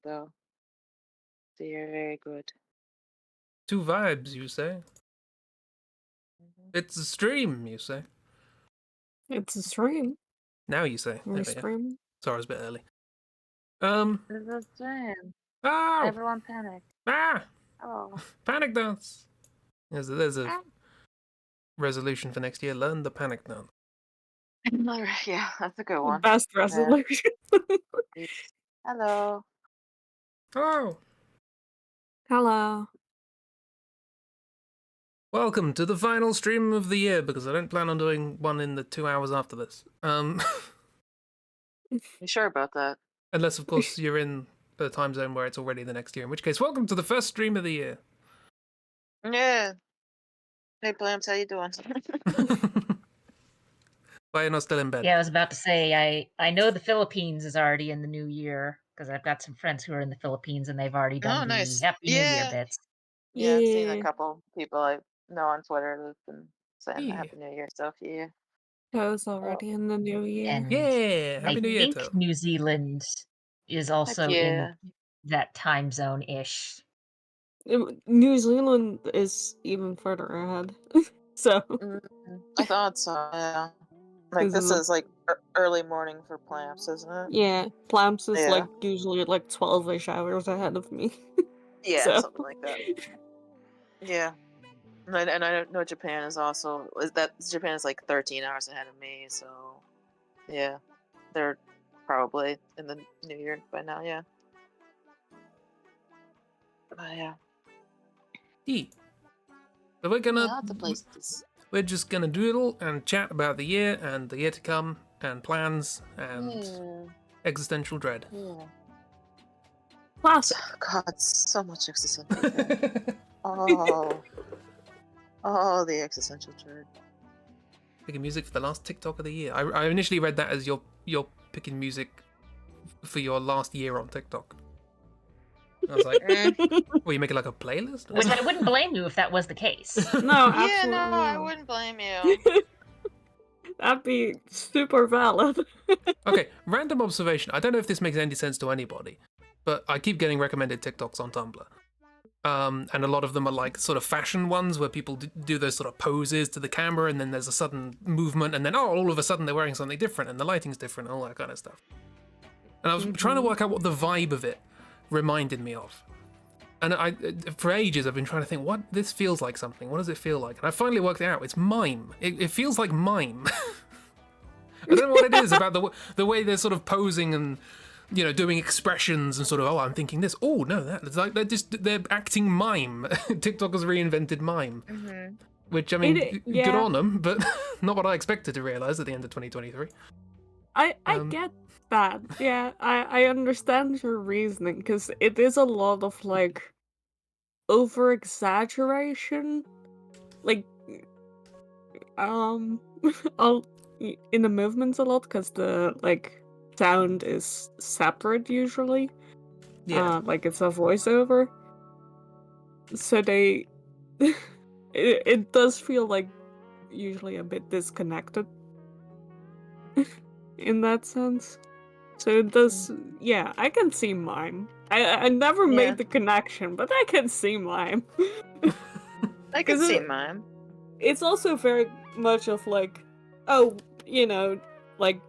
though. They are very good. 2 vibes, you say? Mhm. It's a stream, you say? It's a stream. Now you say. We're There we go. streaming. Sorry, I was a bit early. It's a stream. Oh! Everyone panic. Ah! Oh. Panic dance! There's a Ah. resolution for next year. Learn the panic dance. Alright, yeah, that's a good one. Best resolution. Hello. Hello! Hello. Welcome to the final stream of the year, because I don't plan on doing one in the 2 hours after this. You sure about that? Unless, of course, you're in the time zone where it's already the next year, in which case, welcome to the first stream of the year. Yeah. Hey, Blams, how you doing? Why you're not still in bed? Yeah, I was about to say, I know the Philippines is already in the new year, because I've got some friends who are in the Philippines, and they've already done the nice. Happy New Year Yeah. bits. Yeah, I've seen a Yeah. couple people I know on Twitter who've been saying the Yeah. Happy New Year stuff. Yeah. Toe's already in the new year. And Yeah! Happy I New Year, think Toe. New Zealand is also yeah. in that time zone-ish. New Zealand is even further ahead. So, I thought so, yeah. Like, this is like early morning for Plamps, isn't it? yeah, Plamps is Yeah. like usually like 12-ish hours ahead of me. Yeah, So. something like that. Yeah. And I know Japan is also, Japan is like 13 hours ahead of me, so yeah. They're probably in the new year by now, yeah. But yeah. So we're gonna... Lots of places. We're just gonna doodle and chat about the year and the year to come and plans and existential dread. Yeah. Classic. God, so much existential dread. Oh, the existential dread. Picking music for the last TikTok of the year. I initially read that as you're picking music for your last year on TikTok. I was like, well, you make it like a playlist? Which I wouldn't blame you if that was the case. No, Yeah, absolutely no, I not. wouldn't blame you. That'd be super valid. Okay, random observation. I don't know if this makes any sense to anybody, but I keep getting recommended TikToks on Tumblr. And a lot of them are like sort of fashion ones where people do those sort of poses to the camera, and then there's a sudden movement, and then all of a sudden they're wearing something different, and the lighting's different, and all that kind of stuff. And I was trying to work out what the vibe of it reminded me of. And for ages I've been trying to think, what this feels like something. What does it feel like? And I finally worked it out. It's mime. It feels like mime. I don't know what it is about the way they're sort of posing and, you know, doing expressions and sort of, oh, I'm thinking this. Oh no, that's like they're acting mime. TikTok has reinvented mime, which I mean, good on them, but not what I expected to realize at the end of 2023. I get that. Yeah, I understand your reasoning, because it is a lot of like over exaggeration, like in the movements a lot, because the like sound is separate usually. Yeah. Like it's a voiceover. So they it does feel like usually a bit disconnected in that sense. So it does, yeah, I can see mime. I never made the connection, but I can see mime. I can see mime. It's also very much of like, oh, you know, like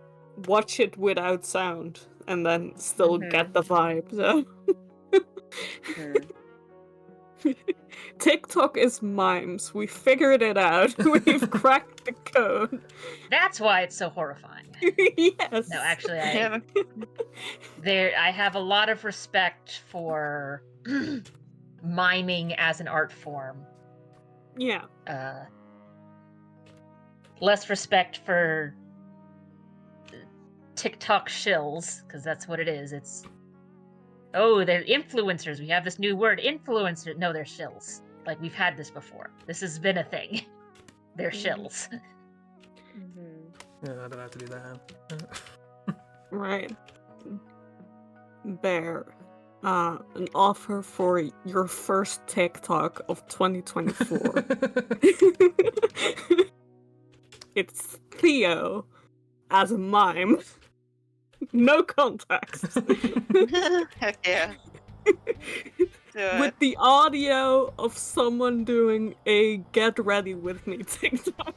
watch it without sound and then still get the vibe. So TikTok is mimes. We figured it out. We've cracked the code. That's why it's so horrifying. Yes. No, actually, I have a lot of respect for miming as an art form. Yeah. Less respect for TikTok shills, because that's what it is. It's, oh, they're influencers. We have this new word, influencer. No, they're shills. Like, we've had this before. This has been a thing. They're shills. Yeah, I don't have to do that. Right. Bear. An offer for your first TikTok of 2024. It's Theo as a mime. No context. Heck yeah. With the audio of someone doing a "Get Ready With Me" TikTok.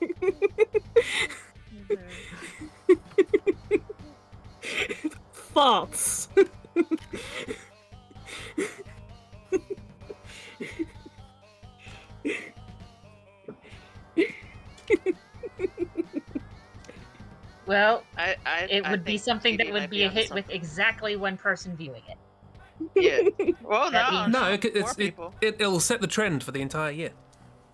Thoughts. Well, I it would be think something that Chibi would might be a onto hit with something. exactly one person viewing it. Yeah. Well, That no, means- No, more people. it'll set the trend for the entire year.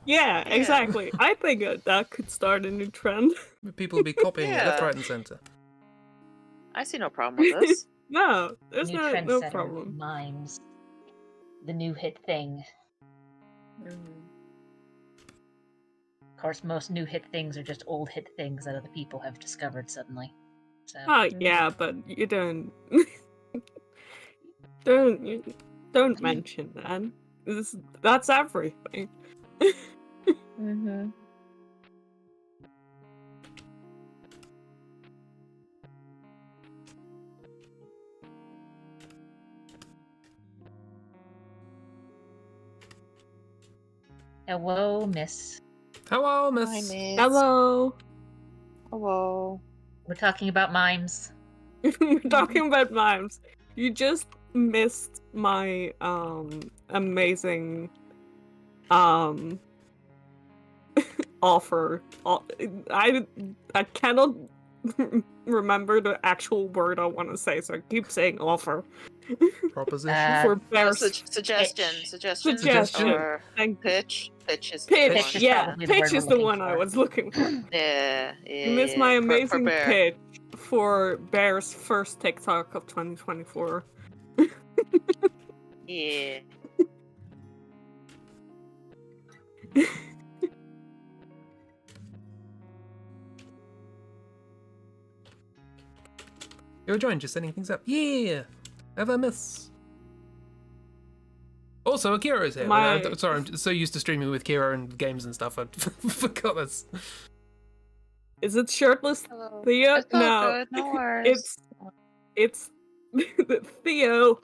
Yeah, Yeah. exactly. I think that could start a new trend. People will be copying it left, Yeah. right, and center. I see no problem with this. No, there's New no trendsetter problem. mimes. The new hit thing. Of course, most new hit things are just old hit things that other people have discovered suddenly. So Oh yeah, but you don't don't mention that. That's everything. Mm-hmm. hello, Miss. Hello, Hi, miss. Miss. Hello. Hello. We're talking about mimes. We're talking about mimes. You just missed my amazing offer. I cannot remember the actual word I want to say, so I keep saying offer. Proposition. For bears. Suggestion. Pitch. Suggestion. Or Thank pitch. Pitch is Pitch, the Pitch one. is yeah, probably the pitch word we're is the looking one I for. was looking for. Yeah. You missed my For amazing Bear. pitch for Bear's first TikTok of 2024. Yeah. You're joined, just setting things up. Yeah! Have a miss. Also, Akira's here. Sorry, I'm so used to streaming with Kira and games and stuff, I forgot this. Is it shirtless Hello. Theo? It's all No. good. No worries. It's Theo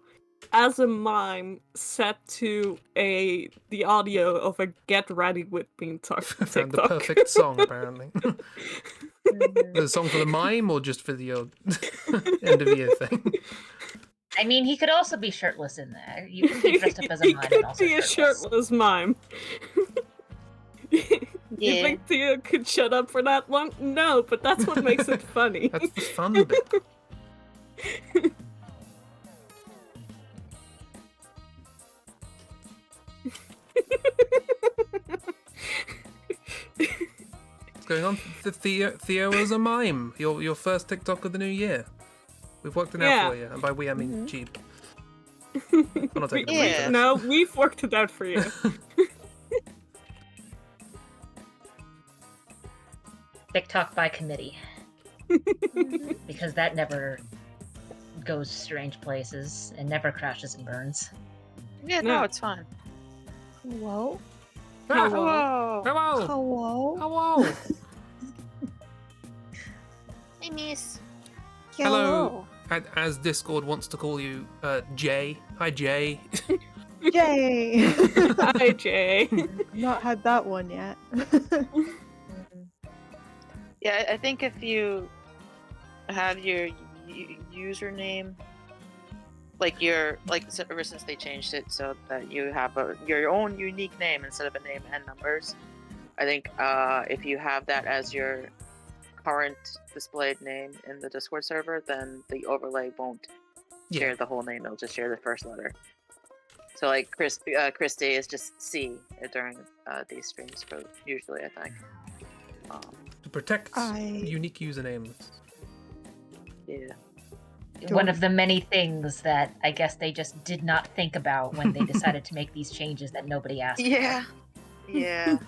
as a mime set to the audio of a "Get Ready With Me" TikTok. Found the perfect song, apparently. The song for the mime or just for the end of year thing? Oh, I mean, he could also be shirtless in there. You can be dressed up as a he mime could and also be a shirtless. shirtless mime. You Yeah. think Theo could shut up for that long? No, but that's what makes it funny. That's the fun bit. What's going on? Theo is a mime. Your first TikTok of the new year. We've worked it out for you, and by we I mean cheap. I'm not taking the blame for this. No, we've worked it out for you. TikTok by committee. Because that never goes strange places and never crashes and burns. Yeah, No. no, it's fine. Hello? Ah, Hello. hello! Hello? Hello! Hey, Miss. Hello. As Discord wants to call you, Jay. Hi, Jay. Yay! Hi, Jay. Not had that one yet. Yeah, I think if you have your username, ever since they changed it so that you have your own unique name instead of a name and numbers, I think if you have that as your current displayed name in the Discord server, then the overlay won't share the whole name; it'll just share the first letter. So, like Christy is just C during these streams, usually I think. To protect unique usernames. Yeah. One of the many things that I guess they just did not think about when they decided to make these changes that nobody asked for. Yeah. Yeah.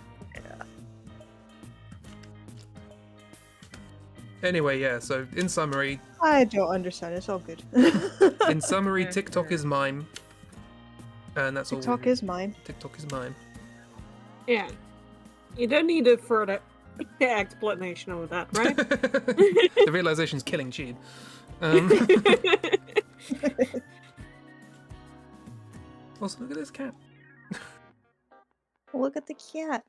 Anyway, yeah, so in summary, I don't understand, it's all good. in summary, TikTok is mime. And that's all. TikTok is mine. TikTok is mime. Yeah. You don't need a further explanation of that, right? The realization's killing Cheed. Also, look at this cat. Look at the cat.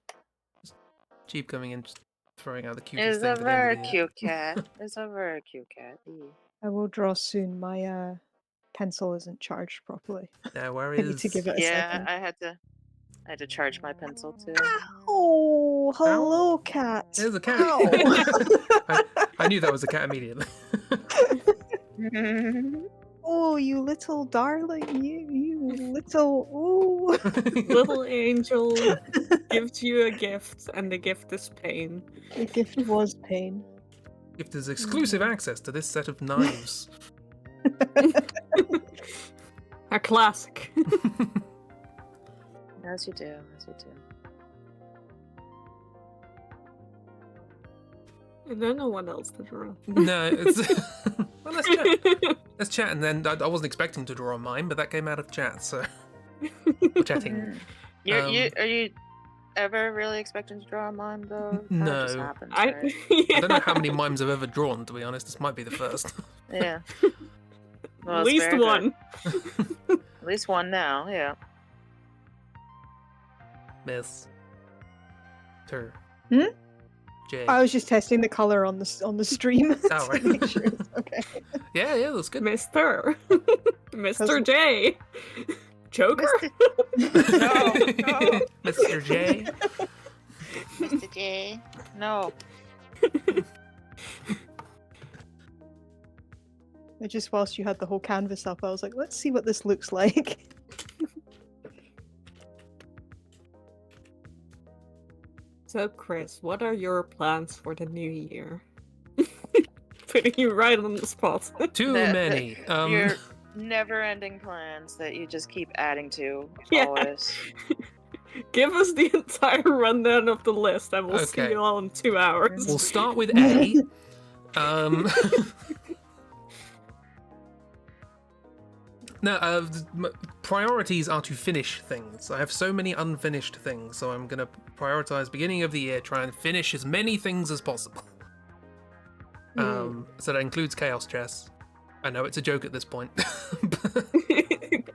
Cheap coming in, just throwing out the cutest It's thing a to the end very of the year. cute cat. It's a very cute cat. I will draw soon. My pencil isn't charged properly. No I worries. need to give it a Yeah, second. I had to charge my pencil too. Oh, hello, cat. There's a cat. Ow. I knew that was a cat immediately. Oh, you little darling, you little. Ooh. Little angel gives you a gift, and the gift is pain. The gift was pain. If there's exclusive access to this set of knives. A classic. As you do, as you do. I don't know what else to draw. No, it's well, let's chat. Let's chat, and then I wasn't expecting to draw mine, but that came out of chat, so we're chatting. Are you ever really expecting to draw a mime though? It kinda just No. happens, I, right? I don't know how many mimes I've ever drawn, to be honest. This might be the first. Yeah. Well, At it's least very good. one. At least one now. Yeah. Miss. Tur. Hmm? J. I was just testing the color on the stream Oh, to right. make sure it's okay. Yeah, that's good. Mr. Mr. J. Joker? No, no. Mr. J. Mr. J. No. Just whilst you had the whole canvas up, I was like, let's see what this looks like. So, Chris, what are your plans for the new year? Putting you right on the spot. Too That- many. Your never-ending plans that you just keep adding to. Yeah. Always. Give us the entire rundown of the list, and we'll see Okay. you all in 2 hours. We'll start with A. No, priorities are to finish things. I have so many unfinished things, so I'm gonna prioritize beginning of the year, try and finish as many things as possible. So that includes Chaos Chess. I know it's a joke at this point.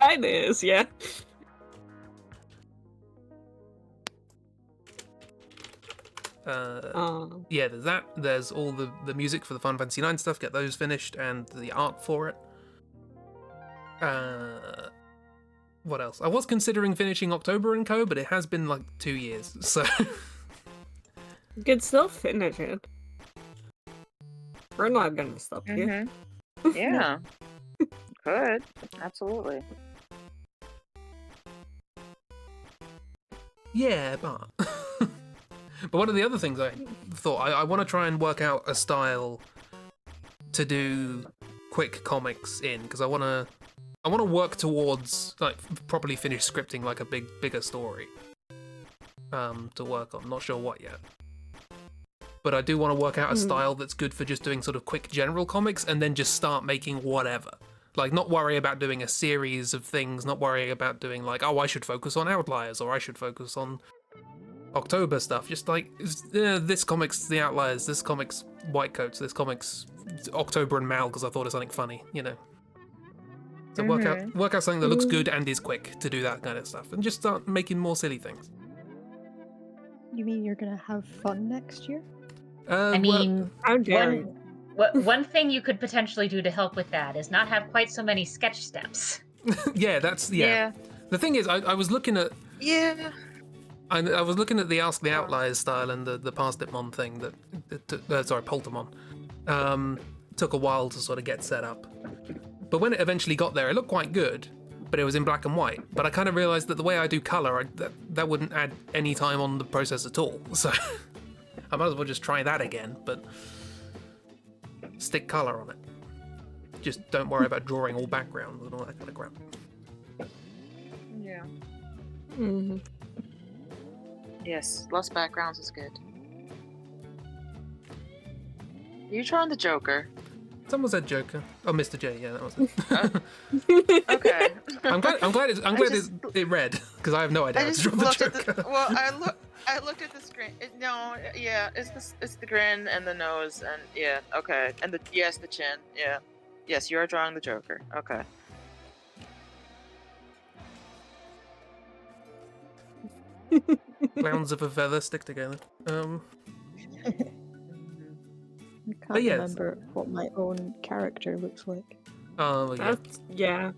Kinda is, yeah. Yeah, there's that. There's all the music for the Final Fantasy IX stuff. Get those finished and the art for it. What else? I was considering finishing October and Co, but it has been like 2 years, so You can still finish it. We're not gonna stop you. Mhm. Yeah. Could. Absolutely. yeah, but but one of the other things I thought I want to try and work out a style to do quick comics in, because I want to work towards like properly finish scripting like a bigger story to work on. Not sure what yet, but I do want to work out a style that's good for just doing sort of quick general comics and then just start making whatever. Like, not worry about doing a series of things, not worrying about doing like, oh, I should focus on Outliers or I should focus on October stuff. Just like, this comic's the Outliers, this comic's White Coats, this comic's October and Mal because I thought of something funny, you know. So work out something that looks good and is quick to do that kind of stuff, and just start making more silly things. You mean you're gonna have fun next year? I mean, How dare you? one thing you could potentially do to help with that is not have quite so many sketch steps. yeah, Yeah. The thing is, I was looking at Yeah. I was looking at the Ask the Outliers style and the Pastitmon thing Poltermon. Took a while to sort of get set up. But when it eventually got there, it looked quite good, but it was in black and white. But I kind of realized that the way I do color, that wouldn't add any time on the process at all. So I might as well just try that again, but stick color on it. Just don't worry about drawing all backgrounds and all that kind of crap. Yeah. Mhm. Yes. Less backgrounds is good. You drawing the Joker? Someone said Joker. Oh, Mr. J. Yeah, that was it. Okay. I'm glad it read because I have no idea I how to just draw the looked Joker. at the. Well, I looked at the screen. It's the grin and the nose and yeah. Okay. And the chin. Yeah. Yes, you are drawing the Joker. Okay. Clowns of a feather stick together. I But can't yes. remember what my own character looks like. Oh yeah. That's yeah.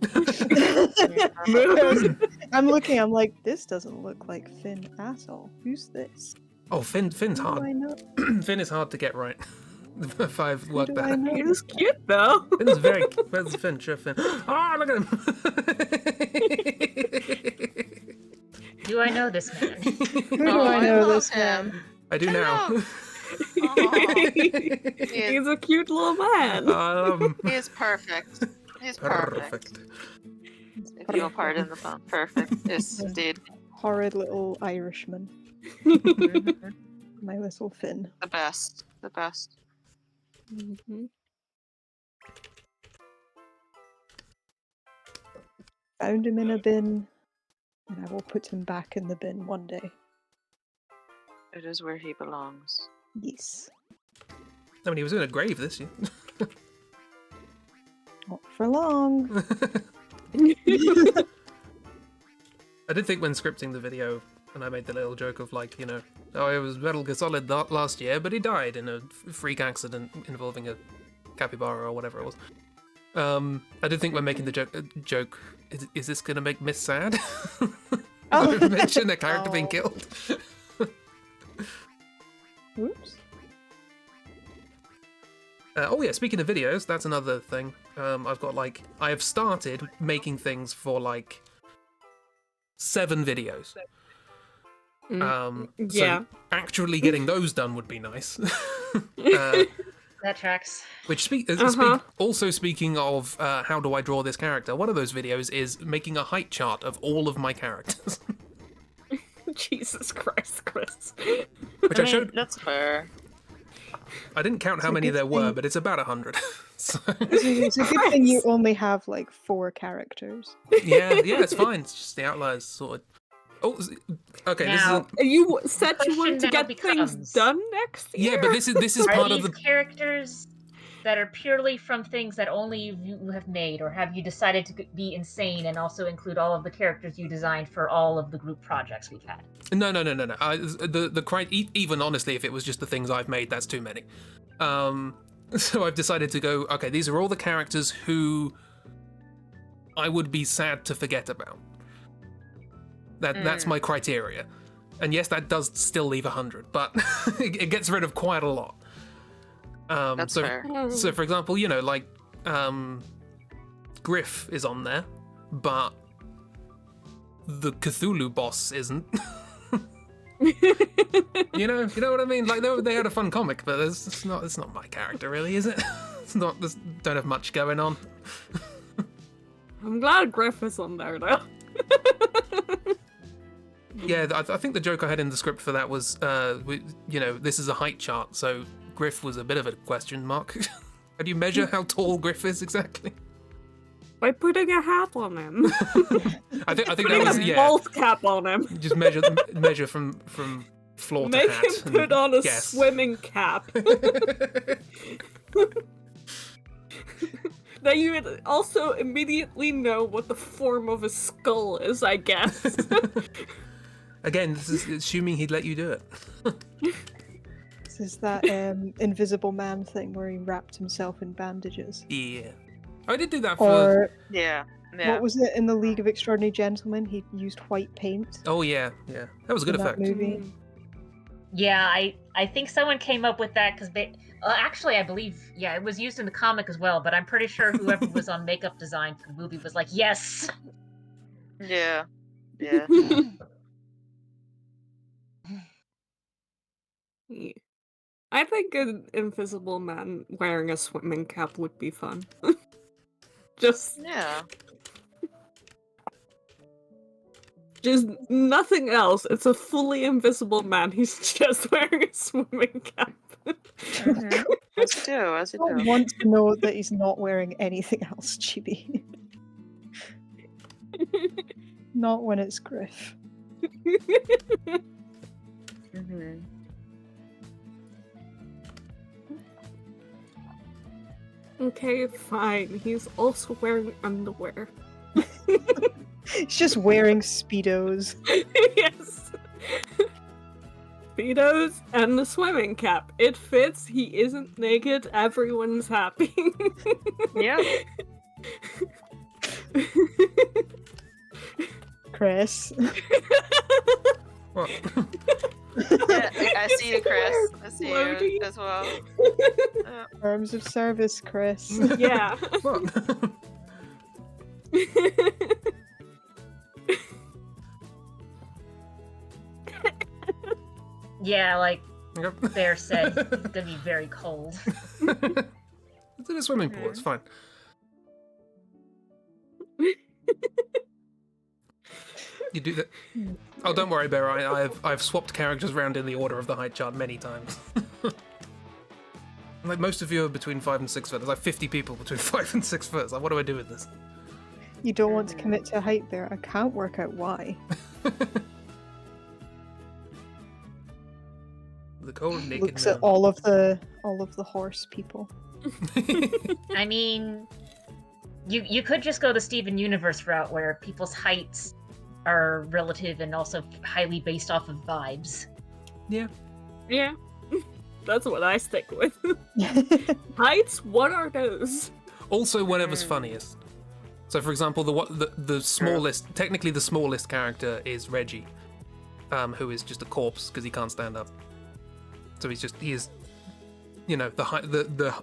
I'm looking, I'm like, this doesn't look like Finn at all. Who's this? Oh, Finn's Who do I hard. know? Finn is hard to get right. If I've worked do that I out. know? He's cute though. Finn's very. Where's Finn? Sure, Finn. Oh, look at him. Do I know this man? Who do I know love this him. man? I do now. He's a cute little man. I love him. He is perfect. He's perfect. If you'll pardon the pun. Perfect. Yes, indeed. Horrid little Irishman. My little Finn. The best. The best. Mhm. Found him in a bin, and I will put him back in the bin one day. It is where he belongs. Yes. I mean, he was in a grave this year. Not for long. I did think when scripting the video, and I made the little joke of like, you know, oh, it was Metal Gear Solid last year, but he died in a freak accident involving a capybara or whatever it was. I did think when making the joke, is this gonna make Miss sad? Oh. Mention a character being Oh. killed. Whoops. Oh yeah, speaking of videos, that's another thing. I have started making things for like 7 videos. So Yeah. actually getting those done would be nice. That tracks. Which also speaking of how do I draw this character, one of those videos is making a height chart of all of my characters. Jesus Christ, Chris. Which I showed. That's fair. I didn't count how It's a many good there were, thing. but it's about 100. So, It's a good thing you only have like 4 characters. yeah, it's fine. It's just the outliers sorted. Oh, okay. Now, You said you wanted to Question now get things becomes- done next year. yeah, but this is Are part these of the. characters that are purely from things that only you have made, or have you decided to be insane and also include all of the characters you designed for all of the group projects we've had? No. Even honestly, if it was just the things I've made, that's too many. So I've decided to go. Okay, these are all the characters who I would be sad to forget about. That's my criteria, and yes, that does still leave 100, but it gets rid of quite a lot. That's fair. So, for example, you know, like Griff is on there, but the Cthulhu boss isn't. you know what I mean? Like they had a fun comic, but it's not my character, really, is it? It's not. Don't have much going on. I'm glad Griff is on there though. Yeah, I think the joke I had in the script for that was, this is a height chart, so Griff was a bit of a question mark. How do you measure how tall Griff is exactly? By putting a hat on him. I think that Putting was a bald cap on him. Just measure from floor to Make hat. him put on a guess. swimming cap. Then you would also immediately know what the form of a skull is, I guess. Again, this is assuming he'd let you do it. This is that Invisible Man thing where he wrapped himself in bandages. Yeah. I did do that for... Or Yeah. what was it in the League of Extraordinary Gentlemen? He used white paint. Oh, yeah. That was a good in that effect. movie. Yeah, I think someone came up with that because actually, I believe, it was used in the comic as well, but I'm pretty sure whoever was on makeup design for the movie was like, yes! Yeah. Yeah. Yeah. I think an invisible man wearing a swimming cap would be fun. Just Yeah. nothing else. It's a fully invisible man. He's just wearing a swimming cap. Mhm. As you do, as you I do. want to know that he's not wearing anything else, Chibi. Not when it's Griff. Mhm. Okay, fine. He's also wearing underwear. He's just wearing Speedos. Yes. Speedos and the swimming cap. It fits, he isn't naked, everyone's happy. Yeah. Chris. What? Yeah, I see you, Chris. I see you Floaty. as well. Terms of service, Chris. Yeah. What? Yeah, like Yep. Bear said, it's gonna be very cold. It's in a swimming pool. It's fine. You do that. Oh, don't worry, Bear. I've swapped characters around in the order of the height chart many times. Like most of you are between 5 and 6 foot. There's like 50 people between 5 and 6 foot. Like, what do I do with this? You don't want to commit to a height there. I can't work out why. The cold naked Looks man. at all of the horse people. I mean, you could just go the Steven Universe route where people's heights are relative and also highly based off of vibes. Yeah. Yeah. That's what I stick with. Heights, what are those? Also, whatever's funniest. So, for example, the smallest, technically the smallest character is Reggie, who is just a corpse because he can't stand up. So he is, you know, the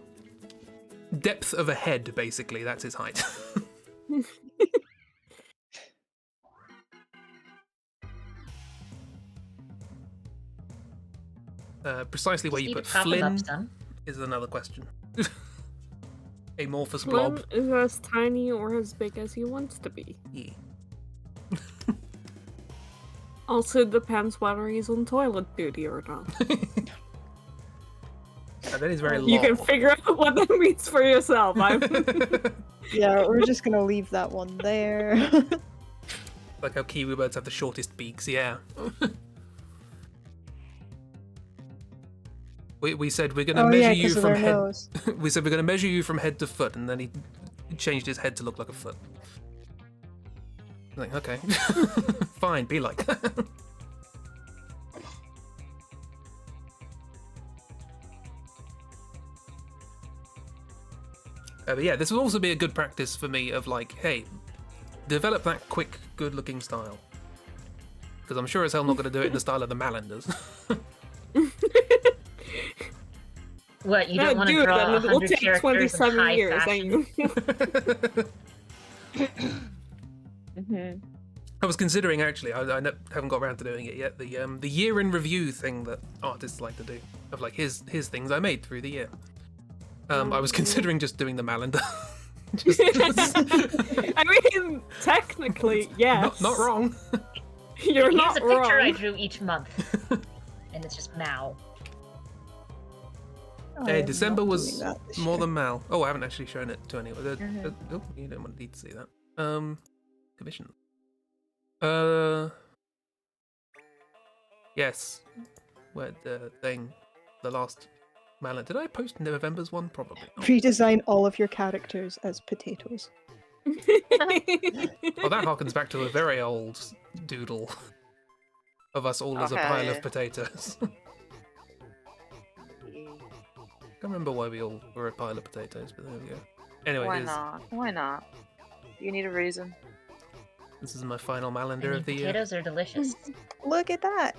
depth of a head, basically. That's his height. Precisely where you put Flynn is another question. Amorphous blob. Flynn is as tiny or as big as he wants to be. Yeah. Also depends whether he's on toilet duty or not. And that is very long. You can figure out what that means for yourself. Yeah, we're just gonna leave that one there. Like how kiwi birds have the shortest beaks, yeah. We said we're gonna measure you from head. Nose. We said we're gonna measure you from head to foot, and then he changed his head to look like a foot. Like, okay, fine, be like that. But yeah, this will also be a good practice for me of like, hey, develop that quick, good-looking style. Because I'm sure as hell not going to do it in the style of the Malanders. What, you don't want to draw 100 characters in high fashion? I was considering actually, I haven't got around to doing it yet, the year in review thing that artists like to do, of like here's things I made through the year. I was considering just doing the Malander. I mean, technically, yes. Not wrong. You're not Here's a picture wrong. I drew each month, and it's just Mao. Hey, I'm December not was doing that this more year. than Mal. Oh, I haven't actually shown it to anyone. Oh, you don't need to see that. Commission. Yes. Where the thing, the last Malin. Did I post November's one? Probably not. Redesign all of your characters as potatoes. Oh, that harkens back to a very old doodle of us all as a pile of Okay. potatoes. Can't remember why we all were a pile of potatoes, but there we go. Anyway, Why not? Why not? You need a reason. This is my final Malander I mean, of the year. potatoes are delicious. Look at that!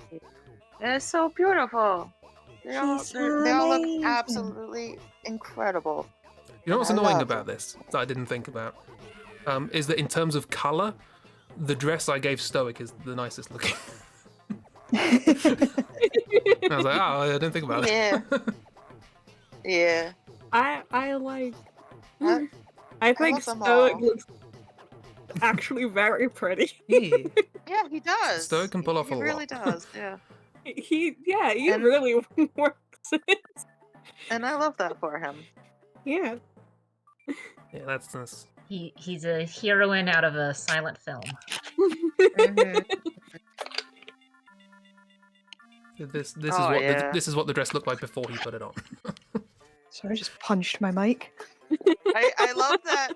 It's so beautiful. They all She's look amazing. absolutely incredible. You know what's I annoying love about this that I didn't think about? Is that in terms of colour, the dress I gave Stoic is the nicest looking. I was like, oh, I didn't think about Yeah. it. Yeah. I like. I- I think love them Stoic all. looks actually very pretty. Yeah. Yeah, he does. Stoic can pull off he a really lot. does. Yeah. He And- really works it. And I love that for him. Yeah. Yeah, that's nice. He's a heroine out of a silent film. Mhm. This Oh, yeah. this is what the dress looked like before he put it on. Sorry, I just punched my mic. I love that.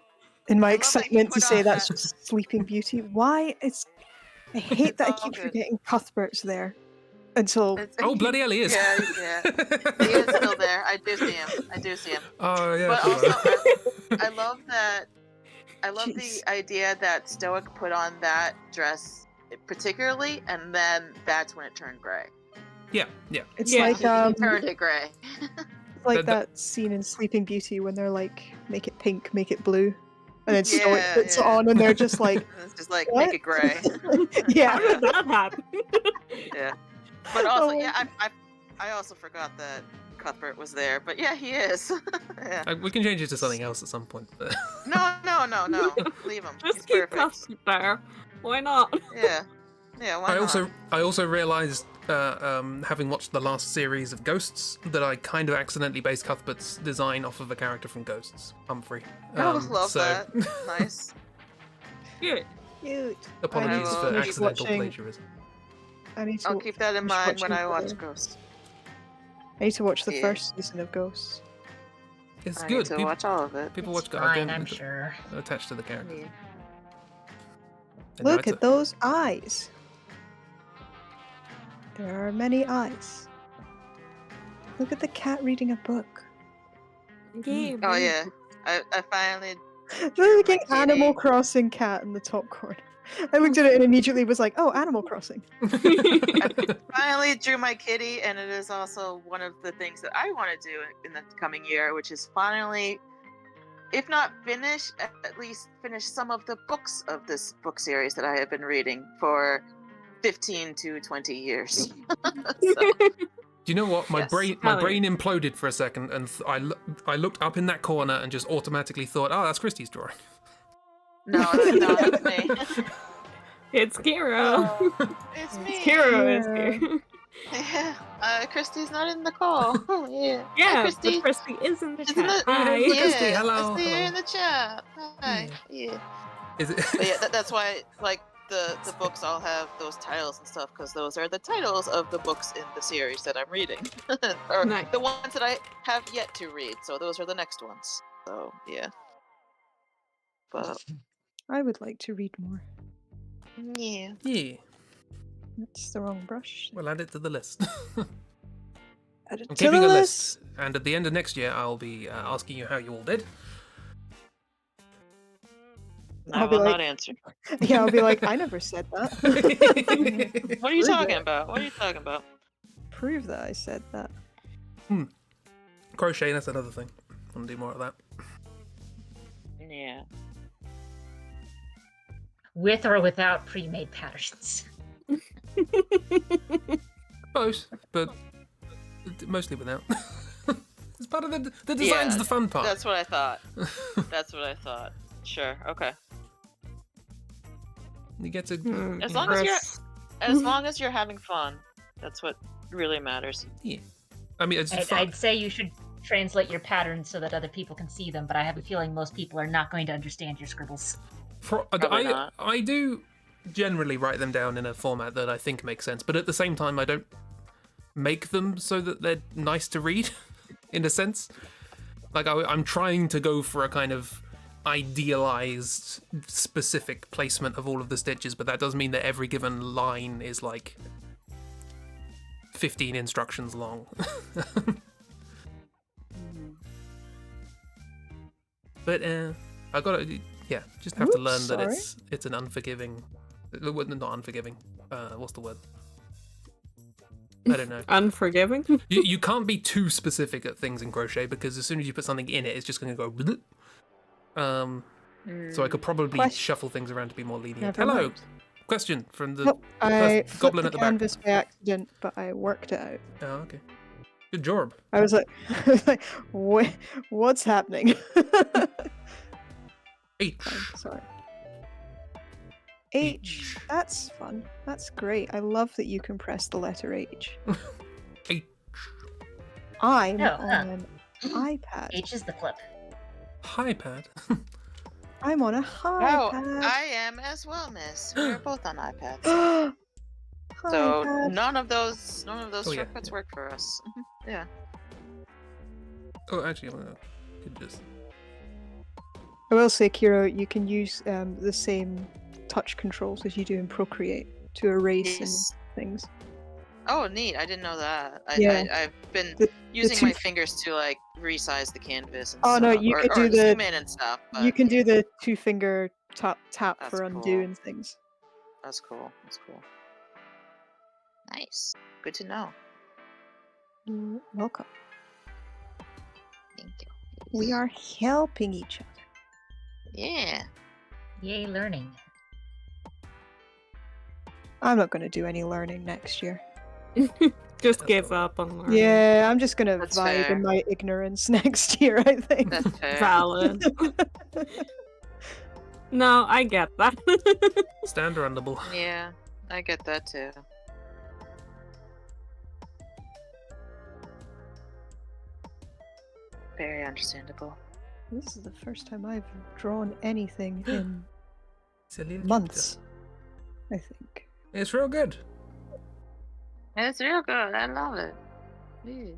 In my I love that you excitement to put say on that's that- just Sleeping Beauty. Why? I hate that I all keep good. forgetting Cuthbert's there. Until Oh, bloody hell, he is. Yeah, he is still there. I do see him. Oh, yeah. But sure. also, I love that. I love Jeez. the idea that Stoic put on that dress particularly, and then that's when it turned gray. Yeah. it's Yeah. like He turned it gray. like That- that scene in Sleeping Beauty when they're like, make it pink, make it blue, and then Yeah, Stoic puts it yeah. on, and they're just like, It's just like what? make it gray. How Yeah. did that happen? Yeah. But also, Oh my yeah, I also forgot that Cuthbert was there. But yeah, he is. Yeah. We can change it to something else at some point. But No. Leave him. He's Just keep perfect. Cuthbert there. Why not? Yeah. Yeah. Why not? I also realized, having watched the last series of Ghosts, that I kind of accidentally based Cuthbert's design off of a character from Ghosts, Humphrey. Love so that. Nice. Good. Cute. apologies I will for keep accidental watching- plagiarism. I need to. I'll keep that in finish mind when watching I watch the- Ghost. I need to watch the Yeah. first season of Ghosts. It's I good. need to watch all of it. People It's watch fine, again I'm sure. attached to the character. Yeah. And no, Look it's at those eyes. There are many eyes. Look at the cat reading a book. Yeah, Oh very yeah. I finally. Look my at Animal kitty. Crossing cat in the top corner. I looked at it and immediately was like, oh, Animal Crossing. Finally drew my kitty, and it is also one of the things that I want to do in the coming year, which is finally, if not finish, at least finish some of the books of this book series that I have been reading for 15 to 20 years. So, Do you know what? My Yes. brain imploded for a second, and I looked up in that corner and just automatically thought, "Oh, that's Christie's drawing." no, it's me. It's Kiro. Oh, it's me. Kiro is Yeah. here. Yeah. Christy's not in the call. Yeah. Hi, Yeah, Christy. but Christy is in the She's in chat. the- Hi. Hey, Christy, Yeah, hello, I see her hello. in the chat. Hi. Yeah. Is it? But yeah, that's why like the books all have those titles and stuff, because those are the titles of the books in the series that I'm reading, or Nice. the ones that I have yet to read. So those are the next ones. So yeah. But I would like to read more. yeah. Yeah. That's the wrong brush. We'll add it to the list. Add it I'm to keeping the a list. list, and at the end of next year, I'll be asking you how you all did. I I'll be will like- not answer. Yeah, I'll be like, I never said that. What are you Prove talking it. about? What are you talking about? Prove that I said that. Crochet, that's another thing. I want to do more of that. Yeah. With or without pre-made patterns. Both, but mostly without. It's part of the design's Yeah, the fun part. That's what I thought. That's what I thought. Sure. Okay. You get to. Hmm, As you long know, as you're Chris. as long as you're having fun, that's what really matters. I mean, it's fun. I'd say you should translate your patterns so that other people can see them, but I have a feeling most people are not going to understand your scribbles. Probably not. I do generally write them down in a format that I think makes sense, but at the same time, I don't make them so that they're nice to read, in a sense. Like, I'm trying to go for a kind of idealized, specific placement of all of the stitches, but that does mean that every given line is like 15 instructions long. But I gotta, yeah, just have to Oops, learn that sorry. it's an unforgiving, not unforgiving. What's the word? I don't know. Unforgiving? You can't be too specific at things in crochet because as soon as you put something in it, it's just going to go. Bleh. So I could probably Question. shuffle things around to be more lenient. Never Hello. mind. Question from the. Nope, I first flipped goblin the at the back. canvas by accident, but I worked it out. Oh, okay. Good job. I was like, what's happening? H. Sorry. H. That's fun. That's great. I love that you can press the letter H. H. I'm Oh, on an iPad. H is the flip. Hi, Pad. I'm on a Oh, iPad. I am as well, miss. We're both on iPads. Hi, So Pad. none of those Oh, yeah, shortcuts work for us. Yeah. Oh, actually, I could just. I will say, Kiro, you can use the same touch controls as you do in Procreate to erase Yes. and things. Oh, neat! I didn't know that. Yeah. I've been The using two my fingers to like resize the canvas and Oh stuff, no, you or, could or do the zoom in and stuff. But you can yeah, do the 2-finger tap that's for undo cool. and things. That's cool. That's cool. Nice. Good to know. You're welcome. Thank you. We are helping each other. Yeah. Yay, learning. I'm not going to do any learning next year. Just That's give all right. up on learning. Yeah, I'm just going to That's vibe fair. in my ignorance next year, I think. That's fair. Valid. No, I get that. Understandable. Yeah, I get that too. Very understandable. This is the first time I've drawn anything in It's a little months, I think. Jupiter. It's real good. It's real good. I love it. Yeah.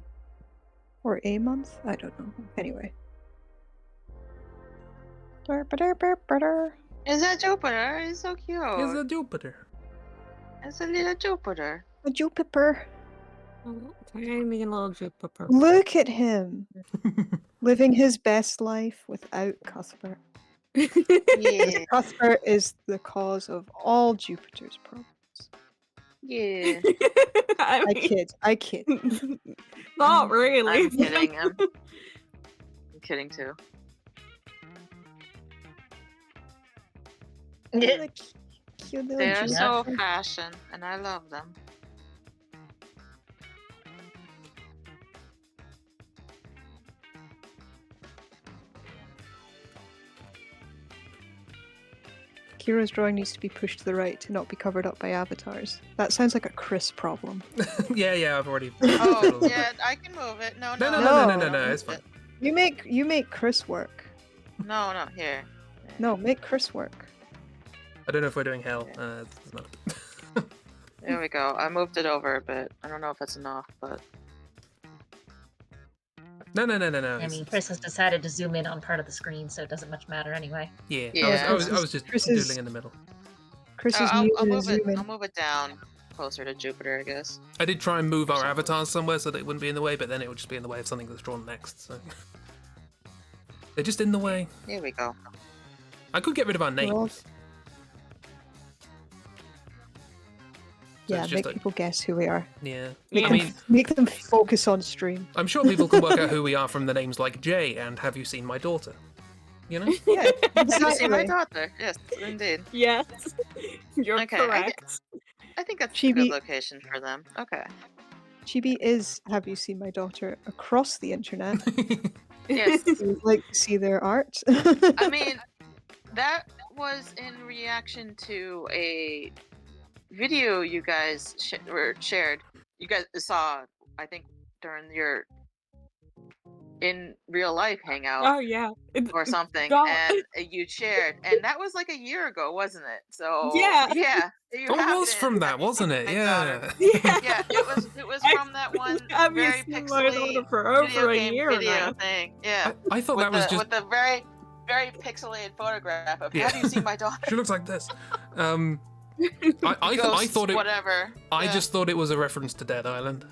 Or a month? I don't know. Anyway. Is that Jupiter? It's so cute. It's a Jupiter. It's a little Jupiter. A Jupiter. Tiny little Jupiter. Look at him. Living his best life without Cuthbert. Yeah. Cuthbert is the cause of all Jupiter's problems. Yeah. I I kid. Not really. I'm kidding. I'm kidding too. What a cute little They're Jupiter. so fashion, and I love them. Kira's drawing needs to be pushed to the right to not be covered up by avatars. That sounds like a Chris problem. yeah, I've already. Oh, yeah, I can move it. No, No, it's fine. You make Chris work. No, here. No, make Chris work. I don't know if we're doing hell. It's not. There we go. I moved it over a bit. I don't know if that's enough, but No. I mean, Chris has decided to zoom in on part of the screen, so it doesn't much matter anyway. Yeah. Yeah. I was just Chris is- doodling in the middle. Chris is I'll muting and move it. zooming. I'll move it down closer to Jupiter, I guess. I did try and move our avatars somewhere so that it wouldn't be in the way, but then it would just be in the way of something that's drawn next. So they're just in the way. Here we go. I could get rid of our We're all- names. Yeah, it's just make like- people guess who we are. Yeah. Yeah. I mean, Make them focus on stream. I'm sure people can work out who we are from the names like Jay and Have You Seen My Daughter? You know? Yeah, Have you seen my exactly. daughter? Yes, indeed. Yes, you're Okay, correct. I think that's a Chibi- good location for them. Okay. Chibi is Have You Seen My Daughter across the internet. Yes. If you'd like to see their art. I mean, that was in reaction to a video you guys shared. You guys saw, I think, during your in real life hangout Oh yeah. or something, God. and you shared, and that was like a year ago, wasn't it? So Yeah. yeah. You Oh, have it was been from that, Have You wasn't Seen it? My Daughter. Yeah. Yeah, it was I- from that one Have you very seen my daughter pixely for video over a game year video now? thing. Yeah. I thought with that was the, just. with the very pixelated photograph of Yeah. Have You Seen My Daughter? She looks like this. I Ghost, thought it. whatever. I Yeah. just thought it was a reference to Dead Island.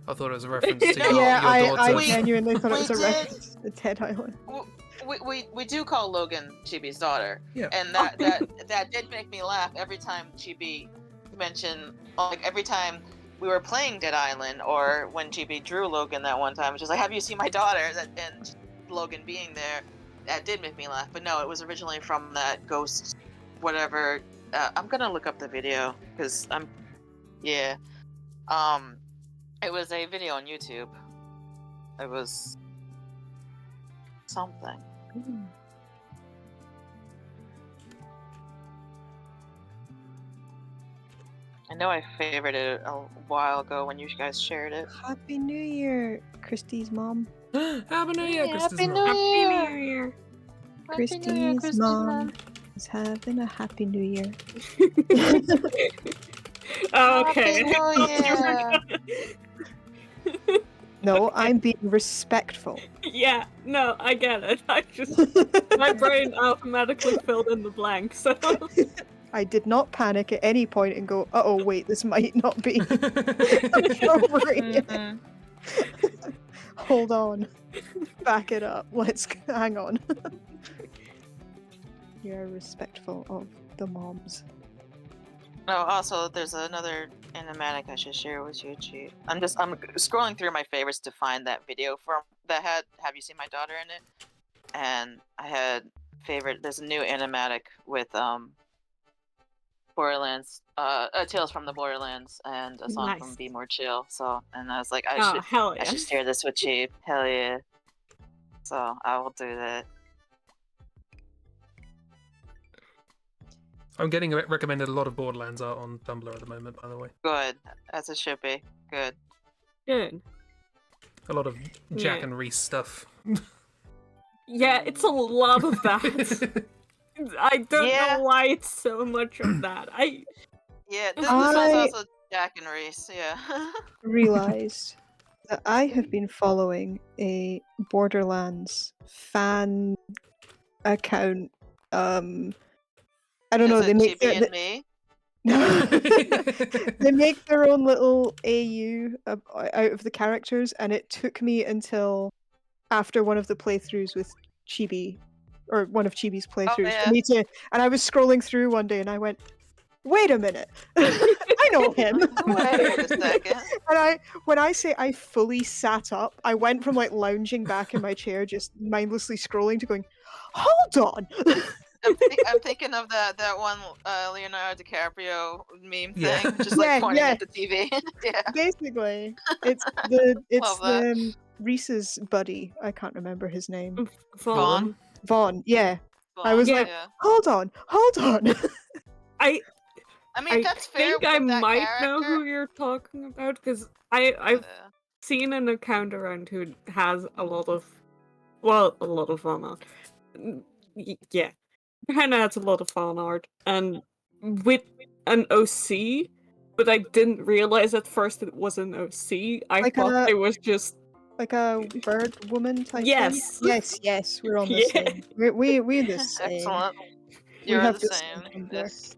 I thought it was a reference to No, your yeah, daughter. I We- genuinely thought it we was a did- reference to Ted Island. We do call Logan Chibi's daughter, Yeah. and that did make me laugh every time Chibi mentioned, like every time we were playing Dead Island, or when Chibi drew Logan that one time, she's like, "Have you seen my daughter?" And Logan being there, that did make me laugh. But no, it was originally from that Ghost, whatever. I'm gonna look up the video because yeah. It was a video on YouTube. It was something. I know I favorited it a while ago when you guys shared it. Happy New Year, Christy's mom. Happy New Year, Chris's Happy mom. Happy Year. New Year. Christy's mom is having a Happy New Year. Oh, okay. Happy New Year. No, I'm being respectful. Yeah, no, I get it. I just my brain automatically filled in the blank, so I did not panic at any point and go, "Uh-oh, wait, this might not be appropriate." Mhm. Hold on. Back it up. Let's hang on. You're respectful of the moms. Oh, also, there's another animatic I should share with you, Chi. I'm scrolling through my favorites to find that video from that had "Have you seen my daughter" in it? And I had favorite. There's a new animatic with Borderlands, Tales from the Borderlands, and a song from Nice. Be More Chill. So, and I was like, Oh, hell I yeah. should share this with Chi. Hell yeah! So I will do that. I'm getting recommended a lot of Borderlands art on Tumblr at the moment, by the way. Good, as it should be. Good. Good. A lot of Jack Yeah. and Reese stuff. Yeah, it's a lot of that. I don't Yeah. know why it's so much of that. Yeah, this one's also Jack and Reese. Yeah. Realized that I have been following a Borderlands fan account. I don't know. Is They it make Chibi and me? they make their own little AU out of the characters, and it took me until after one of the playthroughs with Chibi, or one of Chibi's playthroughs, yeah. for me to. And I was scrolling through one day, and I went, "Wait a minute, I know him." Wait a second. And when I say I fully sat up, I went from like lounging back in my chair, just mindlessly scrolling, to going, "Hold on." I'm thinking of that one Leonardo DiCaprio meme Yeah. thing, just like Yeah, pointing yeah. at the TV. Yeah. Basically, it's Love that. Reese's buddy. I can't remember his name. Vaughn. Vaughn. Yeah. I Vaughn, was Yeah. like, yeah. hold on. I I mean, that's fair think I with that might character. know who you're talking about, because I've Yeah. seen an account around who has a lot of fan art. Yeah, kind of has a lot of fan art, and with an OC, but I didn't realize at first it was an OC. I Like thought a- it was just Like a bird woman type Yes. thing? Yes, we're on the Yeah. same. We're the same. Excellent. We You're have the the same. same Tumblr. Yes.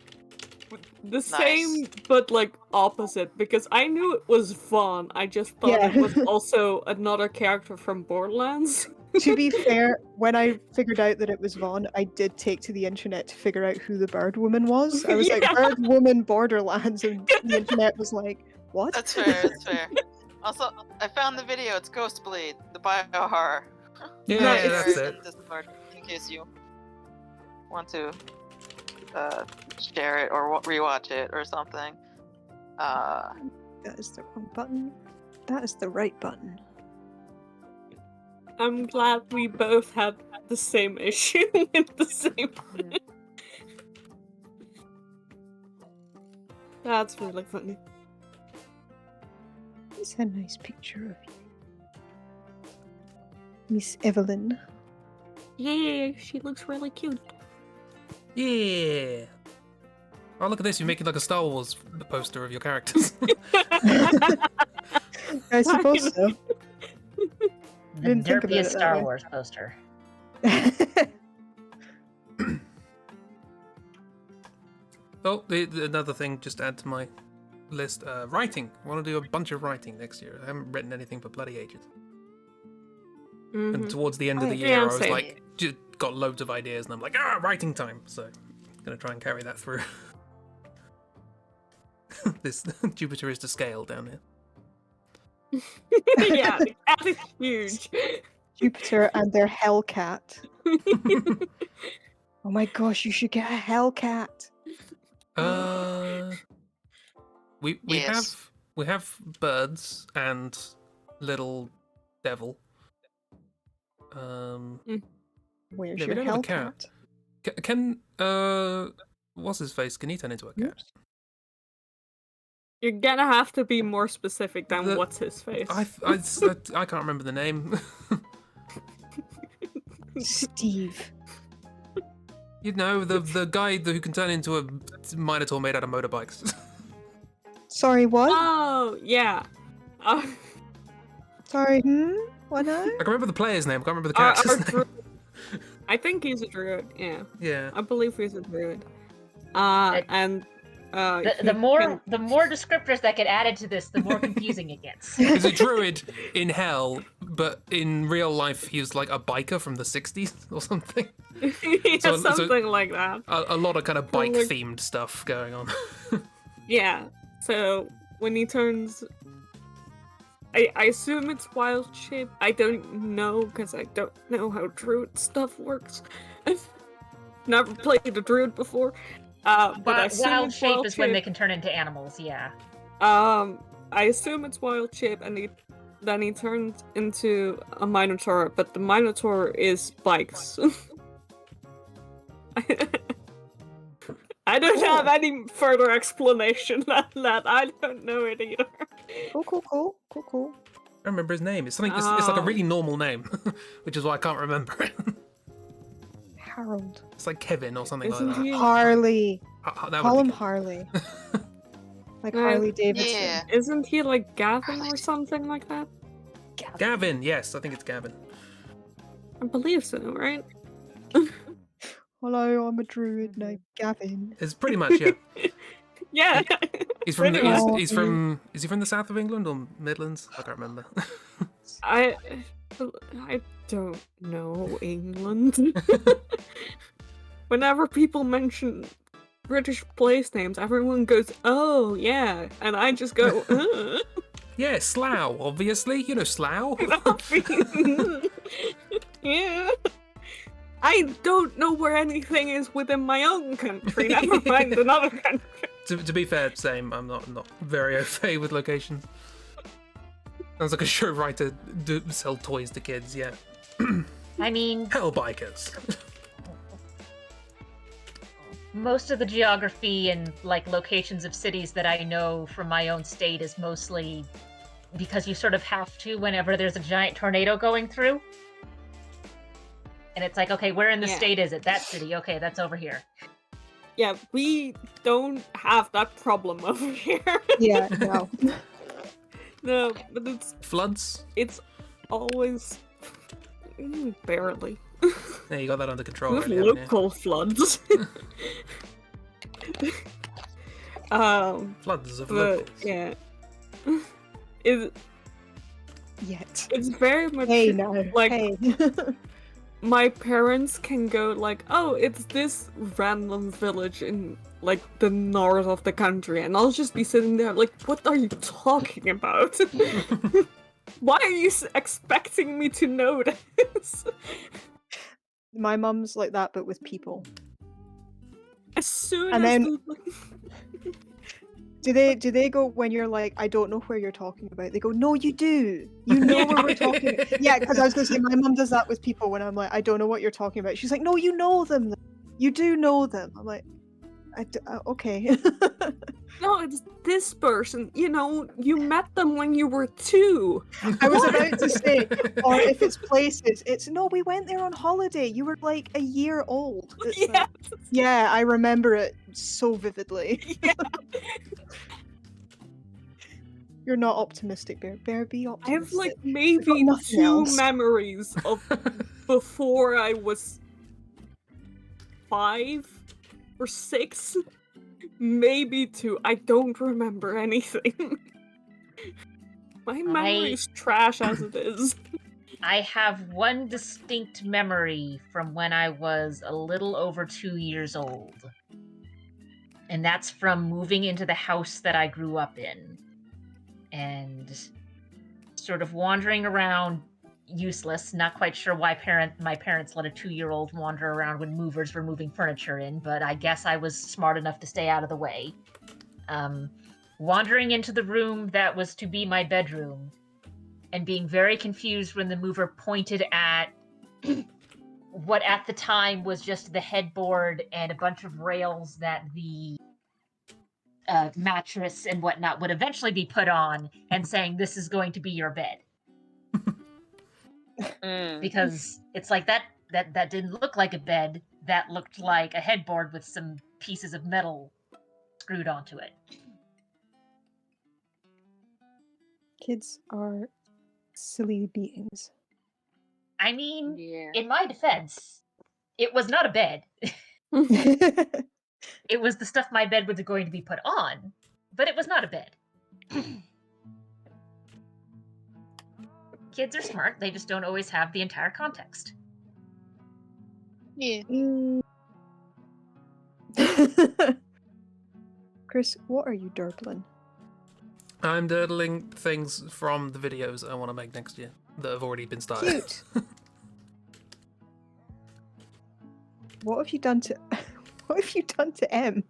The same, but like opposite, because I knew it was Vaughn. I just thought Yeah. it was also another character from Borderlands. To be fair, when I figured out that it was Vaughn, I did take to the internet to figure out who the bird woman was. I was like, Yeah. bird woman Borderlands, and the internet was like, what? That's fair. That's fair. Also, I found the video. It's Ghostbleed, the bio horror. Yeah, Nice. that's Share it. in Discord in case you want to share it or rewatch it or something. That is the wrong button. That is the right button. I'm glad we both had the same issue with the same one. That's really funny. It's a nice picture of you. Miss Evelyn. Yeah, she looks really cute. Yeah. Oh, look at this. You're making like a Star Wars poster of your characters. I suppose so. The Didn't think about derpiest it that Star way. Wars poster. Oh, another thing just to add to my list. Writing. I want to do a bunch of writing next year. I haven't written anything for bloody ages. And towards the end of the year, Yeah, I was same. like, just got loads of ideas, and I'm like, writing time. So, I'm gonna try and carry that through. This Jupiter is to scale down here. Yeah, the cat is huge. Jupiter and their Hellcat. Oh my gosh, you should get a Hellcat. We Yes. have birds and little devil. Where's Yeah, we your don't have a cat. Hellcat? Can what's his face? Can he turn into a cat? You're gonna have to be more specific than The- what's his face. I can't remember the name. Steve. You know, the guy who can turn into a minotaur made out of motorbikes. Sorry, what? Oh, yeah. Sorry, What now? I can remember the player's name. I can't remember the Our character's name. druid. I think he's a druid, yeah. Yeah. I believe he's a druid. and The he more descriptors that get added to this, the more confusing it gets. He's a druid in hell, but in real life he was like a biker from the 60s or something. yeah, So- something like that. A lot of kind of So, like- bike-themed stuff going on. Yeah. So when he turns, I assume it's wild shape. I don't know because I don't know how druid stuff works. Never played a druid before. But I assume Wild it's shape wild is when they shape. can turn into animals, yeah. I assume it's wild shape, and then he turns into a minotaur, but the minotaur is bikes. I don't have any further explanation than that. I don't know it either. Cool. I remember his name. It's something. It's like a really normal name, which is why I can't remember it. Harold. It's like Kevin or something Isn't like that. he? Harley. That Call would him be good. Harley. Like Right. Harley Davidson. Yeah. Isn't he like Gavin or something like that? Gavin. Yes, I think it's Gavin. I believe so, right? Hello, I'm a druid named Gavin. It's pretty much yeah. Yeah. He's from the. Pretty much. He's from. Is he from the south of England or Midlands? I can't remember. I don't know England. Whenever people mention British place names, everyone goes, "Oh yeah," and I just go, Yeah, Slough. Obviously, you know Slough. Yeah. I don't know where anything is within my own country, never mind another country. To be fair, same. I'm not very au fait with locations. Sounds like a show writer sell toys to kids. Yeah. I mean, Hell bikers. most of the geography and like locations of cities that I know from my own state is mostly because you sort of have to whenever there's a giant tornado going through. And it's like, okay, where in the Yeah. state is it? That city. Okay, that's over here. Yeah, we don't have that problem over here. Yeah, no. No, but Floods. it's always barely. Yeah, you got that under control. We have Already, haven't you? local floods. Floods of But locals. yeah, Yet. it's very much Hey, no. like Hey. my parents can go like, oh, it's this random village in like the north of the country, and I'll just be sitting there like, what are you talking about? Why are you expecting me to know this? My mum's like that, but with people. As soon And as then- Do they go when you're like, I don't know where you're talking about? They go, no, you do. You know where we're talking about. Yeah, because I was going to say, my mum does that with people when I'm like, I don't know what you're talking about. She's like, no, you know them. You do know them. I'm like, okay. no, it's this person. You know, you met them when you were 2. I was about to say, or if it's places, it's no, we went there on holiday. You were like a year old. It's Yeah. like, yeah, I remember it so vividly. Yeah. You're not optimistic, Bear. Bear, be I optimistic. have like maybe nothing 2 else. memories of before I was 5 or 6. Maybe 2. I don't remember anything. My memory is trash as it is. I have one distinct memory from when I was a little over 2 years old. And that's from moving into the house that I grew up in. And sort of wandering around useless, not quite sure why my parents let a 2-year-old wander around when movers were moving furniture in, but I guess I was smart enough to stay out of the way. Wandering into the room that was to be my bedroom, and being very confused when the mover pointed at what at the time was just the headboard and a bunch of rails that the mattress and whatnot would eventually be put on, and saying, "This is going to be your bed." Because it's like that didn't look like a bed. That looked like a headboard with some pieces of metal screwed onto it. Kids are silly beings. I mean, Yeah. in my defense, it was not a bed. It was the stuff my bed was going to be put on, but it was not a bed. Kids are smart, they just don't always have the entire context. Yeah. Chris, what are you durdling? I'm dirtling things from the videos I want to make next year that have already been started. Cute. What have you done to? What have you done to M?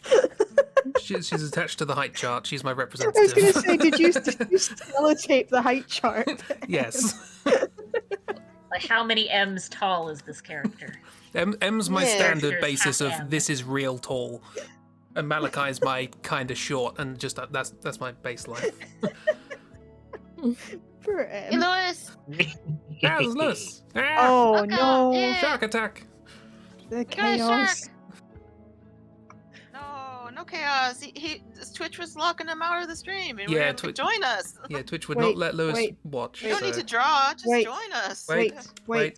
She's attached to the height chart. She's my I was representative. going to say, did you sellotape the height chart? Yes. Like, how many M's tall is this character? M's my Yeah. standard There's basis of half M. this is real tall, and Malachi's my kind of short, and just that's my baseline. Poor Hey, M. Lewis. Atlas! Ah! Oh Welcome. no, Yeah. Shark attack! the Guys, chaos. shark. No chaos. Twitch was locking him out of the stream, and Yeah, we're gonna Twitch- join us. Yeah, Twitch would Wait, not let Lewis wait, watch. You don't need so- to draw. Just Wait. join us. Wait. Wait.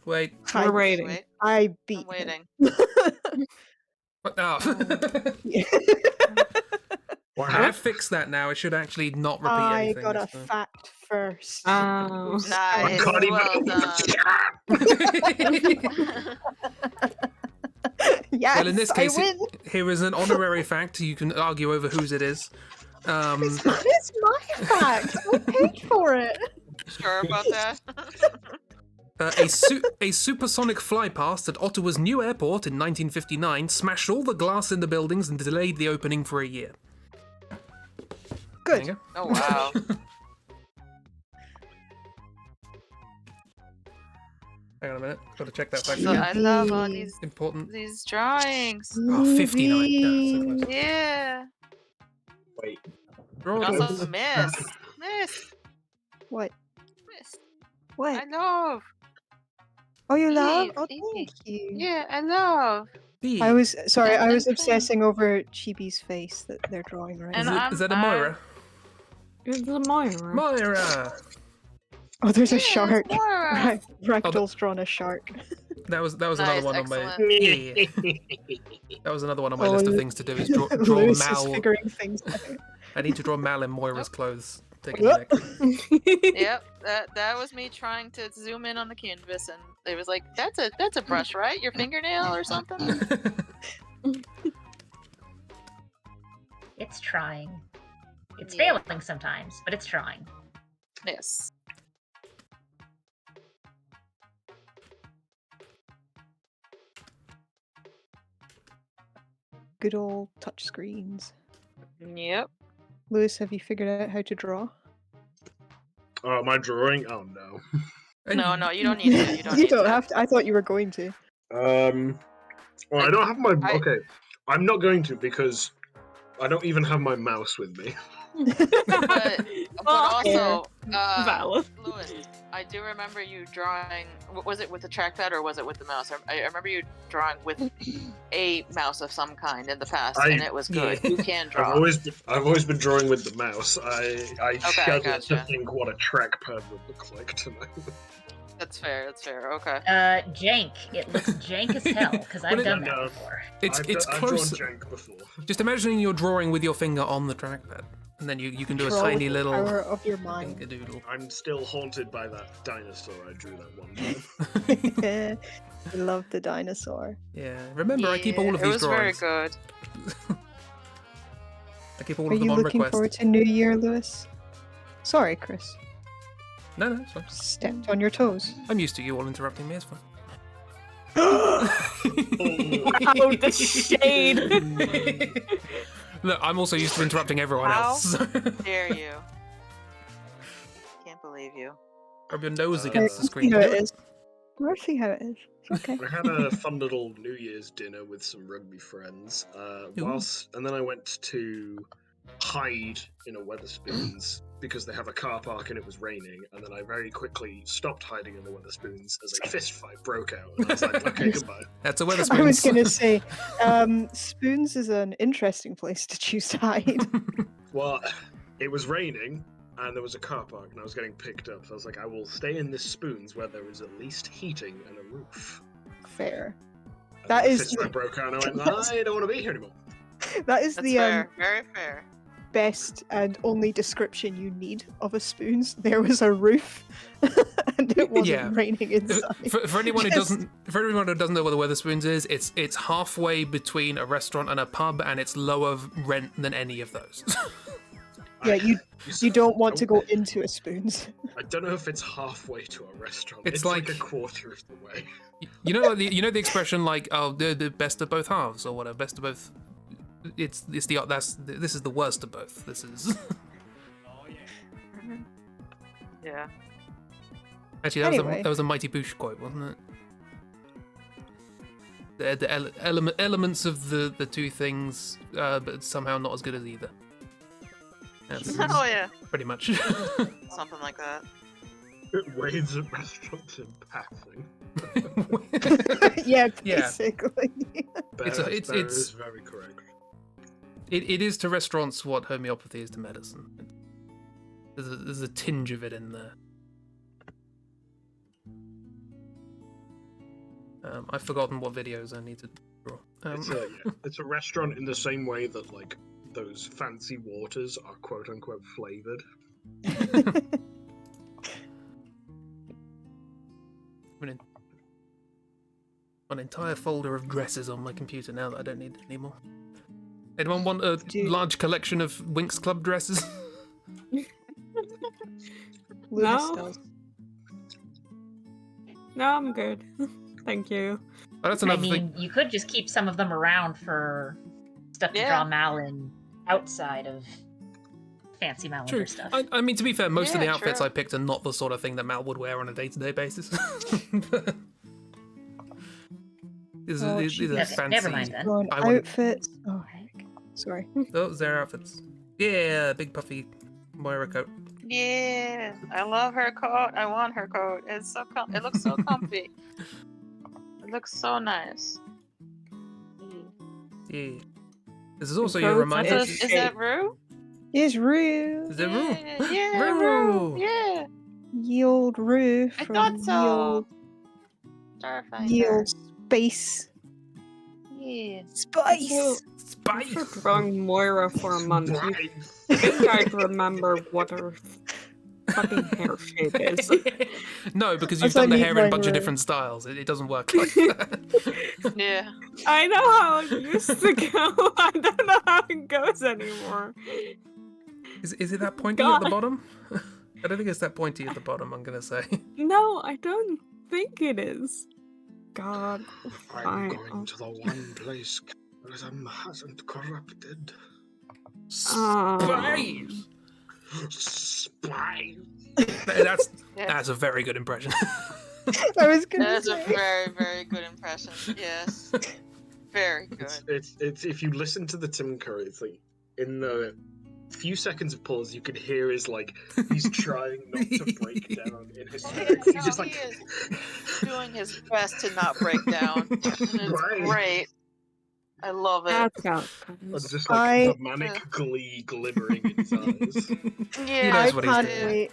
Wait. Hi. We're waiting. Wait. I beat I'm waiting. What? Oh. him. I fixed that now. It should actually not repeat I anything. got a this time. fact first. Oh. Nice. can't even Well open done. Yes, Well, in this case, I win. here is an honorary fact. You can argue over whose it is. It's my fact. I paid for it. Sure about that? A supersonic flypast at Ottawa's new airport in 1959 smashed all the glass in the buildings and delayed the opening for a year. There you Good. go. Oh wow. Hang on a minute. Got to check that fact. So again. I love all Important. these drawings. Oh, 59. Yeah, so close. Yeah. Wait. Draw And those. also Miss. What? I What? love. Oh, you love? Eve, Oh, Eve. thank you. Yeah, I love. B. I was sorry. I was And- obsessing over Chibi's face that they're drawing right Is, and now. it, is that a I'm- Moira? It's a Moira. Moira! Oh, there's Yeah, a shark. it's Laura. Ragdoll's drawn a shark. That was Nice, another one on my excellent. yeah. That was another one on my Oh, list of things to do is draw Lewis is Mal. figuring things out. I need to draw Mal in Moira's clothes. Taking Yep. Yep, that was me trying to zoom in on the canvas, and it was like, that's a brush, right? Your fingernail or something? It's trying. It's Yeah. failing sometimes, but it's trying. Yes. Good old touch screens. Yep. Lewis, have you figured out how to draw? Oh, am I drawing? Oh no. No, you don't need to. You don't You need don't to. have to. I thought you were going to. Well, I don't have my. I- Okay, I'm not going to because I don't even have my mouse with me. But also, Valid. Lewis, I do remember you drawing. Was it with the trackpad or was it with the mouse? I remember you drawing with a mouse of some kind in the past, and it was good. Yeah. You can I've draw. always been drawing with the mouse. I shudder gotcha. to think what a trackpad would look like tonight. That's fair. That's fair. Okay. Jank. It looks jank as hell, because I've Well, done no. that before. It's I've close. drawn jank before. Just imagining you're drawing with your finger on the trackpad, and then you can do a Draw with tiny the little power of your mind. finger doodle. I'm still haunted by that dinosaur I drew that one time. I love the dinosaur. Yeah. Remember, I keep all of it these was drawings. very good. I keep all Are of them you on looking request. forward to New Year, Lewis? Sorry, Chris. No, it's fine. Stepped on your toes. I'm used to you all interrupting me. It's fine. Oh, the shade. Look, I'm also used to interrupting everyone How? else. Dare you? Can't believe you. Rub your nose Uh, against the See screen. how it is. We'll see how it is. It's okay. I had a fun little New Year's dinner with some rugby friends. And then I went to hide in a Weatherspoons because they have a car park and it was raining. And then I very quickly stopped hiding in the Weatherspoons as a fist fight broke out. And I was like, okay, goodbye. That's a Weatherspoons. I was going to say, Spoons is an interesting place to choose to hide. Well, it was raining and there was a car park and I was getting picked up. So I was like, I will stay in this Spoons where there is at least heating and a roof. Fair. And That my is fist went broke out and I went, that's- I don't want to be here anymore. That is That's the fair. Very fair. best and only description you need of a spoons. There was a roof, and it wasn't Yeah. raining inside. For anyone who Just- doesn't know what the Weatherspoons is, it's halfway between a restaurant and a pub, and it's lower rent than any of those. Yeah, you said- don't want to go into a spoons. I don't know if it's halfway to a restaurant. It's It's like a quarter of the way. You know, like the expression like, oh, the best of both halves or whatever, best of both. This is the worst of both. This is Yeah. actually Anyway. that was a Mighty Boosh quote, wasn't it? The elements of the two things, but somehow not as good as either. That's Oh yeah. pretty much. Something like that. Waves at restaurants in passing. Yeah, Yeah. basically. That is very correct. It is to restaurants what homeopathy is to medicine. There's a tinge of it in there. I've forgotten what videos I need to draw. It's a restaurant in the same way that like those fancy waters are quote unquote flavored. An entire folder of dresses on my computer now that I don't need anymore. Anyone want a large collection of Winx Club dresses? Luna No. does. No, I'm good. Thank you. Oh, that's I another mean, thing. you could just keep some of them around for stuff to Yeah. draw Malin outside of fancy Malin True. stuff. I mean, to be fair, most of the Yeah, outfits true. I picked are not the sort of thing that Mal would wear on a day-to-day basis. These Oh, are jeez. fancy. Okay, never mind then. On I wanted- outfits. Oh heck. Sorry. Oh, their outfits. Yeah, big puffy Moira coat. Yeah. I love her coat. I want her coat. It's so it looks so comfy. It looks so nice. Yeah. This is also your Coats reminder. is- Is that Rue? Here's Rue. Is it Rue? Yeah, yeah, Rue. Rue. Yeah. Ye old Rue I from thought Ye so. old, Ye Starfinder. old Space. Yeah. Spice! Spice! After drawing Moira for a month, you Right. think I'd remember what her fucking hair shape is. No, because That's you've done like the me hair in a drawing bunch of Rue. different styles. It doesn't work like that. Yeah. I know how it used to go. I don't know how it goes anymore. Is it that pointy at the God. bottom? I don't think it's that pointy at the bottom, I'm gonna say. No, I don't think it is. God. I'm Fine. going to the one place capitalism hasn't corrupted. Spice! Spice. That's Yeah. that's a very good impression. I was gonna That is a say. very, very good impression. Yes. Very good. It's if you listen to the Tim Curry, it's like in the few seconds of pause, you can hear his like he's trying not to break down in hysterics. He's just like he is doing his best to not break down. And it's Right. great. I love it. That's how it and goes. just like I- the manic glee glimmering in his eyes. Yeah. He I knows what he's can't doing. wait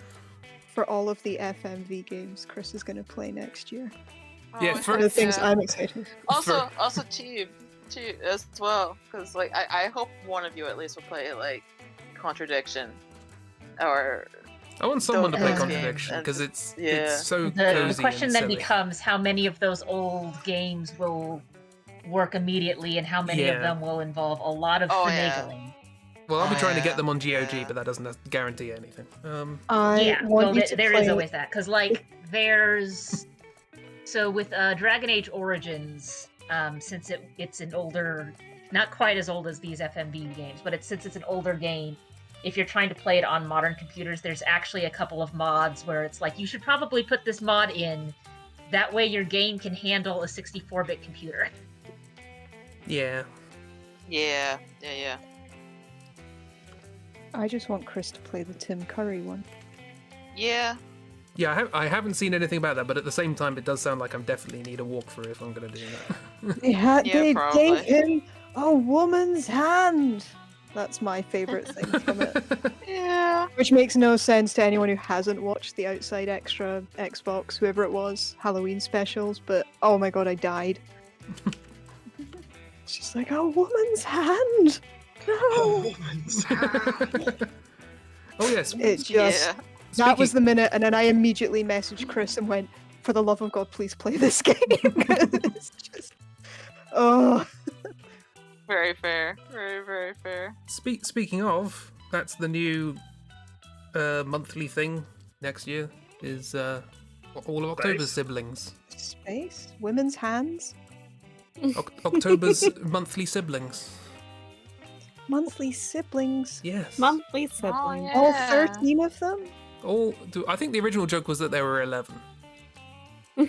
for all of the FMV games Chris is going to play next year. Yeah, Oh, for- One of the things yeah. I'm excited. Also Chib as well, because like I hope one of you at least will play like Contradiction, or I want someone to play Those Contradiction games, because it's yeah. so The cozy question and then silly. becomes how many of those old games will work immediately and how many Yeah. of them will involve a lot of Oh, yeah. finagling. Well, I'll be trying to Yeah, get them on GOG, yeah. but that doesn't guarantee anything. I Yeah, want well, you to there play... is always that because like there's so with Dragon Age Origins, since it's an older, not quite as old as these FMV games, but since it's an older game, if you're trying to play it on modern computers, there's actually a couple of mods where it's like you should probably put this mod in, that way your game can handle a 64-bit computer. Yeah. yeah. I just want Chris to play the Tim Curry one. Yeah. Yeah, I haven't seen anything about that, but at the same time, it does sound like I'm definitely need a walkthrough if I'm going to do that. Yeah, They probably. gave him a woman's hand. That's my favorite thing from it. Yeah. Which makes no sense to anyone who hasn't watched the Outside Extra Xbox, whoever it was, Halloween specials, but oh my god, I died. She's like, a woman's hand. No. Woman's hand. Oh yes. It just Yeah. that was the minute, and then I immediately messaged Chris and went, "For the love of God, please play this game." 'Cause it's just, oh, Very fair. Very, very fair. Speaking of, that's the new monthly thing next year. Is all of October's Space. siblings. space, women's hands, October's monthly siblings. monthly siblings, Yes. Monthly siblings. yeah. all 13 of them. I think the original joke was that there were 11.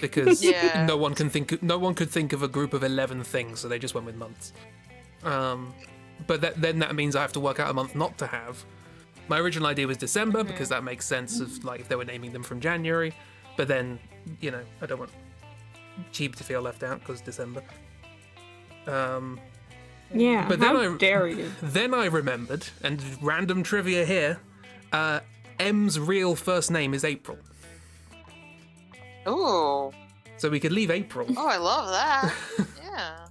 Because Yeah. no one could think of a group of 11 things, so they just went with months. But then that means I have to work out a month not to have. My original idea was December because that makes sense of like if they were naming them from January. But then, you know, I don't want Cheap to feel left out because December. Yeah, But then how dare you? Then I remembered, and random trivia here, M's real first name is April. Ooh. So we could leave April. Oh, I love that. Yeah.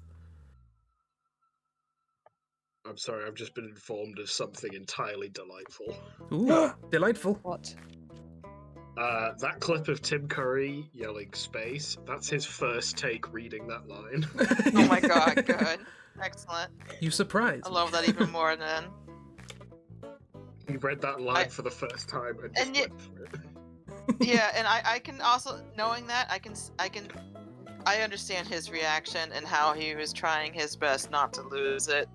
I'm sorry, I've just been informed of something entirely delightful. Ooh, delightful. What? That clip of Tim Curry yelling space, that's his first take reading that line. Oh my god, good. Excellent. You surprised. I love that even more then. He read that line for the first time and just and yet- went for it. Yeah, and I can also, knowing that, I understand his reaction and how he was trying his best not to lose it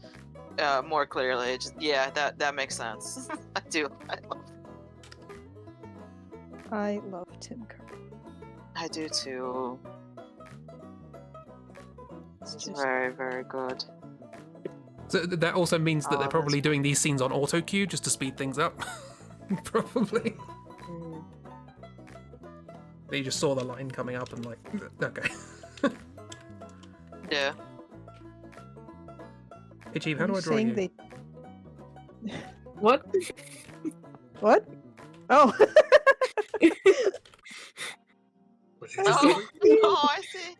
more clearly. Yeah, that makes sense. I do. I love Tim Curry. I do too. It's It's just very, very good. So that also means that Oh, they're probably that's- doing these scenes on auto cue just to speed things up. Probably. They just saw the line coming up and like, okay. Yeah. Hey Chief, how do I draw saying you? they What? what? Oh. What you just Oh, do? oh, I see.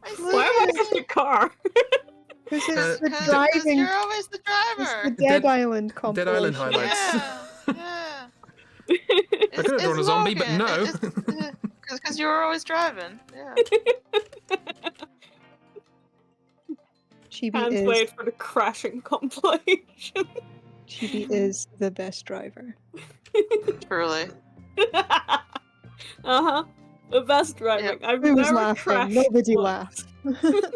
I see. Why am I in the car? This is Uh, the Because driving. you're always the It's driver. the Dead Dead- Island compilation. Dead Island highlights. Yeah, yeah. I could have drawn a zombie, but no. Because you were always driving. Yeah. Chibi Can't is wait for the crashing compilation. Chibi is the best driver. Truly. Uh-huh. The best driving. I've Who was never laughing? crashed Nobody once. laughed.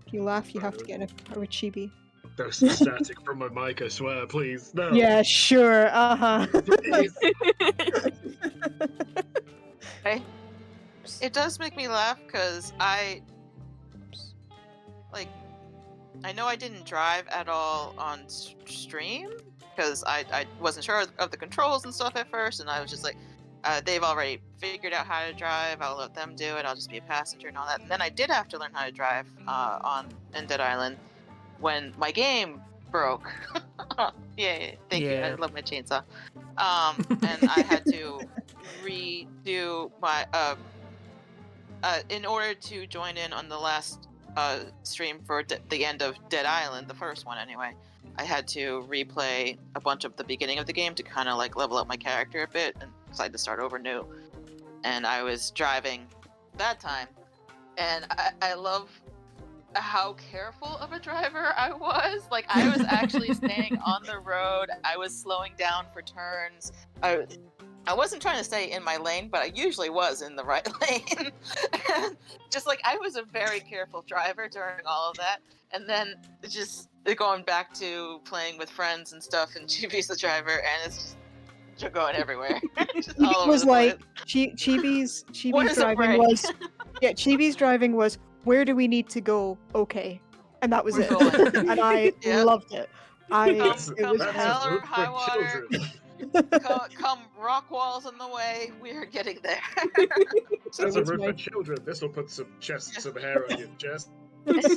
If you laugh, you have to get in a car with Chibi. There's some static from my mic, I swear, please. No. Yeah, sure. Uh-huh. Please. It does make me laugh because I know I didn't drive at all on stream because I wasn't sure of the controls and stuff at first, and I was just like, they've already figured out how to drive. I'll let them do it. I'll just be a passenger and all that. And then I did have to learn how to drive in Dead Island when my game broke. Yay! Thank you. I Yeah. love my chainsaw. And I had to redo my in order to join in on the last stream for the end of Dead Island, the first one anyway. I had to replay a bunch of the beginning of the game to kind of like level up my character a bit, and decide to start over new. And I was driving that time, and I love how careful of a driver I was. Like, I was actually staying on the road. I was slowing down for turns. I wasn't trying to stay in my lane, but I usually was in the right lane. Just like, I was a very careful driver during all of that. And then just going back to playing with friends and stuff, and Chibi's the driver, and it's just going everywhere. Just all Chibi over was the like, place. Chibi's What is a driving break? was, yeah, Chibi's driving was, where do we need to go? Okay. And that was We're it. going. And I Yep. loved it. That's, It was Come that's hell a or route high for water. children. come rock walls in the way, we're getting there. That's a was route my- for children. This will put some hair on your chest.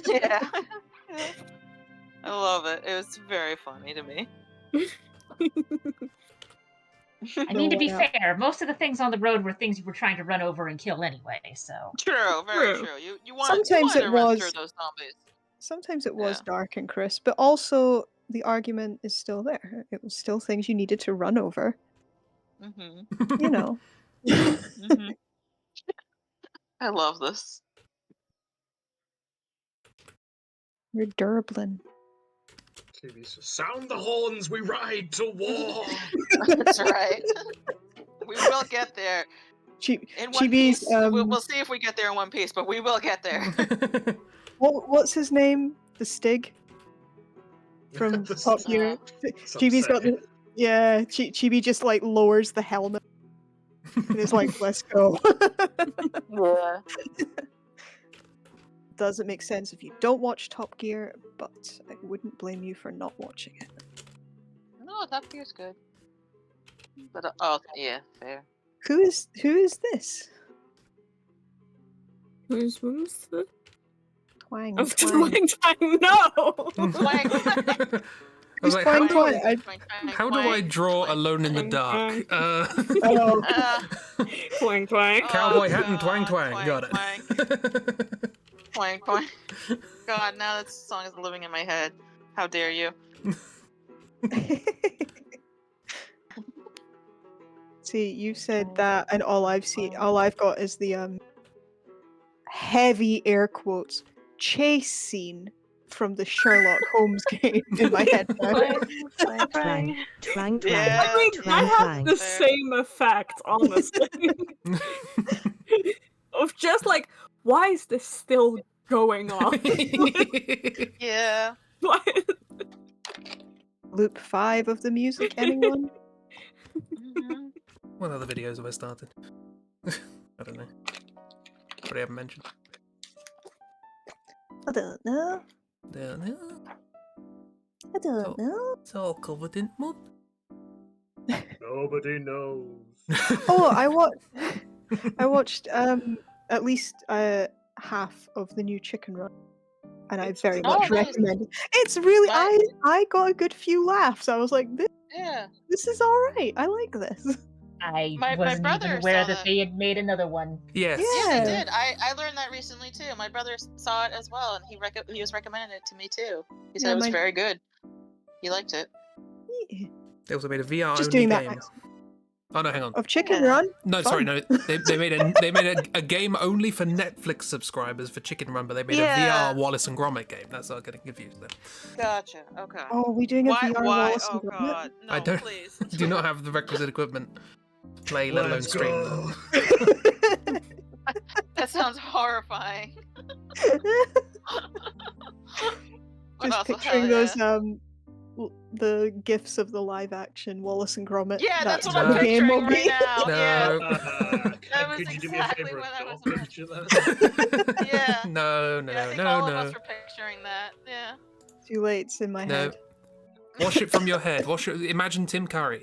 Yeah. I love it. It was very funny to me. I mean, to be one up. fair, most of the things on the road were things you were trying to run over and kill anyway. So True, very True. true. You want Sometimes to it run through was. those zombies. Sometimes it was Yeah. dark and crisp, but also the argument is still there. It was still things you needed to run over. Mm-hmm. You know. Mm-hmm. I love this. We're Durblin. Chibi says, sound the horns, we ride to war. That's right. We will get there in one Chibi's, piece. We'll see if we get there in one piece, but we will get there. what's his name? The Stig from The Top Stig. Gear. It's Chibi's got upsetting. the Chibi just like lowers the helmet and is like, "Let's go." Yeah. Doesn't make sense if you don't watch Top Gear, but I wouldn't blame you for not watching it. No, Top Gear's good. But oh yeah, fair. Who is this? Who's the? Twang Oh, twang. twang, no! Twang. I was Who's like, twang how, twang? how do I draw Alone in the Dark? Oh, Twang, twang. Cowboy hat and twang God, twang. Got it. Twang, twang. God, now that song is living in my head. How dare you? See, you said that, and all I've got is the heavy air quotes chase scene from the Sherlock Holmes game in my head now. Twang, twang, twang. Yeah. I mean, twang, that has twang. the Fair. same effect, honestly. Of just like, why is this still going on? Yeah. Why- Loop 5 of the music, anyone? Mhm. What other videos have I started? I don't know. But I haven't mentioned. I don't know. Don't know. I don't know. It's all covered in mud. Nobody knows. Oh, I watched at least half of the new Chicken Run, and I very Oh, much nice. recommend it. It's really Right. I got a good few laughs. I was like, Yeah. this is all right. I like this. I My wasn't brother even aware saw that that. they had made another one. Yes. Yeah, Yeah. they did. I learned that recently too. My brother saw it as well, and he was recommending it to me too. He said Yeah, it was my- very good. He liked it. Yeah. They also made a VR Just only doing that game. accent. Oh no, hang on. Of Chicken Yeah. Run. No, Fun. sorry, no. They made a game only for Netflix subscribers for Chicken Run, but they made Yeah. a VR Wallace and Gromit game. That's what I'm getting confused there. Gotcha. Okay. Oh, are we doing a Why? VR Why? Wallace Oh and Gromit? God. No, I don't please. do not have the requisite equipment to play, let alone Let's stream go. them. That sounds horrifying. But Just also, picturing hell those yeah. the gifs of the live action Wallace and Gromit. Yeah, that's what No. I'm the game picturing will right be. now. Yeah. That was could you do me exactly a favor what I and was draw a picture of that? Yeah. No, Yeah, I think no, all of no. us are picturing that. Yeah. Too late. It's in my No. head. Wash it from your head. Imagine Tim Curry.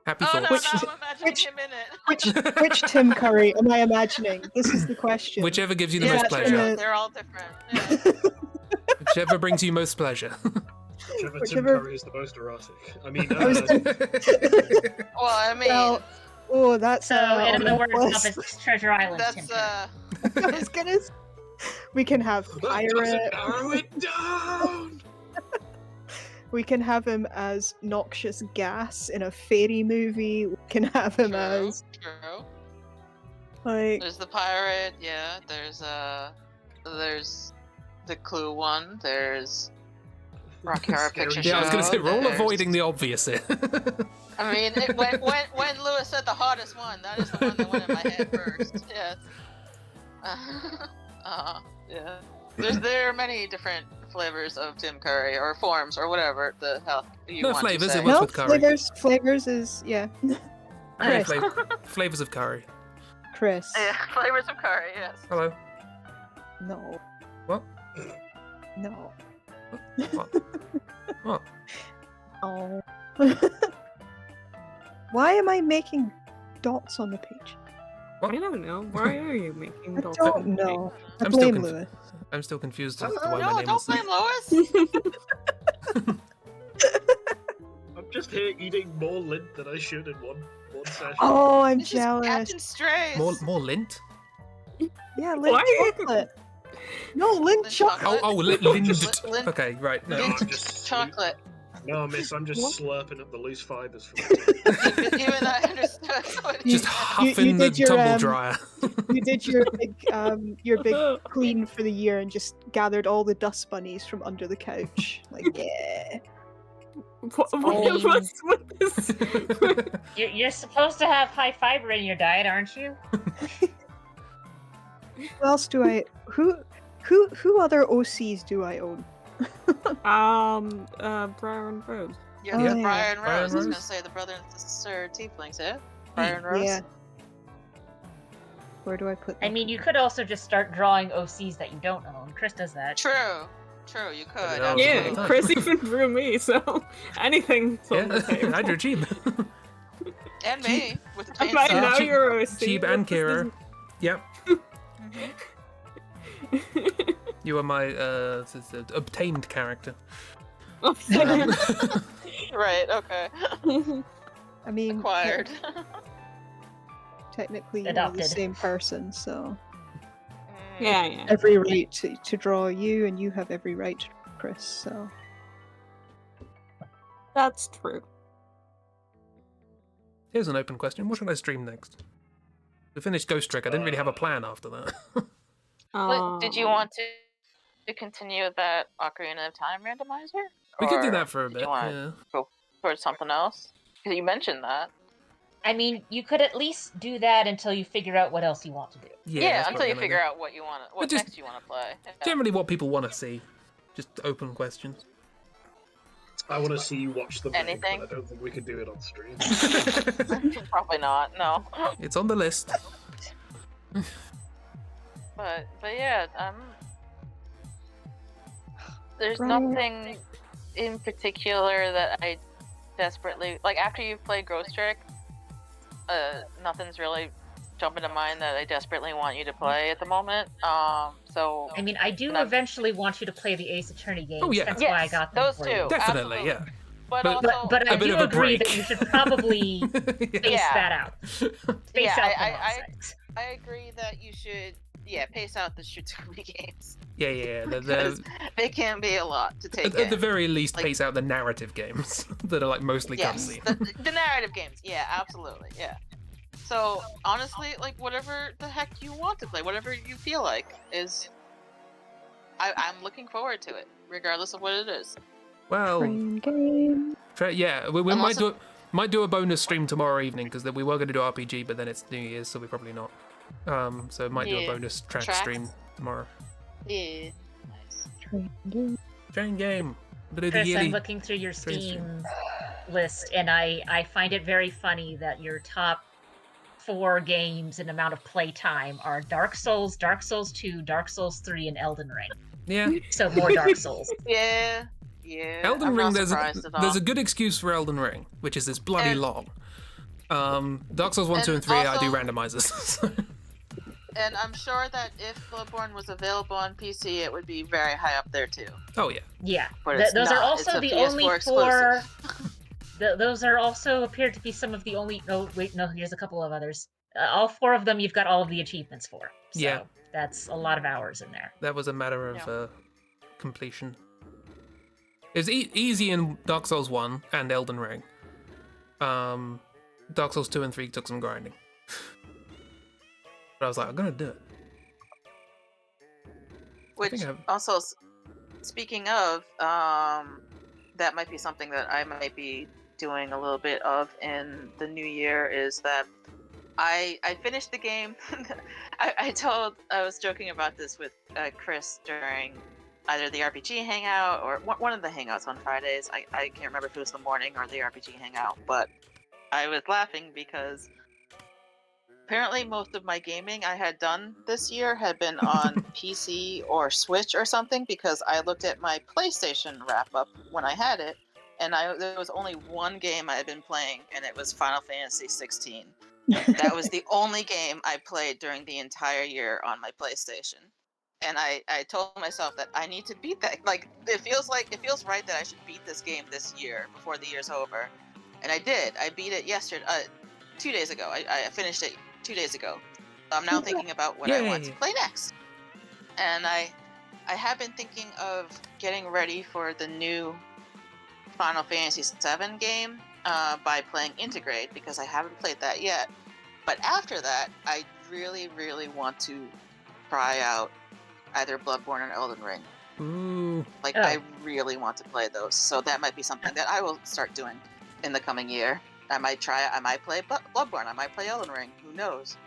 Happy Oh no, thoughts. now I'm imagining him in it. Which Tim Curry am I imagining? This is the question. Whichever gives you the Yeah, most that's pleasure. gonna- they're all different. Yeah. Whichever brings you most pleasure. Whichever Tim Whichever- Curry is the most erotic. I mean, I was Well, I mean, Well, oh, that's So, in on other the words, list. Muppets Treasure Island. that's I was gonna. We can have that doesn't pirate. narrow it down. We can have him as noxious gas in a fairy movie. We can have him true. as True. like There's the pirate. Yeah. There's the Clue one. There's Rocky Horror Scary Picture Yeah, I was gonna Show, say we're all there's- avoiding the obvious here. I mean, when Lewis said the hottest one, that is the one that went in my head first. Yes. Yeah. There are many different flavors of Tim Curry, or forms, or whatever the hell you No want flavours, to say. it was no with curry. flavors is yeah. Yeah, Chris, flavors of curry. Chris. Yeah, flavors of curry. Yes. Hello. No. What? No. What? What? Oh. Why am I making dots on the page? I don't know. Why are you making I dots? don't know. I I'm still blame conf- Lewis. I'm still confused as to why my No, name don't was. blame Lois. I'm just here eating more lint than I should in one session. Oh, I'm This is jealous. Captain Strays. More lint? Yeah, lint Why? chocolate. No, lint Lint chocolate. Oh, Lint- lint. lint- Okay, right. No. No, Mint I'm just chocolate. No, miss, I'm just What? slurping up the loose fibers from the teeth. Even I understood what he Just said. huffing the did your, tumble dryer. You did your big clean for the year and just gathered all the dust bunnies from under the couch. Like, yeah. What's with this? You're supposed to have high fiber in your diet, aren't you? Who else do I? Who other OCs do I own? Brian Rose. Yeah, Yeah. Brian Rose. Brian I was gonna Rose. say the brother and sister tieflings, eh? Brian Rose. Yeah. Where do I put them? I mean, you could also just start drawing OCs that you don't own. Chris does that. True. You could. Yeah, Yeah, all the time. Chris even drew me, so anything's on the Yeah, table. I drew Cheeb. And me with the And paint by Yeah, now Cheeb- you're OC. Cheeb and Kira. Yep. You are my obtained character. Right. Okay. I mean, Acquired. technically, you're the Adopted. same person, so yeah. every right to draw you, and you have every right to draw Chris. So That's true. Here's an open question. What should I stream next? We finished Ghost Trick. I didn't really have a plan after that. But did you want to continue that Ocarina of Time randomizer? We could do Or that for a did bit. you want Yeah. to go for something else? Because you mentioned that. I mean, you could at least do that until you figure out what else you want to do. Yeah, that's until probably you gonna figure do. out what you want, what just- next you want to play. Yeah. Generally, what people want to see. Just open questions. I want to see you watch the Meg, Anything? but I don't think we could do it on stream. Probably not. No. It's on the list. But yeah, there's Brian- nothing in particular that I desperately like. After you've played Ghost Trick, nothing's really jumping to mind that I desperately want you to play at the moment. So I mean, I do No. eventually want you to play the Ace Attorney games. Oh, yeah. That's yes, why I got them those for two. you. Definitely, absolutely. yeah. But But- also, But I A bit do of a agree break. that you should probably space Yeah. that out. Space Yeah, out the I- nonsense. I agree that you should, pace out the Shitsumi games. Yeah. Because they can be a lot to take At the in. very least, Like- pace out the narrative games that are like mostly Yes, cutscene. the narrative games. Yeah, absolutely. Yeah. So honestly, like whatever the heck you want to play, whatever you feel like is. I'm looking forward to it, regardless of what it is. Well, train game. yeah, we Unless might do a bonus stream tomorrow evening because we were going to do RPG, but then it's New Year's, so we're probably not. So might do a Yeah. bonus track Tracks? stream tomorrow. Yeah. Nice. Train game. Train game. Bit of the Chris, yearly. I'm looking through your Train Steam list, and I find it very funny that your top 4 games in amount of playtime are Dark Souls, Dark Souls 2, Dark Souls 3, and Elden Ring. Yeah, So more Dark Souls. Yeah. Elden I'm Ring. not There's surprised at all. a good excuse for Elden Ring, which is it's bloody And- long. Dark Souls 1, 2, and and 3, I do also- randomizers. And I'm sure that if Bloodborne was available on PC, it would be very high up there too. Oh yeah. Yeah. But it's Those are not. also It's a the PS4 only exclusive. 4. Those are also appear to be some of the only. No, wait, no. Here's a couple of others. All 4 of them, you've got all of the achievements for. So Yeah. that's a lot of hours in there. That was a matter of Yeah. completion. It was easy in Dark Souls 1 and Elden Ring. Dark Souls 2 and 3 took some grinding. But I was like, I'm gonna do it. Which think I've- also, speaking of, that might be something that I might be doing a little bit of in the new year. Is that I finished the game. I was joking about this with Chris during either the RPG hangout or one of the hangouts on Fridays. I can't remember if it was the morning or the RPG hangout, but I was laughing because apparently most of my gaming I had done this year had been on PC or Switch or something, because I looked at my PlayStation wrap-up when I had it, and there was only one game I had been playing, and it was Final Fantasy 16. That was the only game I played during the entire year on my PlayStation. And I told myself that I need to beat that. Like, it feels right that I should beat this game this year before the year's over. and I did. I beat it yesterday, 2 days ago. I finished it 2 days ago. I'm now thinking about what I want to Yay. play next, and I have been thinking of getting ready for the new Final Fantasy VII game by playing Integrate because I haven't played that yet. But after that, I really, really want to try out either Bloodborne or Elden Ring. Ooh. Like, I really want to play those. So that might be something that I will start doing in the coming year. I might try it. I might play Bloodborne. I might play Elden Ring. Who knows?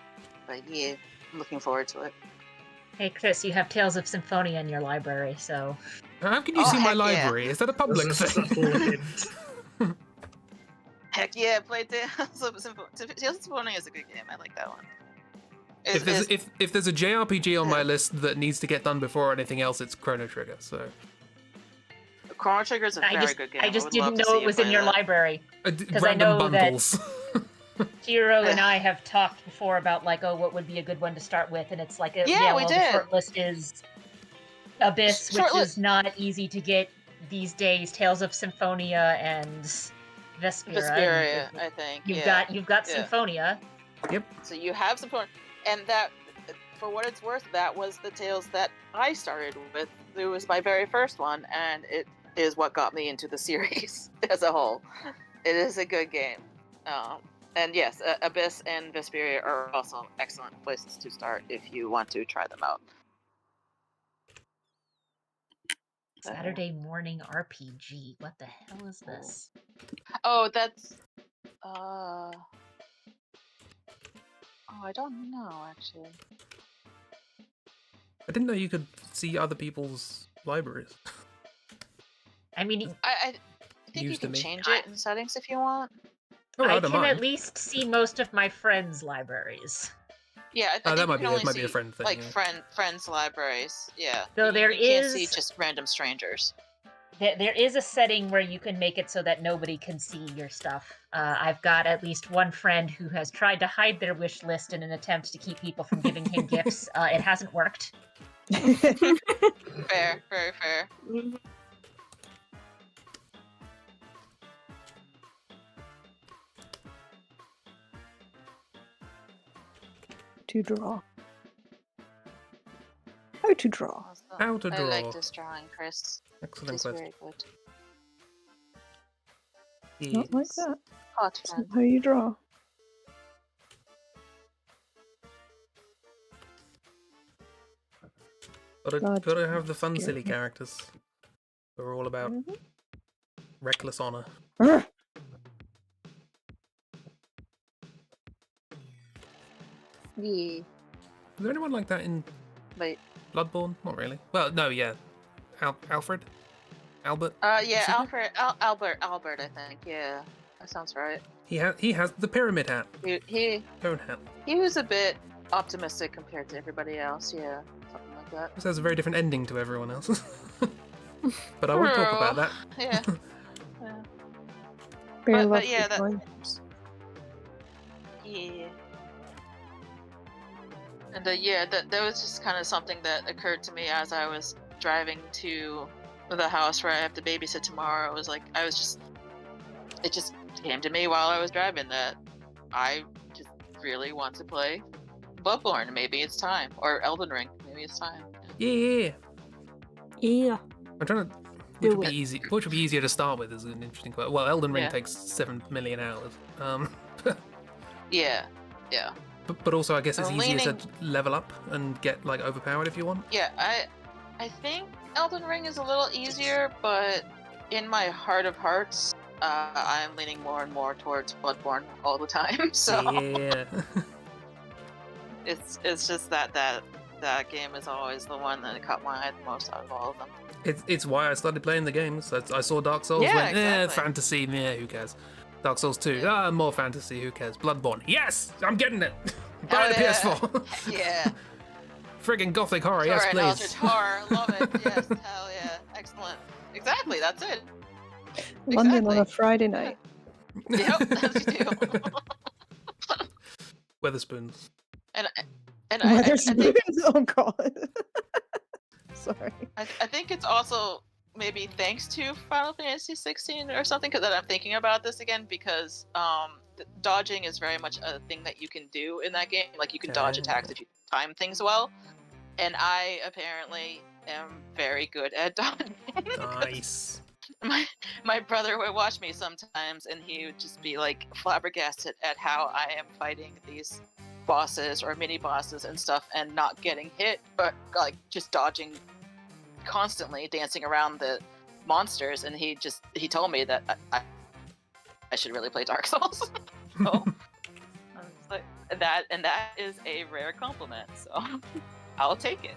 But yeah, I'm looking forward to it. Hey, Chris, you have Tales of Symphonia in your library, so... How can you Oh, see my heck yeah. library? Is that a public There's a thing? subtle hint. Heck yeah, play Tales of Symphonia is a good game. I like that one. If there's a JRPG on my list that needs to get done before anything else, it's Chrono Trigger. So Chrono Trigger is a very good game. I just would love didn't to know see it you was in play your that. library. Because I random know bundles. that Kiro and I have talked before about, like, oh, what would be a good one to start with, and it's like, Yeah, we the did. short list is Abyss, which is not easy to get these days, Tales of Symphonia, and Vespera. Vesperia, I think. You've got Symphonia. Yep. So you have Symphonia, and that, for what it's worth, that was the Tales that I started with. It was my very first one, and it is what got me into the series as a whole. It is a good game. And yes, Abyss and Vesperia are also excellent places to start if you want to try them out. Saturday morning RPG. What the hell is this? Oh, that's... Oh, I don't know, actually. I didn't know you could see other people's libraries. I mean, I think News you to can me. change it in settings if you want. Oh, I I don't can mind. at least see most of my friends' libraries. Yeah, I Oh, think that you might can be only might be a see, friend thing. like, Yeah. friends' libraries. Yeah. Though you can't see is- just random strangers. There is a setting where you can make it so that nobody can see your stuff. I've got at least one friend who has tried to hide their wish list in an attempt to keep people from giving him gifts. It hasn't worked. Fair, very fair. To draw. How to draw. Also, How to I like draw. this drawing, Chris. Excellent It's question. very good. Not like that. Hot That's friend. not how you draw. God, Gotta have the fun, scared silly me. characters. We're all about reckless honor. Urgh. Yeah. Is there anyone like that in Wait. Bloodborne? Not really. Well, no, yeah. Alfred? Albert? Yeah, Is it? Albert, I think. Yeah, that sounds right. He has the pyramid hat. He Cone hat. was a bit optimistic compared to everybody else. Yeah, something like that. This has a very different ending to everyone else. But I won't talk about that. Yeah. Yeah. Very But lovely yeah, that- drawings. Yeah. And that was just kind of something that occurred to me as I was driving to the house where I have to babysit tomorrow. It just came to me while I was driving that I just really want to play Bloodborne. Maybe it's time. Or Elden Ring. Maybe it's time. Yeah. Yeah. I'm trying to. Do Which would it. be easy. Which would be easier to start with is an interesting question. Well, Elden Ring Yeah. takes 7 million hours. Yeah. But also I guess it's I'm easier to leaning- level up and get like overpowered if you want. Yeah, I think Elden Ring is a little easier, but in my heart of hearts, I'm leaning more and more towards Bloodborne all the time. So Yeah. it's just that game is always the one that caught my eye the most out of all of them. It's why I started playing the games. I saw Dark Souls, Yeah, went, exactly. fantasy, who cares? Dark Souls 2, more fantasy, who cares? Bloodborne, yes! I'm getting it! Buy the Hell yeah. PS4! Yeah. Friggin' gothic horror, yes Sorry, please! Eldritch Horror, love it. Yes, hell yeah, excellent. Exactly, that's it. London on a Exactly. Friday night. Yep, that's you. Weatherspoons. And I think Weatherspoons? Oh god. Sorry. I think it's also maybe thanks to Final Fantasy 16 or something, because I'm thinking about this again because dodging is very much a thing that you can do in that game. Like you can dodge attacks if you time things well, and I apparently am very good at dodging. Nice. My brother would watch me sometimes, and he would just be like flabbergasted at how I am fighting these bosses or mini bosses and stuff, and not getting hit, but like just dodging constantly, dancing around the monsters. And he told me that I should really play Dark Souls. So I was like, that is a rare compliment. So I'll take it.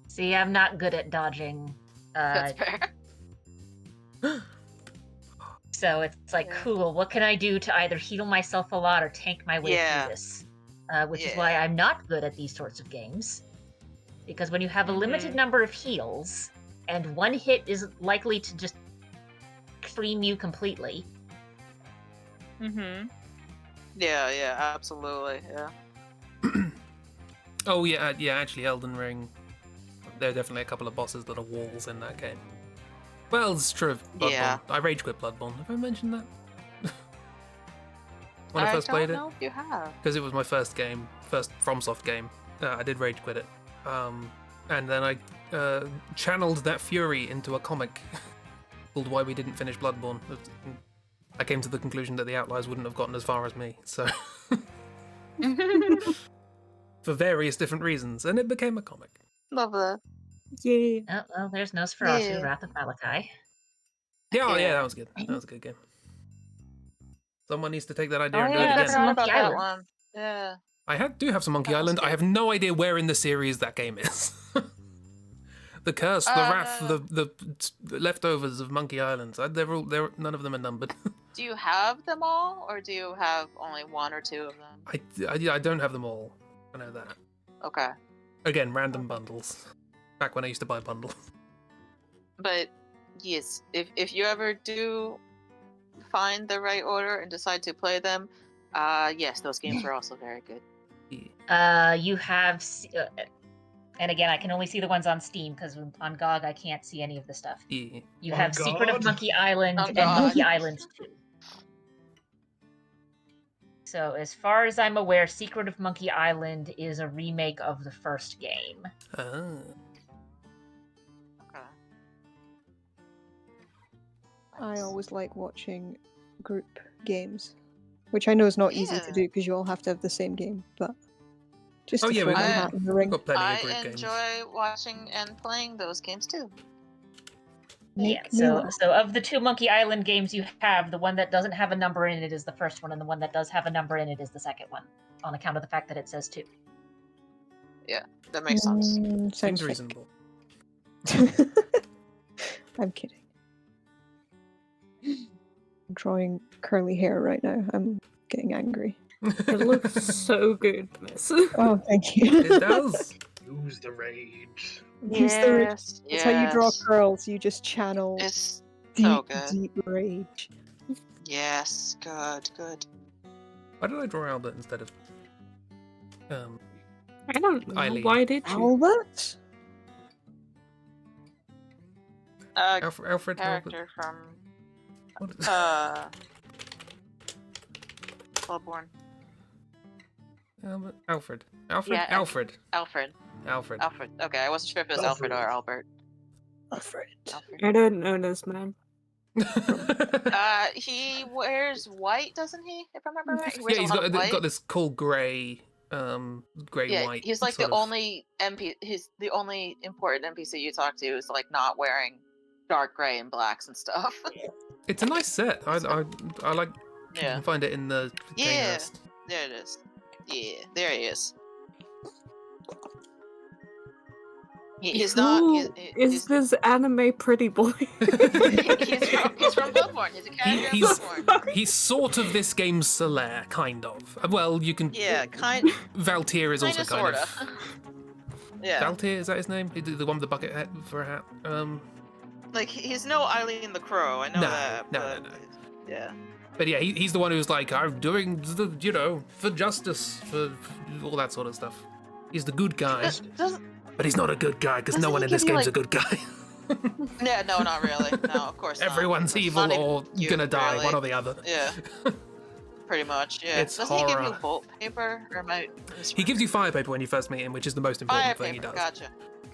See, I'm not good at dodging. That's fair. So it's like, cool, what can I do to either heal myself a lot or tank my way through this? Which is why I'm not good at these sorts of games. Because when you have a limited number of heals, and one hit is likely to just cream you completely. Yeah, absolutely, yeah. Oh, yeah, actually, Elden Ring. There are definitely a couple of bosses that are walls in that game. Well, it's true of Bloodborne. Yeah. I rage quit Bloodborne. Have I mentioned that? When I first played it? I don't know if you have. Because it was my first FromSoft game. I did rage quit it. And then I channeled that fury into a comic called Why We Didn't Finish Bloodborne. I came to the conclusion that the Outliers wouldn't have gotten as far as me, so... For various different reasons, and it became a comic. Love that. Yeah. Oh, well, there's Nosferatu, Yeah. Wrath of Malachi. Yeah, that was good. That was a good game. Someone needs to take that idea and do it I again. Some forgot about Monkey that Island. one. Yeah. I do have some Monkey That was Island. I good. have no idea where in the series that game is. The curse, the wrath, the leftovers of Monkey Island. None of them are numbered. Do you have them all, or do you have only one or two of them? I don't have them all. I know that. Okay. Again, random bundles. Back when I used to buy bundles. But yes, if you ever do find the right order and decide to play them, yes, those games are also very good. You have... and again, I can only see the ones on Steam, because on GOG I can't see any of the stuff. Yeah. You On have Secret of God? Monkey Island On and God. Monkey Island 2. So as far as I'm aware, Secret of Monkey Island is a remake of the first game. Ah. Okay. I always like watching group games, which I know is not easy to Yeah. do because you all have to have the same game, but just Oh, to yeah, throw we- my I- hat in the We've ring. got plenty I of group games. enjoy watching and playing those games too. Yeah, Make me so laugh. so of the two Monkey Island games you have, the one that doesn't have a number in it is the first one, and the one that does have a number in it is the second one, on account of the fact that it says 2. That makes sense. Sounds Seems fake. reasonable. I'm kidding. I'm drawing curly hair right now. I'm getting angry. It looks so good, miss. Oh, thank you. It does. Use the rage. Use the rage. Yes, That's how you draw yes. curls. You just channel It's deep, so good. deep rage. Yes, good. Why did I draw Albert instead of I don't know. Eileen. Why did you? Albert? Alfred? Character from What? Bloodborne. Alfred. Yeah, Alfred. Alfred. Okay, I wasn't sure if it was Alfred or Albert. Alfred. I don't know this man. He wears white, doesn't he? If I remember right, he wears Yeah, he's a lot of white. got this cool grey, grey Yeah, white. he's like sort the of- only He's the only important NPC you talk to who's like not wearing dark gray and blacks and stuff. It's a nice set. I like. You Yeah, can find it in the game Yeah. list. there it is. Yeah, there he is. He's not. Who He's, is this anime pretty boy? he's from Bloodborne. He's a character in he's- Bloodborne. He's sort of this game's Solaire, kind of. Well, you can. Yeah, kind Valtier is also of, kind sorta. of. Yeah, Valtier, is that his name? The one with the bucket hat for a hat. like he's no Eileen the Crow. I know No, that. no, but, no. Yeah. But yeah, he's the one who's like, I'm doing for justice, for all that sort of stuff. He's the good guy. Doesn't But he's not a good guy because no Doesn't one he in this give you, game's a like- good guy. Yeah, no, not really. No, of course not. Everyone's It's evil not even or you, gonna die, really. one or the other. Yeah. Pretty much, yeah. It's Doesn't he give you horror. wallpaper? Or am I He gives you fire paper when you first meet him, which is the most important thing he paper, does.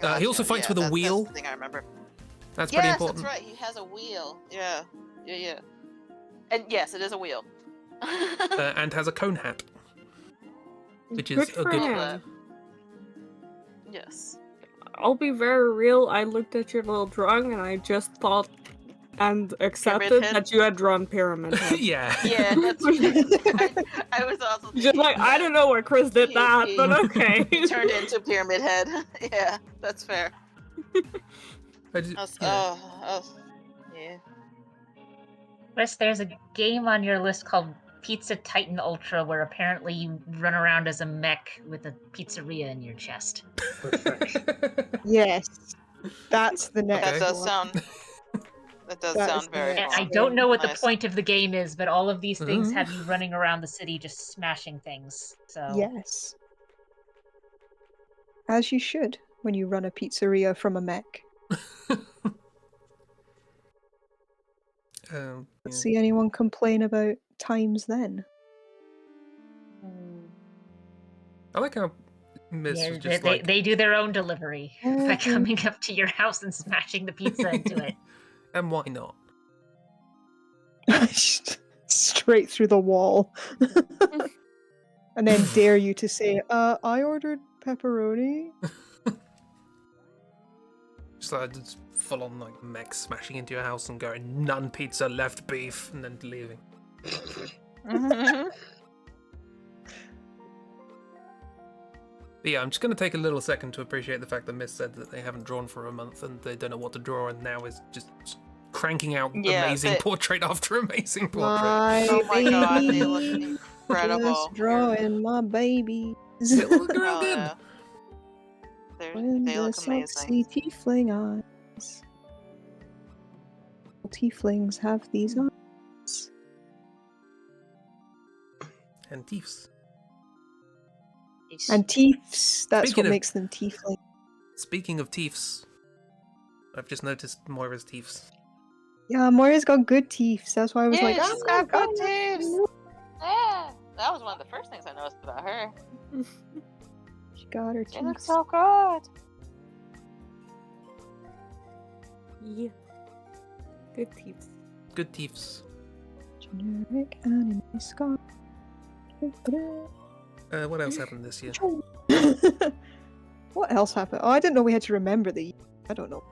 gotcha. He also fights with a wheel. That's the thing I remember. That's pretty Yes, important. that's right. He has a wheel. Yeah. Yeah. And yes, it is a wheel. And has a cone hat, which is Good a for good. him. Yes. I'll be very real. I looked at your little drawing and I just thought and accepted Head? that you had drawn Pyramid Head. Yeah. Yeah, that's I was also Just thinking like, I that don't know where Chris did he- that, he- but okay. he turned into Pyramid Head. Yeah, that's fair. Yeah. Yeah. Chris, there's a game on your list called Pizza Titan Ultra where apparently you run around as a mech with a pizzeria in your chest. Yes, that's the next That does one. sound. That does That is sound the very next And fun. I don't know what Nice. the point of the game is, but all of these things Mhm. have you running around the city just smashing things. So Yes. As you should when you run a pizzeria from a mech. Yeah. See anyone complain about times then? I like how Miss yeah, was just they, like, they do their own delivery by Mhm. coming up to your house and smashing the pizza into it. and why not? Straight through the wall. And then dare you to say, I ordered pepperoni. Just like just full on like mech smashing into your house and going none pizza, left beef, and then leaving. But yeah, I'm just going to take a little second to appreciate the fact that Miss said that they haven't drawn for a month and they don't know what to draw, and now is just cranking out Yeah, amazing they- portrait after amazing portrait. Oh my god, they look baby, incredible. just drawing my babies. They look real Oh, good. yeah. When They the look sexy amazing. tiefling eyes. Tieflings have these eyes. And thieves. And tiefs, that's Speaking what of- makes them tiefling. Speaking of thieves, I've just noticed Moira's thieves. Yeah, Moira's got good teeth. That's why I was Yeah, like, she's oh got my good God. teeth. Yeah, that was one of the first things I noticed about her. She got her She looks teeth. so good. Yeah. Good teeth. Good thieves. Generic anime scar. What else happened this year? What else happened? Oh, I didn't know we had to remember the year. I don't know.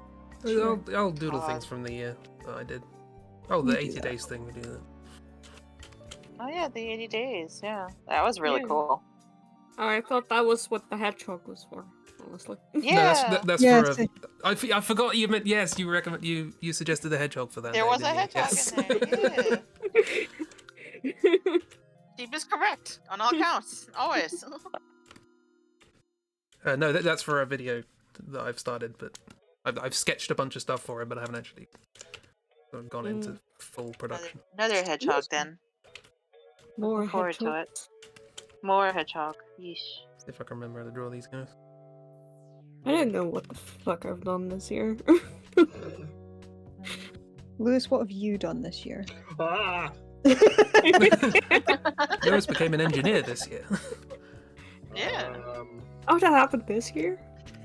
Sure. I'll doodle God. things from the year that I did. Oh, the You do 80 that. days thing, we do that. Oh yeah, the 80 days. Yeah, that was really Yeah. cool. Oh, I thought that was what the hedgehog was for, honestly. Yeah, No, that's Yeah, for it's I forgot you meant, yes, you recommend, you suggested the hedgehog for that. there day, was a didn't you? hedgehog Yes. in there. Yeah, Steve is correct on all counts, always. No, that's for a video that I've started, but I've sketched a bunch of stuff for it, but I haven't actually gone into full production. Another hedgehog then. More Looking forward to hedgehogs. More hedgehog. Yeesh. See if I can remember how to draw these guys. I don't know what the fuck I've done this year. Lewis, what have you done this year? Ah! Lewis became an engineer this year. Yeah. Oh, that happened this year?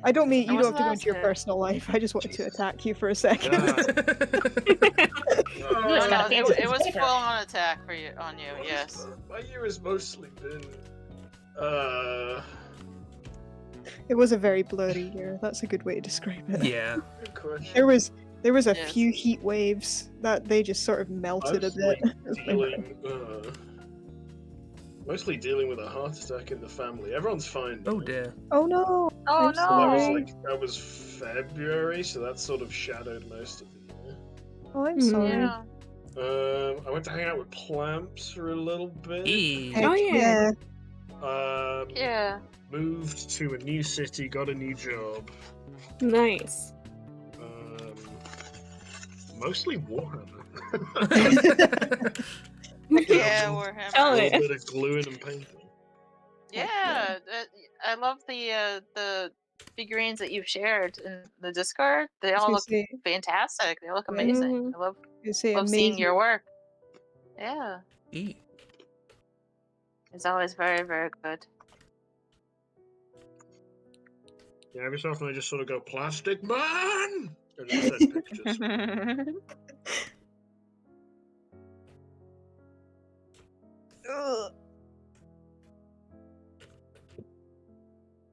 I don't mean That you was don't have to go last into your year. personal life. I just wanted to attack you for a second. No, Lewis got a fancy it was paper. full on attack for you on you. Yes. My year has mostly been. It was a very blurry year. That's a good way to describe it. Yeah. Good question. There was a Yes. few heat waves that they just sort of I melted a was bit. mostly dealing with a heart attack in the family. Everyone's fine. Oh now. dear. Oh no! Oh I'm So that was sorry. that was February, so that sort of shadowed most of the year. Oh, I'm Mhm. sorry. Yeah. I went to hang out with Plamps for a little bit. Yeah. Heck Oh, yeah. Yeah. Moved to a new city, got a new job. Nice. Mostly Warhammer. Yeah, Warhammer. Tell A it. little bit of gluing and painting. Yeah, I love the figurines that you've shared in the Discord, they I was all gonna look say, fantastic. They look Yeah. amazing. Mhm. I love seeing amazing. your work. Yeah, E. it's always very, very good. Yeah, every so often I just sort of go, Plastic Man! And then send pictures. Ugh.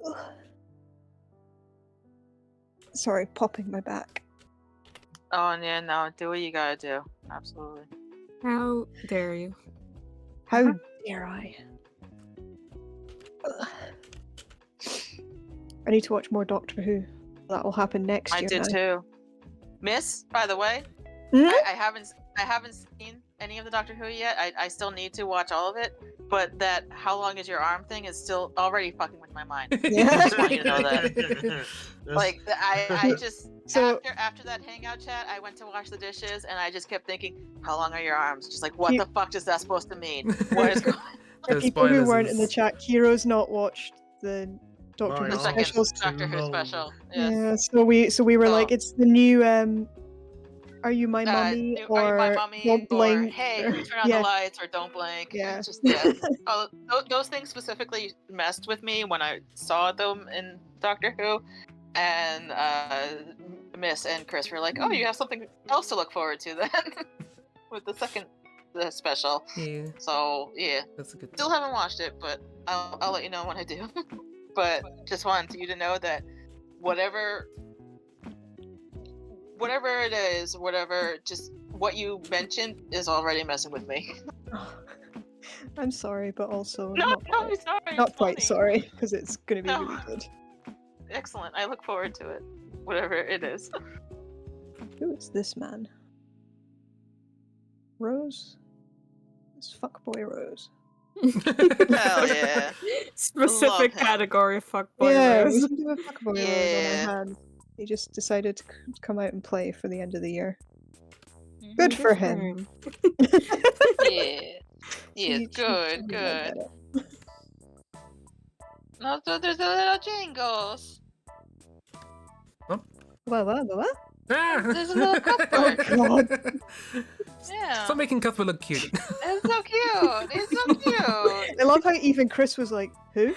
Ugh. Sorry, popping my back. Oh yeah, no, do what you gotta do. Absolutely. How dare you? How dare I? Ugh. I need to watch more Doctor Who. That will happen next I year. did now. too. Miss, by the way, Hmm? I haven't seen any of the Doctor Who yet. I still need to watch all of it. But that how long is your arm thing is still already fucking with my mind. Yeah. I just want you to know that. That's- Like I just So- after that hangout chat, I went to wash the dishes and I just kept thinking, how long are your arms? Just like what He- the fuck is that supposed to mean? What is going For The people who spoilers weren't in the is- chat, Kiro's not watched the Doctor My Who the arms second are specials. too Doctor Who long. special? Yes. Yeah, so we were like, So- it's the new Are You My Mummy? Are You My Or Mummy? Don't Or Blink? hey, or- turn on yeah, the lights or don't blink. yeah. Just oh, those things specifically messed with me when I saw them in Doctor Who, and Miss and Chris were like, "Oh, you have something else to look forward to then," with the special. Yeah, So yeah, that's a good. still haven't watched it, but I'll let you know when I do. But just wanted you to know that whatever it is, just what you mentioned is already messing with me. I'm sorry, but also No, not no, quite, sorry. not it's quite funny. sorry, because it's going to be No. really good. Excellent. I look forward to it. Whatever it is. Who is this man? Rose? This fuckboy Rose. Hell yeah. Specific Love him. category of fuckboy Yeah, we Rose. seem to have fuckboy Rose on Yeah. our hands. He just decided to come out and play for the end of the year. Good for him. Yeah. Yeah, She good, might good. get it. No, so there's a little jingles. What? There's a little Oh Cuthbert. god. Yeah. Stop making Cuthbert look cute. It's so cute. It's so cute. I love how even Chris was like, who?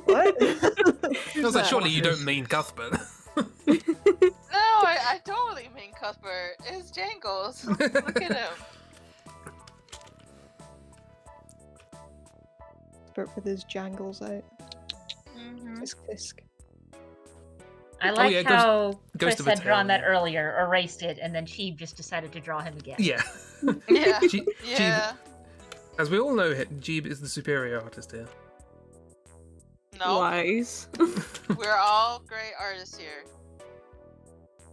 What? I was like, that? surely you don't mean Cuthbert. No, I totally mean Cuthbert. It's Jangles. Look at him. Bert with his jangles out. Mhm. Fisk fisk. I like yeah, it how goes Chris to had the drawn tail, that yeah. earlier, erased it, and then she just decided to draw him again. Yeah. Yeah. Jeeb, Yeah. as we all know, Jeeb is the superior artist here. No, Lies. we're all great artists here.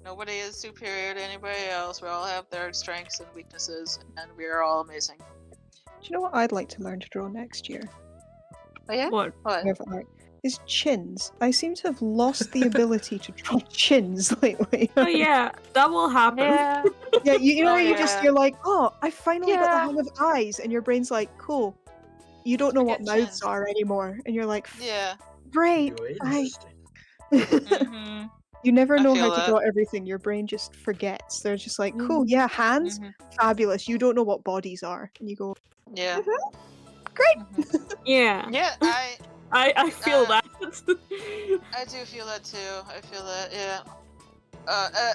Nobody is superior to anybody else. We all have their strengths and weaknesses, and we are all amazing. Do you know what I'd like to learn to draw next year? Oh yeah? What? What? Whatever art. Is chins. I seem to have lost the ability to draw chins lately. Oh yeah, that will happen. Yeah. Yeah, you know Oh, how you yeah. you're like, oh, I finally got the Yeah. hang of eyes, and your brain's like, cool. You don't know what Forget mouths chins. are anymore, and you're like, Yeah. great. You're I... interesting. hmm You never I know feel how to that. draw everything. Your brain just forgets. They're just like, cool, yeah, hands, Mhm. fabulous. You don't know what bodies are, and you go, Yeah. great. Mhm. Yeah, Yeah, I feel that. I do feel that too. I feel that, yeah.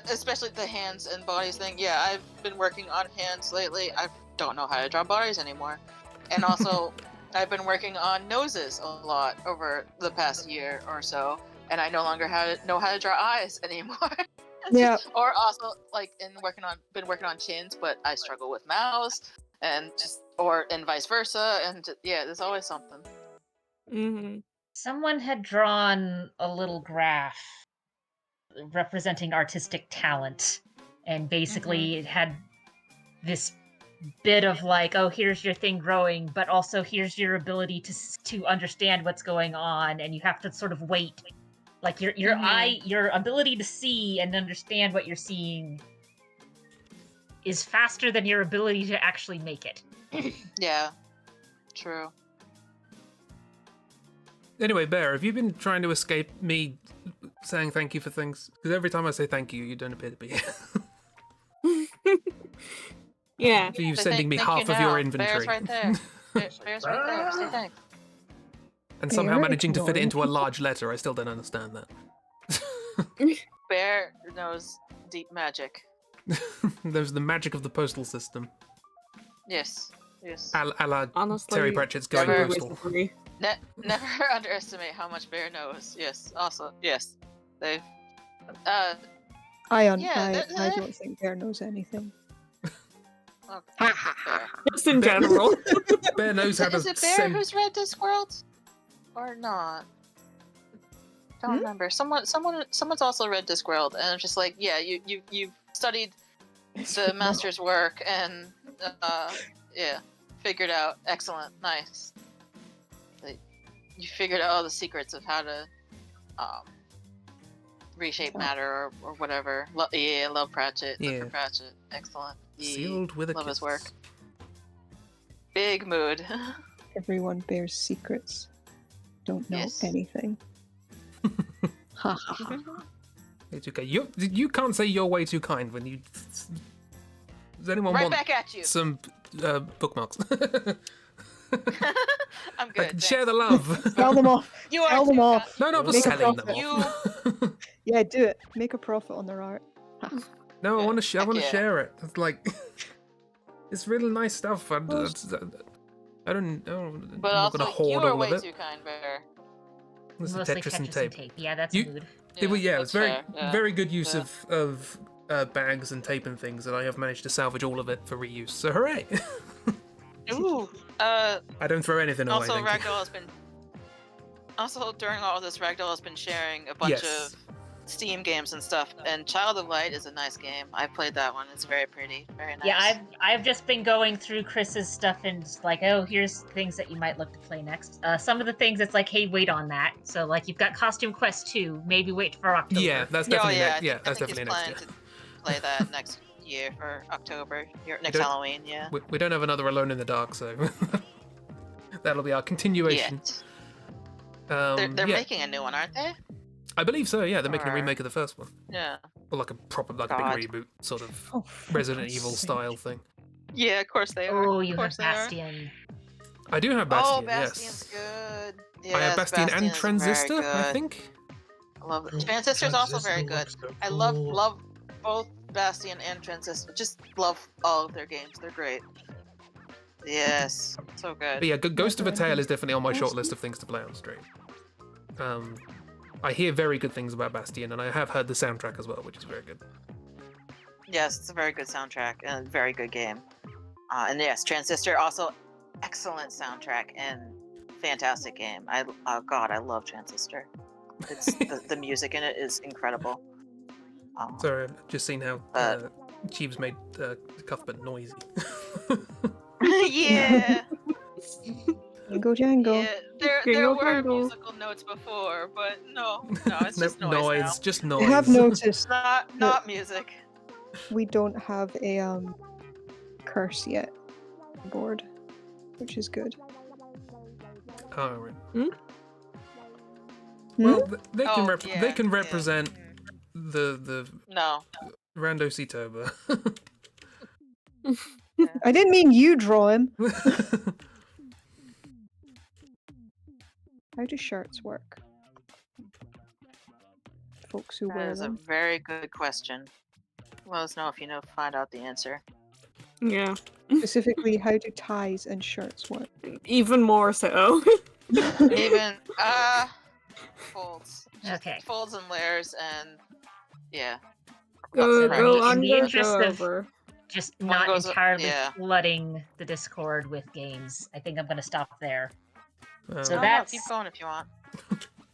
Especially the hands and bodies thing. Yeah, I've been working on hands lately. I don't know how to draw bodies anymore. And also, I've been working on noses a lot over the past year or so, and I no longer know how to draw eyes anymore. It's Yeah. just- or also, like, been working on chins, but I struggle with mouths, and and vice versa, and yeah, there's always something. hmm Someone had drawn a little graph representing artistic talent, and basically it had this bit of like, oh, here's your thing growing, but also here's your ability to understand what's going on, and you have to sort of wait. Like your eye, your ability to see and understand what you're seeing is faster than your ability to actually make it. Yeah, true. Anyway, Bear, have you been trying to escape me saying thank you for things? Because every time I say thank you, you don't appear to be here. Yeah. For you Say sending me thank you half of your now. inventory. Bear's right there. Bear's right there. Say thanks. And somehow Bear managing to fit it ignoring into a large letter, I still don't understand that. Bear knows deep magic. There's the magic of the postal system. Yes. Yes. A la Honestly, Terry Pratchett's going never- postal. wizardry. Never underestimate how much Bear knows. Yes. Also, yes. They've. I Yeah, don't think Bear knows anything. Okay. Bear. Just in Bear- general. Bear knows how to Is it Bear send. who's read Discworld? Or not? Don't remember. Someone's also read Discworld, and I'm just like, yeah, you've studied the master's work and yeah, figured out. Excellent, nice. Like, you figured out all the secrets of how to reshape matter or whatever. Yeah, love Pratchett. Look Yeah. for Pratchett. Excellent. Yeah, Sealed with a love his kiss. work. Big mood. Everyone bears secrets. Don't know Yes. anything. Ha ha ha. It's okay. You can't say you're way too kind when you. Does anyone Right want back at you. some bookmarks? I'm good. Like, share thanks. the love. Sell them off. You are Sell them too off. No, not for Make a selling them profit. off. Yeah, do it. Make a profit on their art. No, I Yeah, want to. I heck want to yeah. share it. It's like, it's really nice stuff. I don't. I'm But not gonna also, you hoard are all way of it. too kind, Bear. It's the Mostly Tetris and tape. Yeah, that's You- mood. It was that's very fair, yeah. very good use Yeah. of bags and tape and things, and I have managed to salvage all of it for reuse. So hooray! Ooh. I don't throw anything away. Also, thank you. Ragdoll has been. Also, during all of this, Ragdoll has been sharing a bunch Yes. of Steam games and stuff. And Child of Light is a nice game. I've played that one. It's very pretty, very nice. Yeah, I've just been going through Chris's stuff and just like, oh, here's things that you might look to play next. Some of the things it's like, hey, wait on that. So like, you've got Costume Quest 2. Maybe wait for October. Yeah, that's Yeah, oh, definitely yeah, I that's think he's definitely next planning year. to play that next year for October, next don't- Halloween. Yeah. We don't have another Alone in the Dark, so that'll be our continuation. Yet. They're Yeah, making a new one, aren't they? I believe so. Yeah, they're making a Or- remake of the first one, Yeah. or like a proper, like God. a big reboot, sort of Oh, for Resident God's Evil sake. style thing. Yeah, of course they are. Oh, Of you have course they are. Bastion. I do have Oh, Bastion. Bastion's yes, good. I have Yes, Bastion and is very Transistor. I good. think. I love it. Transistor's also very good. I love both Bastion and Transistor. Just love all of their games. They're great. Yes, so good. But yeah, Ghost of a Never Tale ending. is definitely on my short Bastion? list of things to play on stream. I hear very good things about Bastion, and I have heard the soundtrack as well, which is very good. Yes, it's a very good soundtrack and a very good game. And yes, Transistor also excellent soundtrack and fantastic game. God, I love Transistor. It's the music in it is incredible. Sorry, I've just seen how Cheeb's made Cuthbert noisy. Yeah. Jingle jangle. Yeah, there Jingle were jangle. musical notes before, but no, it's just noise now. Just I noise. have noticed Not music. we don't have a curse yet on board, which is good. Oh, right. Hmm? Well, they can Oh, they can yeah. represent the No. Rando Citoba. I didn't mean you draw him. How do shirts work? Folks who That wear is a them. very good question. Let us know if you know. Find out the answer. Yeah. Specifically, how do ties and shirts work? Even more so. Even folds. Just Okay. Folds and layers and yeah. Go, Right. go In the under, interest go of- over. Just One not goes up- entirely yeah. flooding the Discord with games. I think I'm going to stop there. So No, that's- keep going if you want.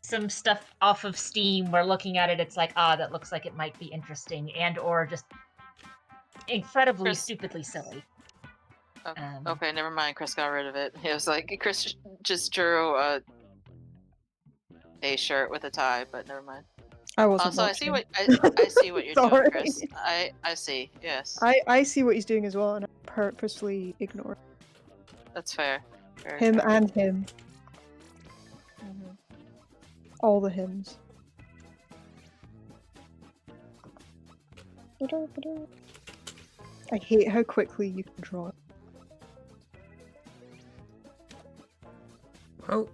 Some stuff off of Steam, we're looking at it, it's like, that looks like it might be interesting, and or just incredibly Chris- stupidly silly. Okay, never mind. Chris got rid of it. He was like, Chris just drew a shirt with a tie, but never mind. I wasn't Also, I watching. see what I see what you're doing, Sorry. Chris. I see. Yes, I see what he's doing as well, and I purposely ignore that's fair. Very him fair. and him. Mhm. All the hymns. I hate how quickly you can draw. Well,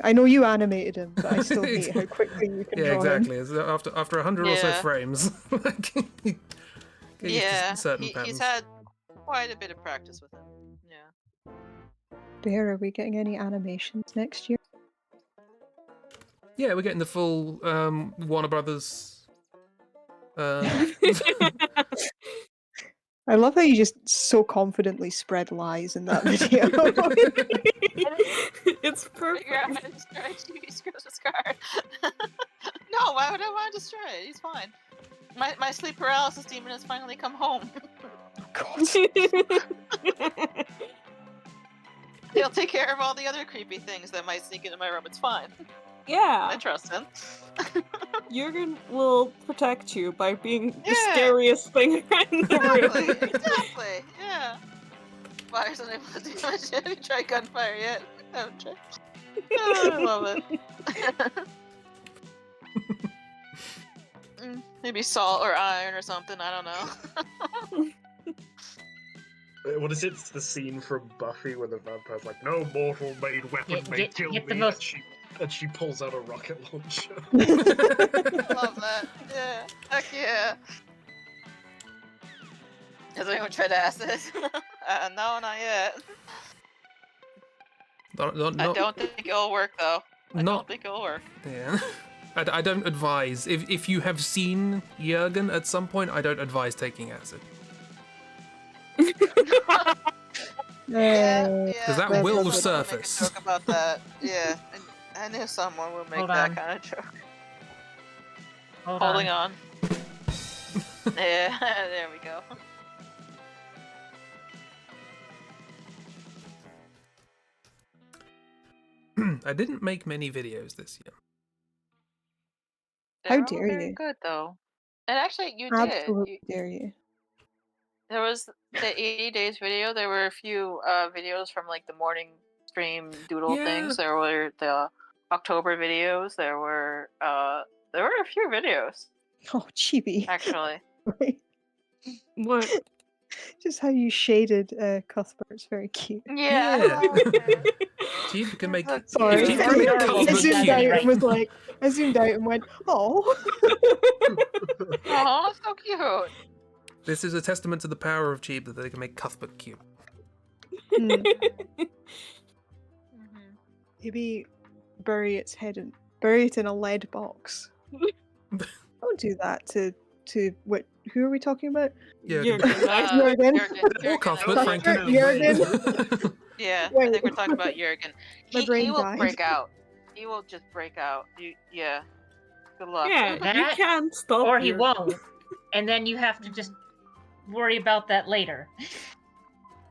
I know you animated him, but I still hate how quickly you can yeah, draw exactly. It's after 100 or so Yeah. frames, like, get used Yeah, to certain he's patterns. had quite a bit of practice with him. Yeah. him. Bear, are we getting any animations next year? Yeah, we're getting the full Warner Brothers. I love how you just so confidently spread lies in that video. It's Figure out perfect. how to destroy Chibi's Christmas card. No, why would I want to destroy it? He's fine. My sleep paralysis demon has finally come home. God. He'll take care of all the other creepy things that might sneak into my room. It's fine. I Yeah, trust him. Jurgen will protect you by being the Yeah. scariest thing in the Exactly. room. Exactly. Yeah. Fire's unable to do much. Have you tried gunfire yet? I haven't tried. Oh, I love it. Maybe salt or iron or something. I don't know. What is it? It's the scene from Buffy where the vampire's like, "No mortal made weapon may Get kill the me," most- and she pulls out a rocket launcher. I love that. Yeah. Heck yeah. Has anyone tried acid? No, not yet. I don't think it'll work though. I don't think it'll work. Yeah. I don't advise. If you have seen Jurgen at some point, I don't advise taking acid. Because that will Make a surface. joke about that. Yeah. I knew someone would make Hold that on. kind of joke. Hold Holding on. on. Yeah, there we go. I didn't make many videos this year. They How were all dare very you? good though. And actually, you did. Absolutely dare you. There was the 80 days video. There were a few videos from like the morning stream doodle Yeah. things. There were the October videos. There were a few videos Oh, Chibi. actually. What? Just how you shaded Cuthbert's very cute. Yeah. Cheeb can make. Sorry. If Cheeb can make Adorable. I Cuthbert zoomed Yeah, out cute. right. and was like, I zoomed out and went, oh. Oh, so cute. This is a testament to the power of Cheeb that they can make Cuthbert cute. Hmm. Mhm. Maybe bury it in a lead box. Don't do that to what? Who are we talking about? Jurgen. Jurgen. Or Cuthbert, Cuthbert, frankly. Jurgen. Yeah, I Wait. think we're talking about Jurgen. My He brain will died. break out. He will just break out. Yeah. Good luck. Yeah, you That- can't stop Or he Jurgen. won't. And then you have to just worry about that later.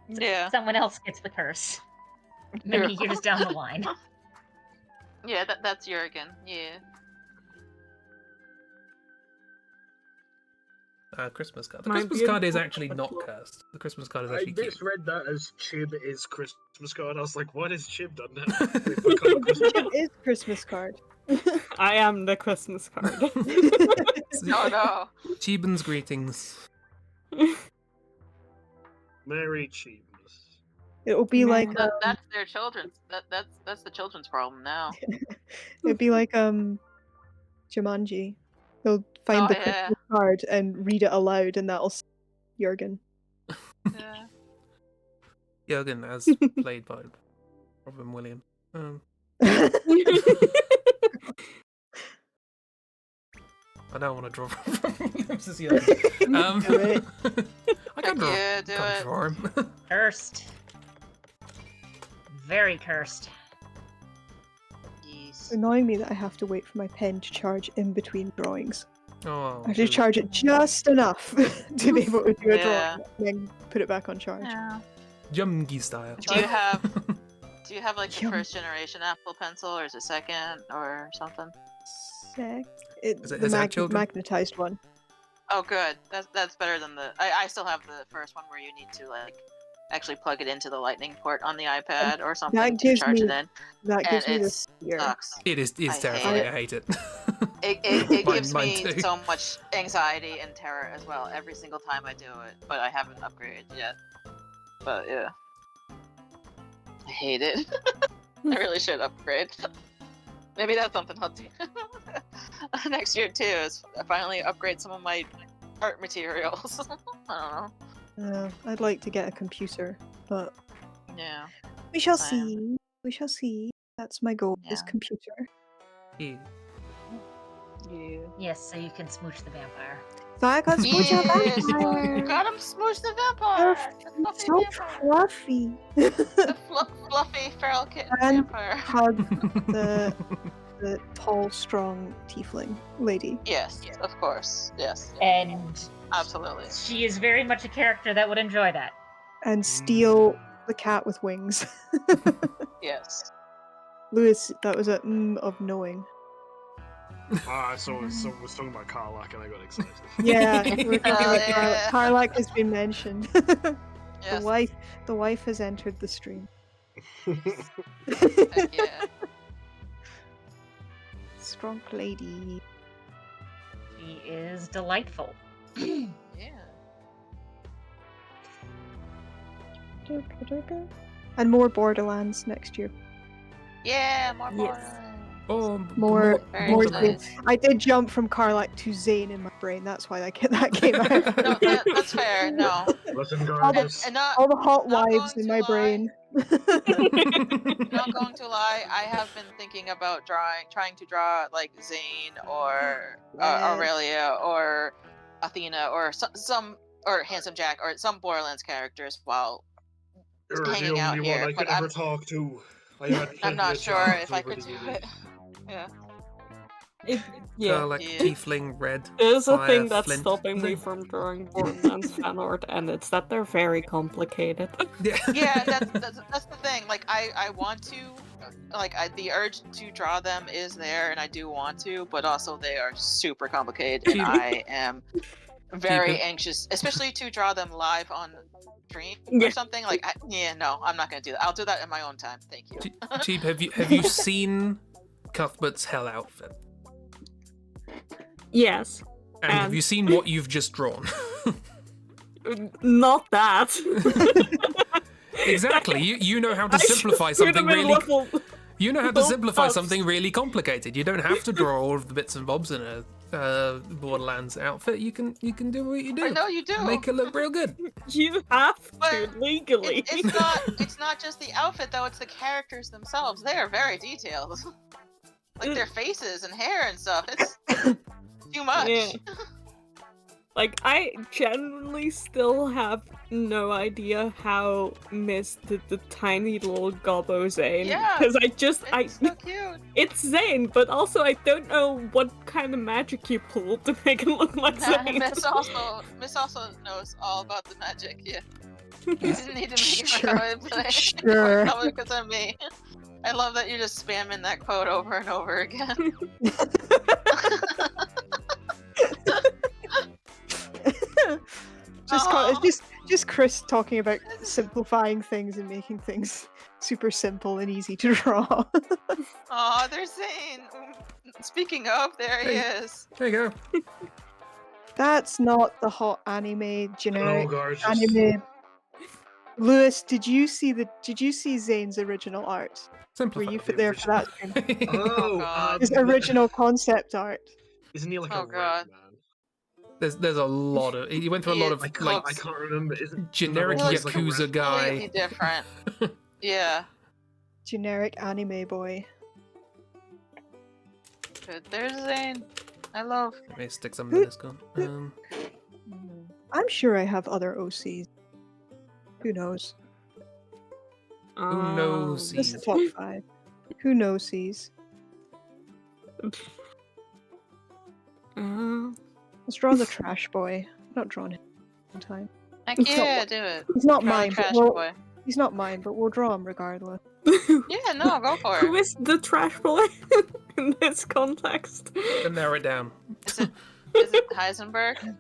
Yeah. Someone else gets the curse. Many years down the line. Yeah, that's Jurgen. Yeah. Christmas card. The My Christmas card is beautiful actually not Cuthbert. cursed. The Christmas card is I actually cute. misread that as Chib is Christmas card. I was like, what has Chib done now? They've become Christmas Chip is Christmas card. I am the Christmas card. Oh no. Cheeben's greetings. Merry Chibmas. It'll be Yeah. like That's their children's. That's the children's problem now. it'd be like Jumanji. He'll find Oh, the yeah. Christmas card and read it aloud, and that'll Jurgen. Yeah. Jurgen, as played by Robin Williams. I don't want to draw Robin Williams as Jurgen. Do it. I can draw, Yeah, do can't it. draw him. Cursed. Very cursed. Yes. It's annoying me that I have to wait for my pen to charge in between drawings. Oh, I have to charge it just enough to be able to do a Yeah. drawing, and then put it back on charge. Yeah. Jumgi style. Do you have like the Yum. first generation Apple Pencil, or is it second, or something? Has it The had children? magnetized one. Oh, good. That's better than the. I still have the first one where you need to like actually plug it into the lightning port on the iPad or something That to gives charge me it in, that and gives me the it fear. sucks. It's I hate terrifying. it. I hate it. It gives Mine me too. so much anxiety and terror as well every single time I do it, but I haven't upgraded yet. But yeah. I hate it. I really should upgrade. Maybe that's something I'll do next year too, is finally upgrade some of my art materials. I don't know. I'd like to get a computer, but Yeah. we shall Same. see. We shall see. That's my goal, is Yeah. computer. Yeah. Yeah. Yes, so you can smooch the vampire. So I got smooch a Yes, vampire. got him smooch the vampire. The fluffy So vampire. fluffy. The fluffy feral kitten And vampire. hug the tall, strong tiefling lady. Yes, of course. Yes, And absolutely. she is very much a character that would enjoy that. And steal the cat with wings. Yes. Lewis, that was a of knowing. So was talking about Karlak and I got excited. Yeah, we're talking about yeah. Karlak has been mentioned. The Yes. wife has entered the stream. Heck yeah. Strong lady. She is delightful. Yeah. And more Borderlands next year. Yeah, more Yes. Borderlands. Oh, More Very more excited. Zane. I did jump from Karlak to Zane in my brain. That's why that came out. No, that's fair. No. Listen, All guys. And not All the hot Not wives going in to my lie. brain. Not going to lie, I have been thinking about trying to draw like Zane or Yes. Aurelia or Athena or some or Handsome Jack or some Borderlands characters while You're the hanging out only here, one I but could ever talk to. I had I'm plenty not of sure chats if I over could the do years. it. Yeah. Yeah. Like Yeah. tiefling red. There's a fire, thing that's flint. stopping me from drawing Borderlands fan art, and it's that they're very complicated. Yeah. Yeah, that's the thing. Like I want to, the urge to draw them is there, and I do want to, but also they are super complicated, and Cheap. I am very Cheap. anxious, especially to draw them live on stream Yeah. or something. Like, no, I'm not gonna do that. I'll do that in my own time. Thank you. Cheap. Have you seen Cuthbert's Hell outfit? Yes. And have you seen what you've just drawn? Not that. Exactly. You know how to I should simplify put something them in really. level- You know how to level simplify ups. something really complicated. You don't have to draw all of the bits and bobs in a Borderlands outfit. You can do what you do. I know you do. Make it look real good. You have to But legally. It's not just the outfit though. It's the characters themselves. They are very detailed. Like their faces and hair and stuff. It's too much. Yeah. Like, I genuinely still have no idea how Miss did the tiny little Gobbo Zane. Yeah, Because It's so cute. it's Zane, but also I don't know what kind of magic you pulled to make it look like Zane. Miss also knows all about the magic. Yeah. You didn't need to make it Sure. look how it plays. Sure. Because of me. I love that you're just spamming that quote over and over again. Aw. Just Chris talking about simplifying things and making things super simple and easy to draw. Aw, there's Zane. Speaking of, there he Hey. is. There you go. That's not the hot anime Hello, generic gorgeous. anime. Lewis, did you see Zane's original art? Were Simplify. you there for that? stream? Oh, God. His original concept art. Isn't he like Oh, a God. red man? There's a lot of. He went through a lot of I like can't remember. Isn't generic Isn't that always like a Yakuza red man? guy. Completely different. Yeah. Generic anime boy. Good. There's Zane. I love. Let me stick some in this gun. I'm sure I have other OCs. Who knows? Who knows? Just the Cs. top 5. Who knows sees? Let's draw the trash boy. Not drawn him in time. Heck It's not yeah, what- do it. He's not Draw the mine. trash But boy. he's not mine, but we'll draw him regardless. Yeah, no, go for Who it. is the trash boy in this context? To narrow it down. Is it Heisenberg?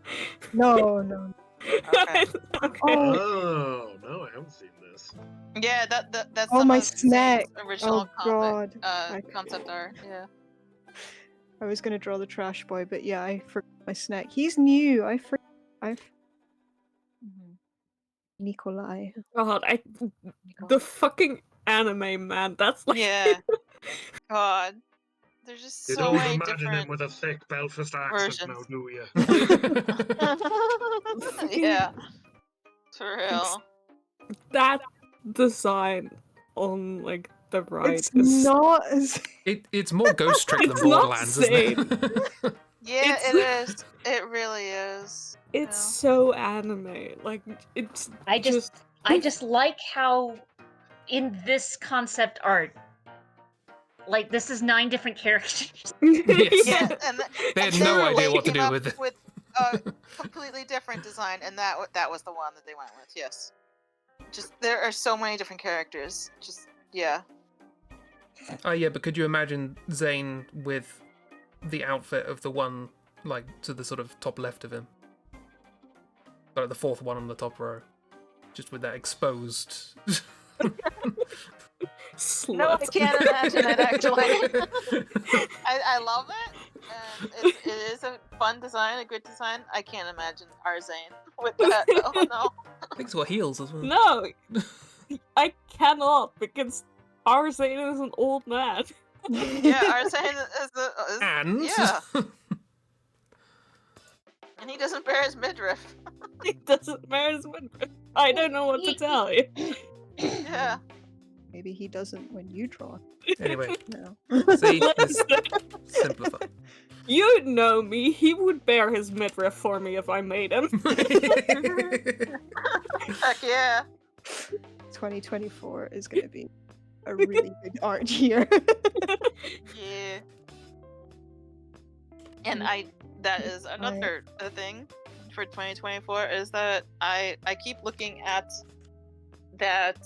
No, no. Okay. Okay. Oh no, I haven't seen this. Yeah, that's Oh, some my of snack. Zane's original Oh god. concept art. Yeah. I was gonna draw the trash boy, but yeah, I forgot my snack. He's new. I've Nikolai. God, the fucking anime, man. That's like Yeah. God, there's just You so don't many imagine different him with a thick Belfast accent now, versions. do you? Yeah, for real. that design on like the right It's is not as It's more Ghost Trick than It's not Borderlands, isn't it? Yeah, It's- it is. It really is. it's Yeah. so anime. Like it's I just like how in this concept art, like this is 9 different characters. Yes. Yeah, and They and had no literally idea what to came do up with it. with a completely different design, and that was the one that they went with. Yes. Just there are so many different characters. Just yeah. Oh yeah, but could you imagine Zane with the outfit of the one like to the sort of top left of him? Like the fourth one on the top row. Just with that exposed No, I Slut. can't imagine it actually. I love it, and it is a fun design, a good design. I can't imagine Arzane with that though. No. I think it's got heels as well. No, I cannot because Arzane is an old man. Yeah, Arzane is And yeah, and he doesn't bear his midriff. He doesn't wear his midriff. I don't know what to tell you. Yeah. maybe he doesn't when you draw. anyway, No. see, this simplify. You know me. He would bear his midriff for me if I made him. Heck yeah. 2024 is gonna be a really good art year. Yeah. And that is another thing for 2024 is that I keep looking at that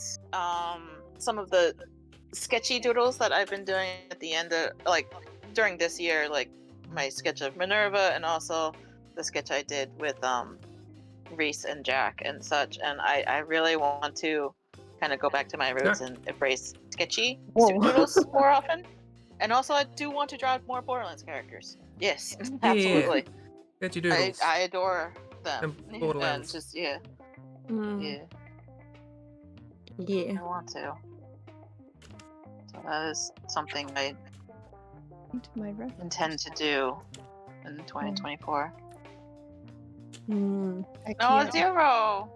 some of the sketchy doodles that I've been doing at the end of like during this year, like my sketch of Minerva and also the sketch I did with Reese and Jack and such, and I really want to kind of go back to my roots and embrace sketchy doodles more often. And also, I do want to draw more Borderlands characters. Yes, absolutely. Get your doodles. I adore them. And Borderlands. And just yeah, Mm, I want to. So that is something I Into my reference. intend to do in 2024. I Oh, can't- 0.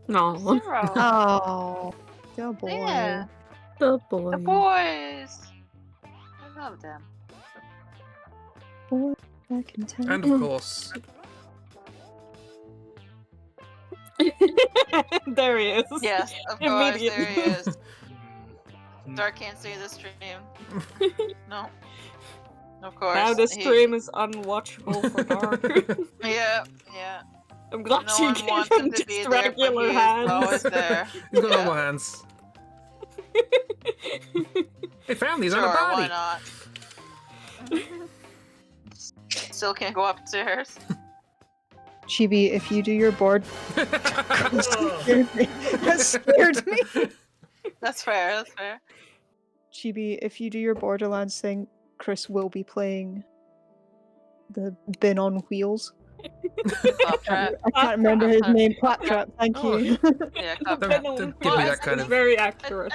no. 0. Oh, the boy. Yeah, The boy. the boys. I love them. Boy back in town. And of course, There he is. Yes, of course, there he Immediately. is. Dark can't see the stream. No. Of course. Now the he- stream is unwatchable for Dark. Yeah. I'm glad No you one gave wants him him to just be there, but regular he is hands. always there. he's got Yeah. normal hands. They found these on Sure, a body. why not? Still can't go upstairs. Chibi, if you do your board, that scared me. That scared me. That's fair. That's fair. Chibi, if you do your Borderlands thing, Chris will be playing the bin on wheels. Claptrap. I can't remember his Claptrap. name. Claptrap. Thank Oh. you. Yeah, Don't, Claptrap. don't give Well, me I that kind think of. Very I, accurate.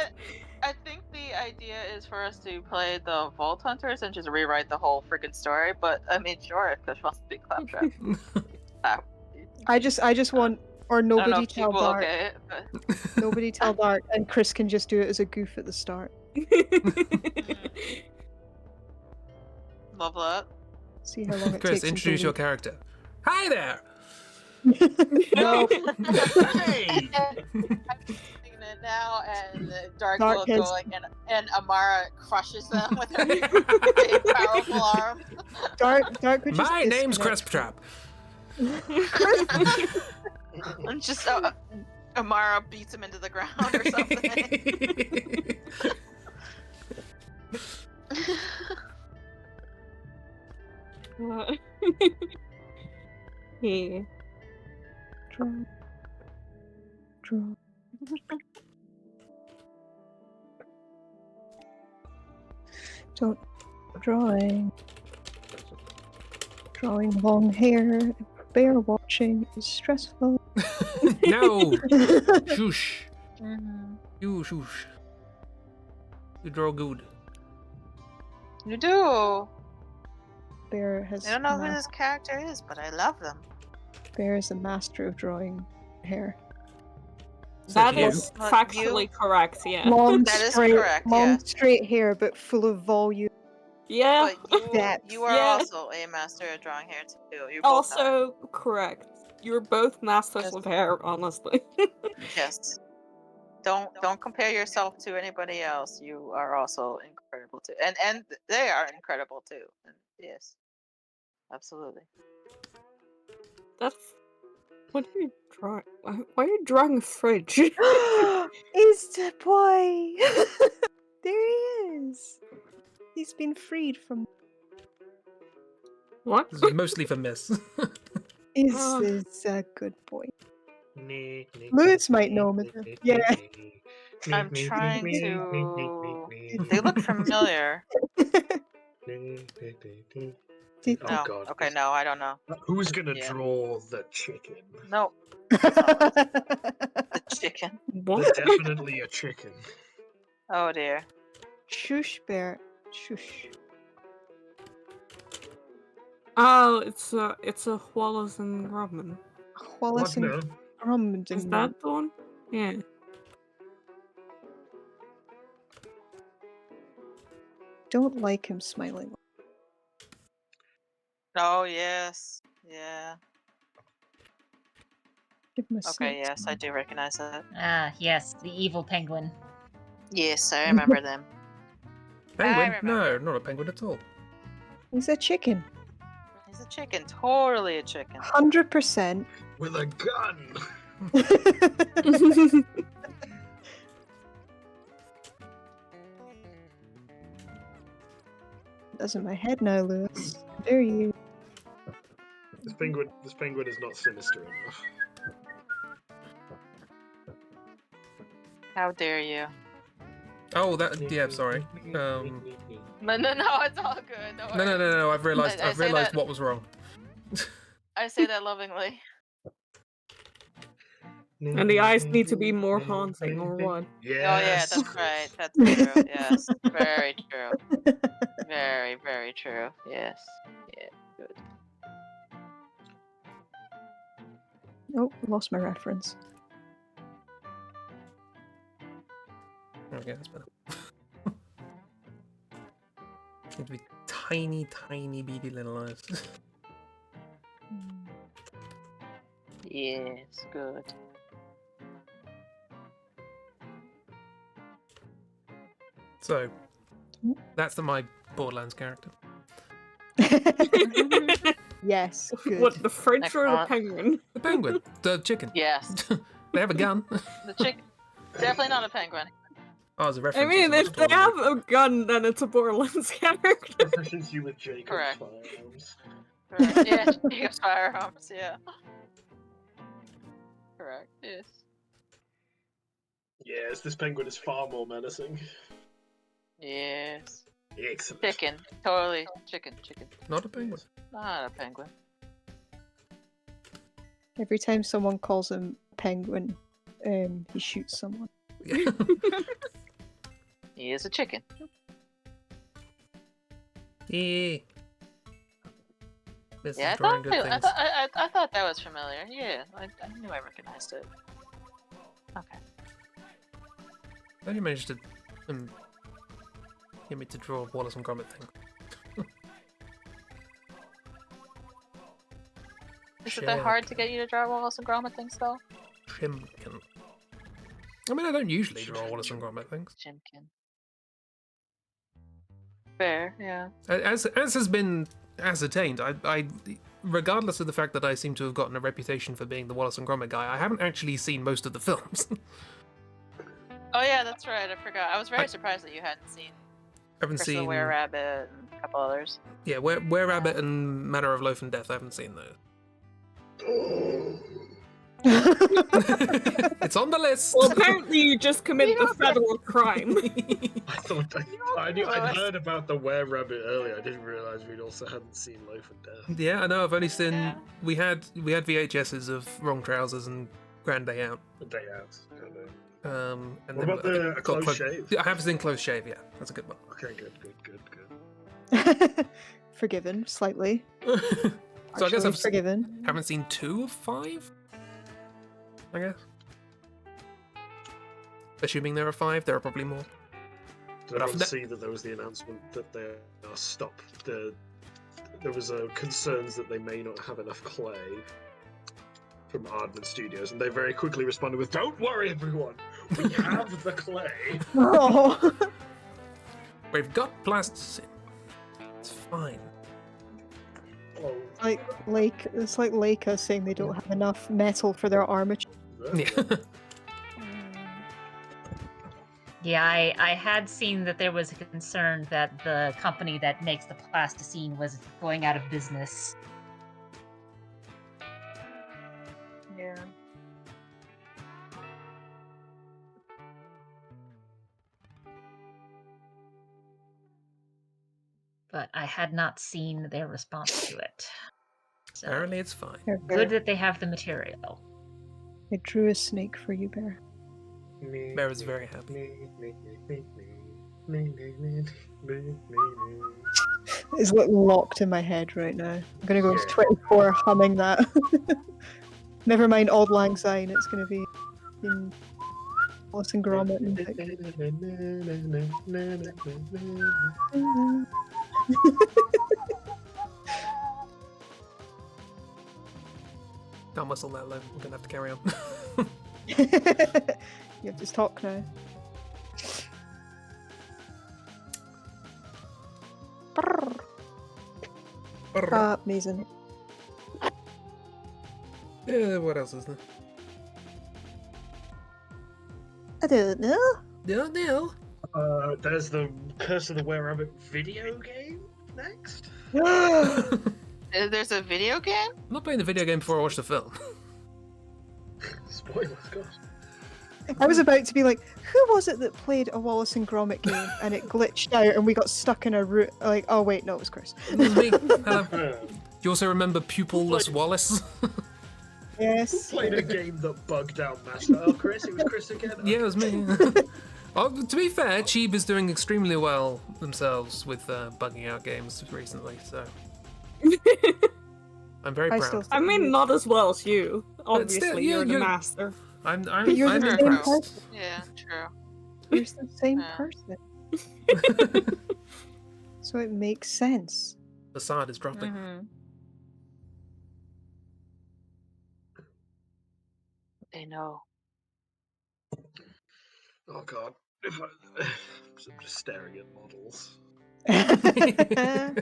I think the idea is for us to play the Vault Hunters and just rewrite the whole freaking story. But I mean, sure, if Chris wants to be Claptrap. I just want, or I don't know nobody if tell people Dark. okay it, but Nobody tell Dark, and Chris can just do it as a goof at the start. love that. See how long it Chris, takes. him to introduce your leave. character. Hi there. No. Hey! It now, and Dark Dark will has- go like, and Amara crushes them with her big powerful arm. Dark could just My name's disconnect. Crisp Trap. And just Amara beats him into the ground or something. Yeah. Draw. Don't drawing. Drawing long hair. Bear watching is stressful. No! Shush. Mhm. You shush. You draw good. You do. Bear has. I don't know who this character is, but I love them. Bear is a master of drawing hair. That you. is Look, factually you- correct, yeah. Long, That is straight, correct, long, yeah. straight hair, but full of volume. Yeah. But Depth. you are Yeah. also a master at drawing hair too. You both are. Also correct. You're both masters Yes. of hair, honestly. Yes. Don't compare yourself to anybody else. You are also incredible too, and they are incredible too. And yes, absolutely. That's. What are you drawing? Why are you drawing a fridge? Is the boy? There he is. He's been freed from. What? This is mostly for Miss. Is Uh. this a good boy? Lewis might know him. Yeah. I'm trying to. They look familiar. Did- Oh No. god. Okay. No, I don't know. Who's gonna Yeah. draw the chicken? No, the chicken. What? They're definitely a chicken. Oh dear. Shush, Bear. Shush. Oh, it's a Wallace and Gromit. Wallace What? and No. Gromit. Is that the one? Yeah. Don't like him smiling. Oh yes. Yeah. Give him a Okay. snake Yes, I smile. do recognize that. Ah, yes, the evil penguin. Yes, I remember them. Penguin? I No, remember. not a penguin at all. He's a chicken. He's a chicken. Totally a chicken. 100%. With a gun! That's in my head now, Lewis. How dare you? This penguin is not sinister enough. How dare you? Oh, that. Yeah, sorry. No, it's all good. Don't worry. No. I've realised. I I've say realised that- what was wrong. I say that lovingly. And the eyes need to be more haunting, or what? Yes. Oh yeah, that's right. That's true. Yes, very true. Very, very true. Yes. Yeah. Good. Oh, lost my reference. Okay, that's better. Need to be tiny, tiny, beady little eyes. Yes. Good. So, that's my Borderlands character. Yes, good. What, the fridge or the Excellent. penguin? The penguin, the chicken. Yes. They have a gun. The chicken. Definitely not a penguin. Oh, it's a I reference. mean, wasn't if it? they have a gun, then it's a Borderlands character. Efficiency with Jacob's Correct. firearms. Correct. Yeah. Jacob's firearms. Yeah. Correct. Yes. Yes, this penguin is far more menacing. Yes. Excellent. Chicken. Totally chicken. Chicken. Not a penguin. Not a penguin. Every time someone calls him penguin, he shoots someone. Yeah. He is a chicken. Yeah. This Yeah, is drawing good I things. thought that was familiar. Yeah, I knew I recognized it. Okay. How you managed to get me to draw a Wallace and Gromit thing? Is it that hard to get you to draw Wallace and Gromit things, though? Chimkin. I mean, I don't usually draw Wallace and Gromit things. Chimkin. Fair, yeah. As has been ascertained, I regardless of the fact that I seem to have gotten a reputation for being the Wallace and Gromit guy, I haven't actually seen most of the films. Oh yeah, that's right. I forgot. I was very surprised that you hadn't seen haven't Crystal seen Were Rabbit and a couple others. Yeah, Were Rabbit and Manor of Loaf and Death. I haven't seen those. It's on the list. Well, apparently you just committed a federal crime. I thought I'd heard about the were-rabbit earlier. I didn't realise we'd also hadn't seen Life and Death. Yeah, I know. I've only seen. Yeah. We had VHSs of Wrong Trousers and Grand Day Out. The Day Out. And What about I think the got Close Shave? I have seen Close Shave. Yeah, that's a good one. Okay, good. Forgiven, slightly. So I guess Actually I've forgiven. haven't seen 2 of 5. I guess. Assuming there are 5, there are probably more. Did But I've everyone ne- see that there was the announcement that they are stopped? There was concerns that they may not have enough clay from Aardman Studios, and they very quickly responded with, "Don't worry, everyone, we have the clay." Oh. We've got plasticine. It's fine. Oh, It's like Leica saying they don't have enough metal for their armature. Yeah. Yeah, I had seen that there was a concern that the company that makes the plasticine was going out of business. Yeah. But I had not seen their response to it. So Apparently, it's fine. Here, Bear. good that they have the material. I drew a snake for you, Bear. Bear is very happy. It's like locked in my head right now. I'm gonna go to 24 humming that. Never mind Auld Lang Syne, it's gonna be in Wallace and Gromit music. Can't whistle that low. I'm gonna have to carry on. You have to talk now. Amazing. What else is there? I don't know. No. There's the Curse of the Were-Rabbit video game next. There's a video game? I'm not playing the video game before I watch the film. Spoilers, gosh. I was about to be like, who was it that played a Wallace and Gromit game and it glitched out and we got stuck in a route? Like, oh wait, no, it was Chris. It was me. Hello. Uh, You also remember Pupilless Wallace? Yes. Played a game that bugged out Master. Oh, Chris, it was Chris again. Yeah, it was me. Oh, to be fair, Cheeb is doing extremely well themselves with bugging out games recently, so I'm very I proud. still I mean, not as well as you. Obviously, still, yeah, you're the you're- master. I'm But you're I'm the same impressed. person. Yeah, true. You're the same Yeah. person. So it makes sense. Facade is dropping. Mm-hmm. They know. Oh god. If I'm just staring at models. Yeah.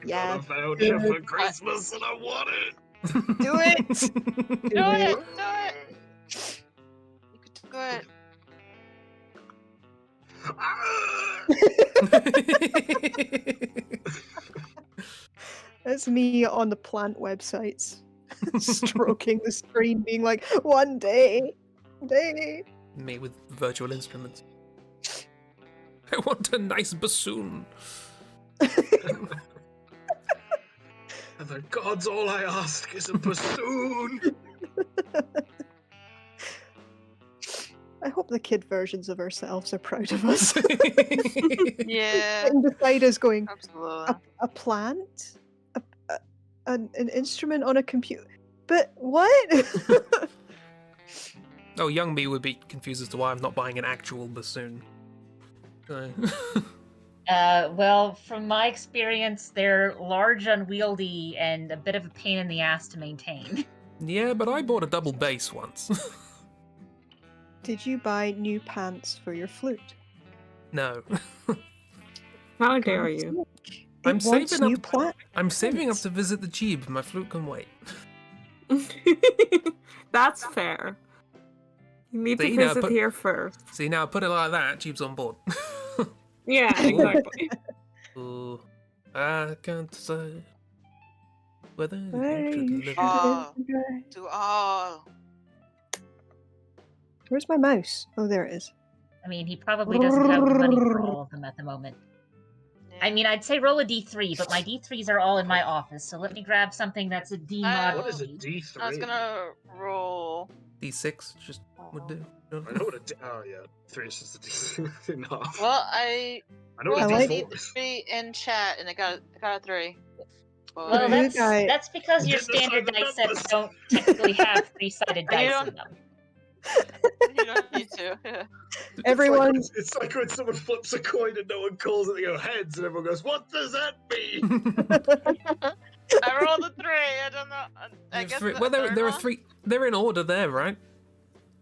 Got a voucher for Christmas and I want it. Do it! Do Do it! it. Do it! You could do it. That's me on the plant websites, stroking the screen, being like, one day. Me with virtual instruments. I want a nice bassoon. And the gods, all I ask is a bassoon. I hope the kid versions of ourselves are proud of us. Yeah, Sitting beside us going, absolutely. a plant? An instrument on a computer? But what? Oh, young me would be confused as to why I'm not buying an actual bassoon. So- Well, from my experience, they're large, unwieldy, and a bit of a pain in the ass to maintain. yeah, but I bought a double bass once. Did you buy new pants for your flute? No. How dare you? I'm It wants saving new up. plant. I'm saving up to visit the Jeeb. My flute can wait. That's fair. You need See, to now visit put- here first. See, now put it like that, Jeeb's on board. Yeah, exactly. Ooh, I can't say whether Where you should you live. should Oh. live. To all. Where's my mouse? Oh, there it is. I mean, he probably doesn't have the money for all of them at the moment. I Yeah. mean, I'd say roll a d3, but my d3s are all in my office, so let me grab something that's a d mod. What is a D3? I was gonna roll. D6 just would do. I know what a D. Oh yeah, 3 is just a D3 in half. Well, I I know what a rolled a D4 is. D3 in chat, and I got a 3. Well, You that's guys- that's because your Didn't decide standard the dice numbers. sets don't typically have 3-sided You dice don't- in them. You don't need to. Yeah. Everyone, It's like when someone flips a coin and no one calls it, they go heads, and everyone goes, "What does that mean?" I rolled a 3. I don't know. I guess the Well, there third are one? 3. They're in order there, right?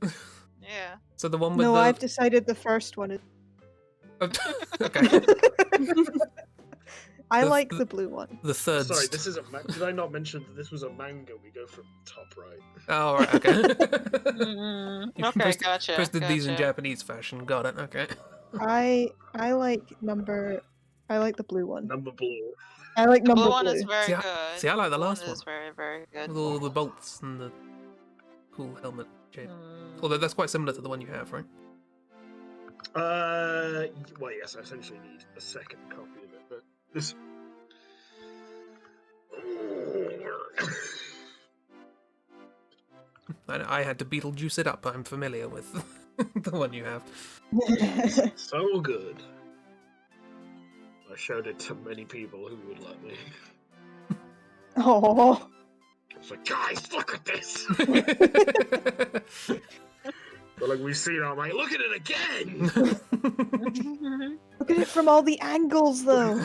Yeah. So the one with no, the. I've decided the first one is. Okay. I The- like the- the blue one. The third. Sorry, this is a. Did I not mention that this was a manga? We go from top right. Oh, right. Okay. Mm-hmm. You Okay, gotcha. posted these in gotcha. Japanese fashion. Got it. Okay. I like the blue one. Number blue. I like The number blue one is blue. very See, good. see, I like the Blue last one. one. Is very, very good. With all the bolts and the cool helmet shape. Mm. Although that's quite similar to the one you have, right? Well, yes, I essentially need a second copy of it, but this. I had to Beetlejuice it up. I'm familiar with the one you have. So good. I showed it to many people who would let me. Oh, I was like, guys, look at this! They're like, we've seen it. I'm like, look at it again! look at it from all the angles, though.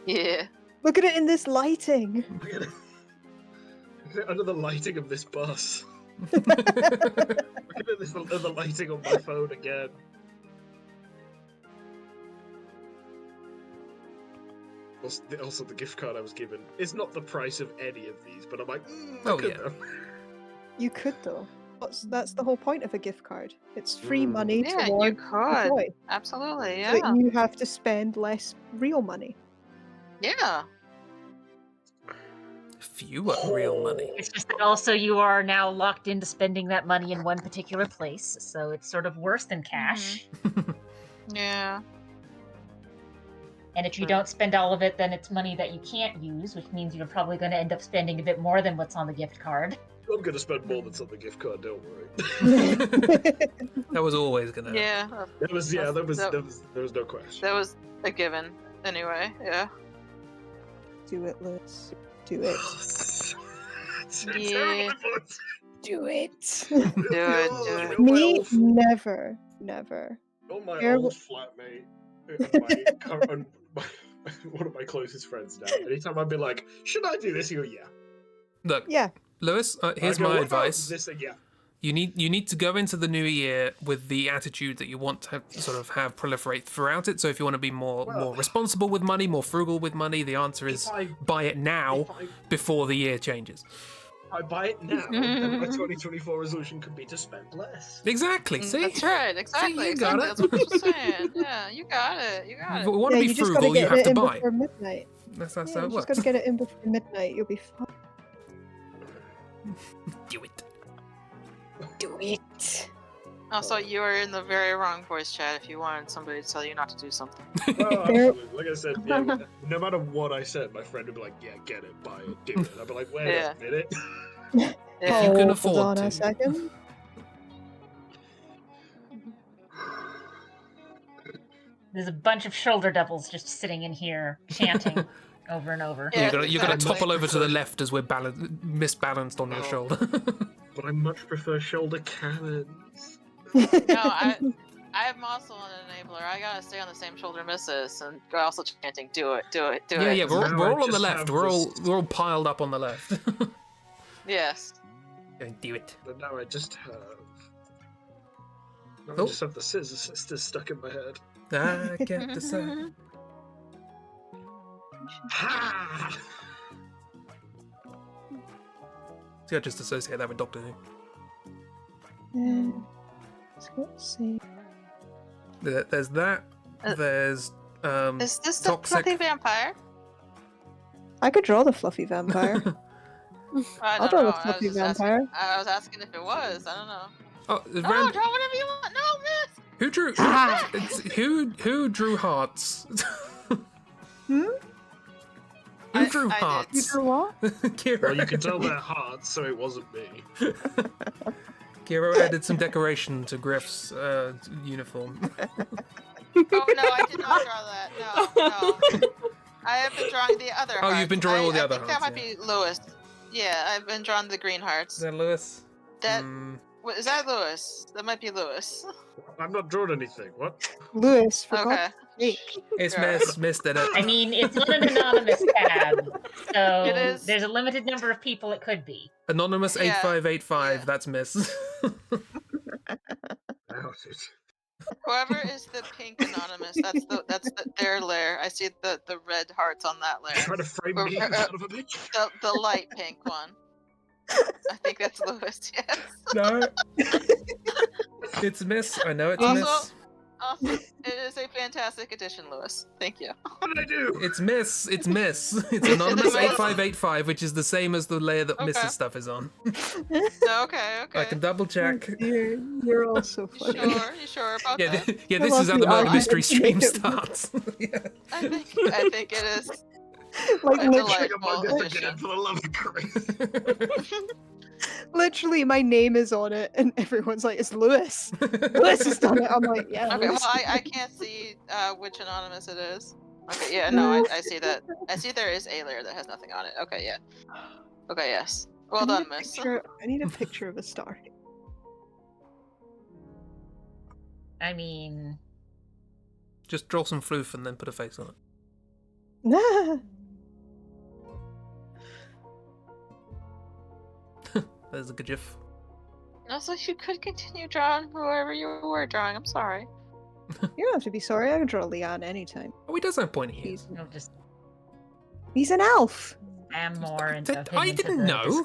Yeah. Look at it in this lighting. Look at it. Under the lighting of this bus. Oh, Look at this, the lighting on my phone again. Also, the gift card I was given is not the price of any of these, but I'm like, Oh, look at yeah. them. You could though. That's the whole point of a gift card. It's free money Yeah, you toward the could. toy, Absolutely. so that Yeah. you have to spend less real money. Yeah. Fewer real money. It's just that also you are now locked into spending that money in one particular place, so it's sort of worse than cash. Yeah. And if you True. don't spend all of it, then it's money that you can't use, which means you're probably going to end up spending a bit more than what's on the gift card. I'm gonna spend more than on the gift card, don't worry. That was always gonna happen. Yeah. There was no question. That was a given. Anyway. Yeah. Do it, Liz. Do it. It's Yeah. terrible influence. Do it. Do it. Do it. Me, never. On my Terrible. old flatmate, one of my closest friends now. Anytime I'd be like, "Should I do this?" He'd go, "Yeah." Look, Yeah. Lewis, here's I go, my "What about advice. This, yeah. You need to go into the new year with the attitude that you want to have proliferate throughout it. So if you want to be more responsible with money, more frugal with money, the answer is buy it now If before the year changes. I buy it now, then my 2024 resolution could be to spend less. Exactly. See, That's right. Exactly. you got exactly. it. That's what I'm saying. Yeah. You got it. You got If you it. want to Yeah, be you just frugal, gotta you get have it to in buy. before midnight. That's Yeah, how you it just works. gotta get it in before midnight. You'll be fine. Do it. Do it. Also, you are in the very wrong voice chat if you wanted somebody to tell you not to do something. Oh, absolutely. Like I said, yeah, no matter what I said, my friend would be like, "Yeah, get it, buy it, do it." I'd be like, "Wait Yeah. a minute." If you can Hold afford on to. a second. There's a bunch of shoulder doubles just sitting in here chanting over and over. Yeah, You're gonna exactly. topple over to the left as we're misbalanced on your Oh. shoulder. But I much prefer shoulder cannons. No, I am also an enabler. I gotta stay on the same shoulder missus, and also chanting, "Do it, do it, do Yeah, it." yeah, we're Now I all on the just left. have We're all this- piled up on the left. Yes. Don't do it. But now I just have. Now Oh. I just have the scissors sisters stuck in my head. I can't decide. Ha! See, I just associate that with Doctor Who. Let's see. There's that. Uh, There's Is this the toxic. fluffy vampire? I could draw the fluffy vampire. I I'll don't draw know. the fluffy vampire. I was asking if it was. I don't know. Oh, No, draw whatever you want. No, miss. who drew? Ah. Who drew hearts? Hmm? Who drew I did. You hearts? drew what? Kiro. Well, you can tell they're hearts, so it wasn't me. Kiro added some decoration to Griff's uniform. Oh no, I did not draw that. No. I have been drawing the other Oh, hearts. you've been drawing all the other I think hearts, that might be Lewis. Yeah, I've been drawing the green Is hearts. that Lewis? That is that Lewis? That might be Lewis. I've not drawn anything. What? Lewis, for Okay. God's sake. It's Sure. missed it. I mean, it's on an anonymous tab, so It is. there's a limited number of people it could be. Anonymous Yeah, 8585. yeah. That's miss. Doubt it. Whoever is the pink anonymous, that's their lair. I see the red hearts on that lair. Trying to frame Or- me, you son of a bitch. The light pink one. I think that's Lewis. Yes. No. It's miss. I know it's Also- miss. Also, it is a fantastic addition, Lewis. Thank you. What did I do? It's miss. It's miss. It's anonymous miss? 8585, which is the same as the layer that Okay. Miss's stuff is on. Okay. I can double check. Oh, dear, you're all so funny. You sure about Yeah, that? this love is how the the murder argument mystery to make stream it- starts. Yeah. I think it is. Like A literally, delightful Again, addition. for the love of Christ. literally, my name is on it, and everyone's like, "It's Lewis. Lewis has done it." I'm like, "Yeah." Okay, well, Lewis." I can't see which anonymous it is. Okay, yeah, no, I see that. I see there is a layer that has nothing on it. Okay, yeah. Okay, yes. Well done, miss. I need a picture of a star. I mean, Just draw some floof and then put a face on it. There's a good gif. Also, you could continue drawing whoever you were drawing. I'm sorry. You don't have to be sorry. I can draw Leon anytime. Oh, he does have pointy ears. you'll just He's an elf. spam more into I didn't know.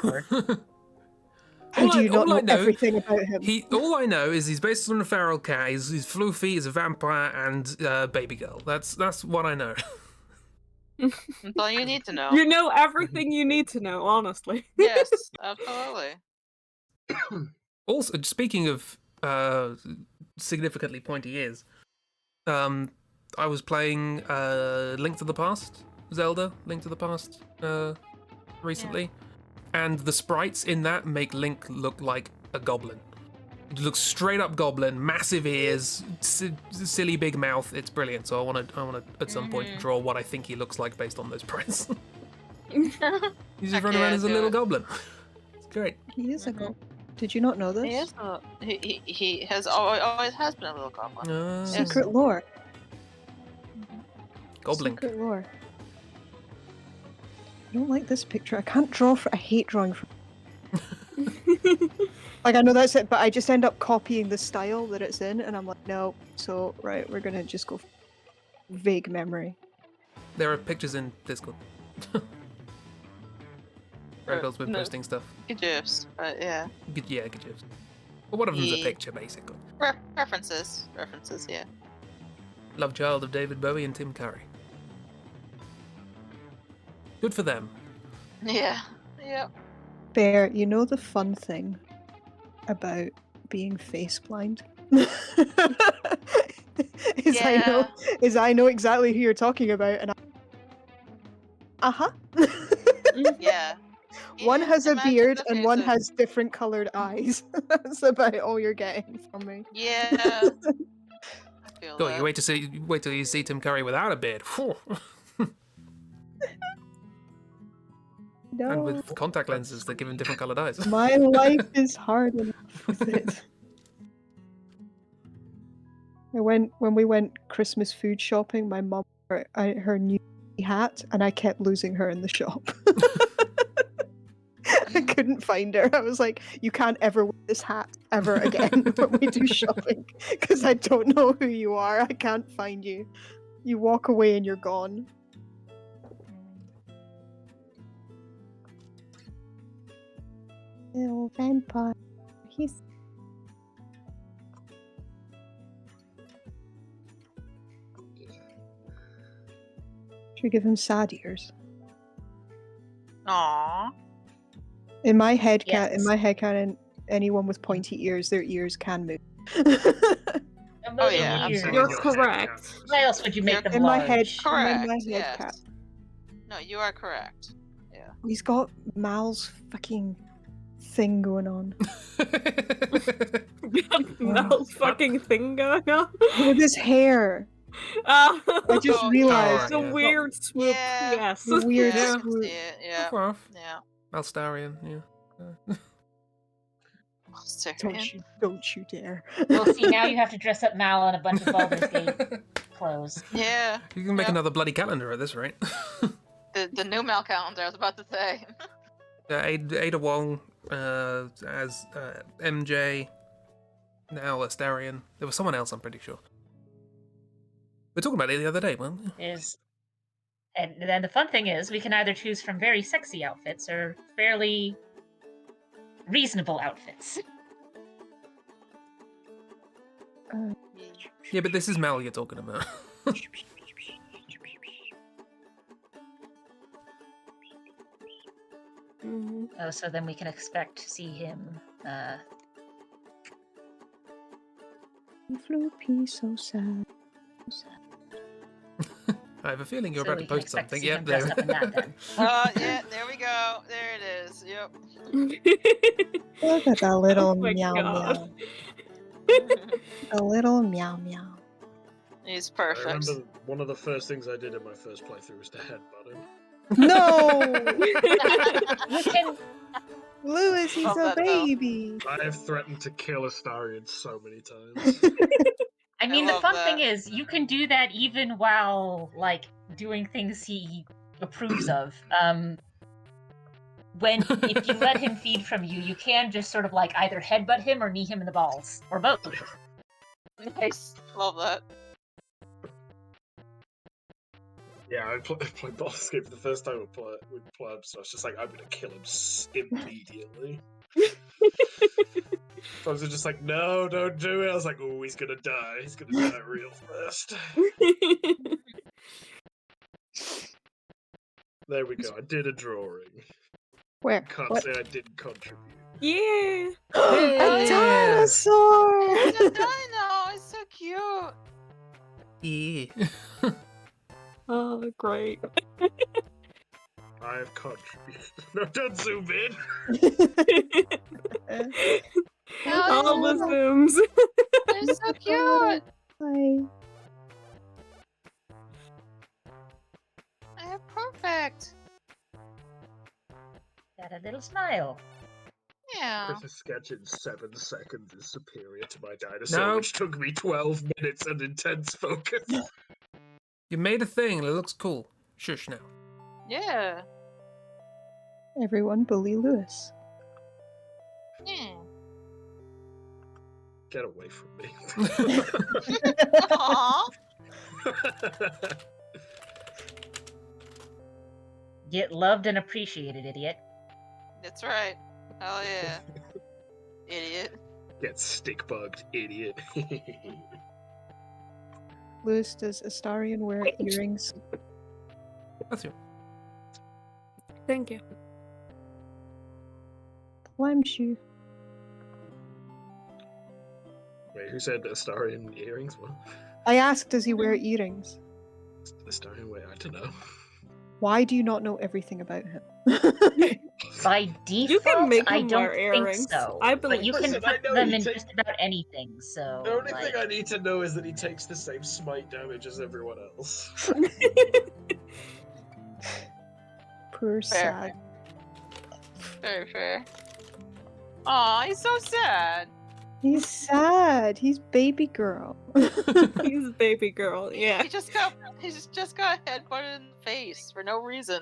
How do you not all I know everything about him? All I know is he's based on a feral cat. He's floofy. He's a vampire and baby girl. That's what I know. That's all you need to know. You know everything you need to know, honestly. Yes, absolutely. Also, speaking of significantly pointy ears, I was playing Link to the Past, Zelda Link to the Past recently, and the sprites in that make Link look like a goblin. It looks straight up goblin, massive ears, silly big mouth. It's brilliant. So I want to at some point draw what I think he looks like based on those sprites. He's just running around as a little goblin. It's great. He is a goblin. Did you not know this? He is. He has always has been a little goblin. Secret lore. Goblin. Secret lore. I don't like this picture. I can't draw I hate drawing from. Like, I know that's it, but I just end up copying the style that it's in, and I'm like, no. So, right, we're gonna just go vague memory. There are pictures in Discord. Ragdoll's been no. posting stuff. Good gifs, but yeah. Good gifs. But one of them's a Yeah. picture, basically. References, yeah. Love child of David Bowie and Tim Curry. Good for them. Yeah. Yep. Bear, you know the fun thing about being face blind? is I know exactly who you're talking about, and Yeah. One Yeah, has a imagine beard the and one face of- has different colored eyes. That's about all you're getting from me. Yeah. I feel God, that. you wait till you see Tim Curry without a beard. Phew. No, And with contact lenses that give him different colored eyes. my life is hard enough with it. When we went Christmas food shopping, my mum bought her new hat, and I kept losing her in the shop. I couldn't find her. I was like, "You can't ever wear this hat ever again when we do shopping, because I don't know who you are. I can't find you. You walk away and you're gone." Little vampire. He's should we give him sad ears? Aww. In my head, Yes. canon, anyone with pointy ears, their ears can move. Oh, yeah, Ears. absolutely. You're Your head correct. counts. Why else would you make them in my large? head, Correct. in my head yes. cap. No, you are correct. He's got Mal's fucking thing going on. Mel's fucking thing going on. With his hair. I I just Oh, realized. It's a yeah. weird swoop. Yeah. Yes. Weird Yeah, I Yeah. can see it. Yeah. Far off. Yeah. Malstarian, yeah. Don't you dare. Well, see, now you have to dress up Mal in a bunch of Baldur's Gate clothes. Yeah. You can make Yep. another bloody calendar at this rate. The new Mal calendar, I was about to say. Ada Wong as MJ, now Astarion. There was someone else, I'm pretty sure. We were talking about it the other day, weren't we? And then the fun thing is, we can either choose from very sexy outfits or fairly reasonable outfits. Yeah, but this is Mal you're talking about. Oh, so then we can expect to see him. Floopy, so sad. I have a feeling you're so about we to can post expect to something. see Yep, him there. dressed up in that then. Yeah, there we go. There it is. Yep. Look at that little Oh my meow God. meow. A little meow meow. He's I perfect. remember one of the first things I did in my first playthrough was to headbutt him. No! You can. Lewis, he's Love a that, though. baby. I have threatened to kill Astarion so many times. I mean, the love fun that. thing is, you can do that even while like doing things he approves of. If you let him feed from you, you can just sort of like either headbutt him or knee him in the balls, or both. Nice. Love that. Yeah, I played Baldur's Gate for the first time with Pleb, so I was just like, I'm gonna kill him immediately. So I was just like, no, don't do it. I was like, oh, he's gonna die. He's gonna die real fast. There we go. I did a drawing. Where? Can't What? say I didn't contribute. Yeah. A dinosaur! Oh, the dino! It's so cute. Yeah. Oh, great. I have contributed. No, don't zoom in. All the zooms. It's so cute. Hi. Perfect. Got a little smile. Yeah. Chris's sketch in 7 seconds is superior to my dinosaur, No. which took me 12 minutes and intense focus. You made a thing and it looks cool. Shush now. Yeah. Everyone bully Lewis. Yeah. Get away from me. Aww. Get loved and appreciated, idiot. That's right. Hell yeah. Idiot. Get stick bugged, idiot. Lewis, does Astarion wear earrings? That's you. Thank you. Lime shoe. Wait, who said Astarion earrings? What? I asked, does he wear earrings? Astarion, wait, I don't know. Why do you not know everything about him? By default, make I him don't wear think earrings. so. I But you believe can Listen, I put know them he in takes- just about anything, so... The only like... thing I need to know is that he takes the same smite damage as everyone else. Poor sad. Very fair. Aw, he's so sad. He's sad. He's baby girl. He's a baby girl. Yeah. He just got headbutted in the face for no reason.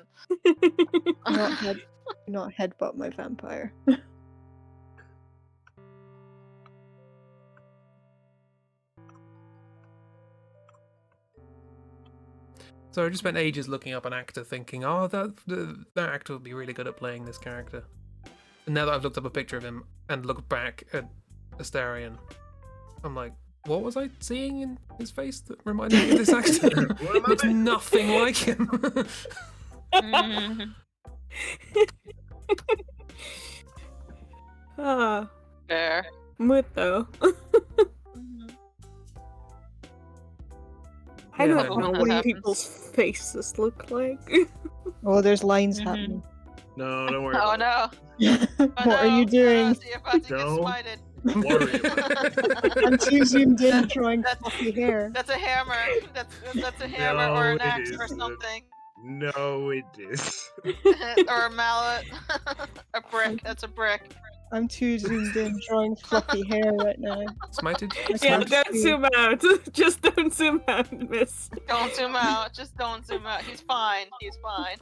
Not headbutt my vampire. So I just spent ages looking up an actor thinking, oh, that actor would be really good at playing this character. And now that I've looked up a picture of him and looked back at Astarion, I'm like, what was I seeing in his face that reminded me of this actor? What am I Looks doing? nothing like him. Mhm. Fair. Mood though. I Yeah, don't no, know that what happens. people's faces look like. Oh, there's lines Mm-hmm. happening. No, don't worry Oh about no! What are you doing? So you're about to get Don't smited. it. Worry about it. I'm too zoomed in drawing fluffy hair. That's a hammer. That's a hammer No, or an it axe or isn't. something. No, it is. Or a mallet. A brick. That's a brick. I'm too zoomed in drawing fluffy hair right now. Smited? I Yeah, can't don't see. zoom out. Just don't zoom out, miss. Don't zoom out. Just don't zoom out. He's fine. He's fine.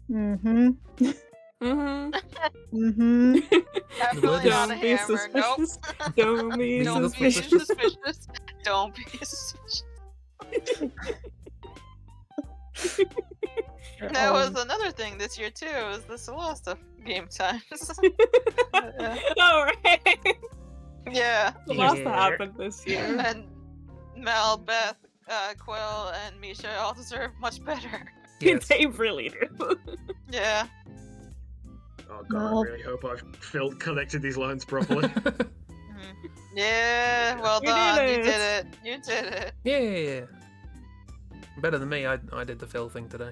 Mm-hmm. Mm-hmm. Mm-hmm. Definitely not a Don't be hammer. Nope. suspicious. Don't be Don't be Don't be suspicious. suspicious. Don't be suspicious. That was another thing this year too. Was the Celesta game times. Yeah. Alright. Yeah. The last Yeah. that happened this year. And Mel, Beth, Quill, and Misha all deserve much better. Yes. They really do. Yeah. Oh god, No. I really hope I've connected these lines properly. Mhm. Yeah. Well You done. did You it. did it. You did it. Yeah. Better than me. I did the fill thing today.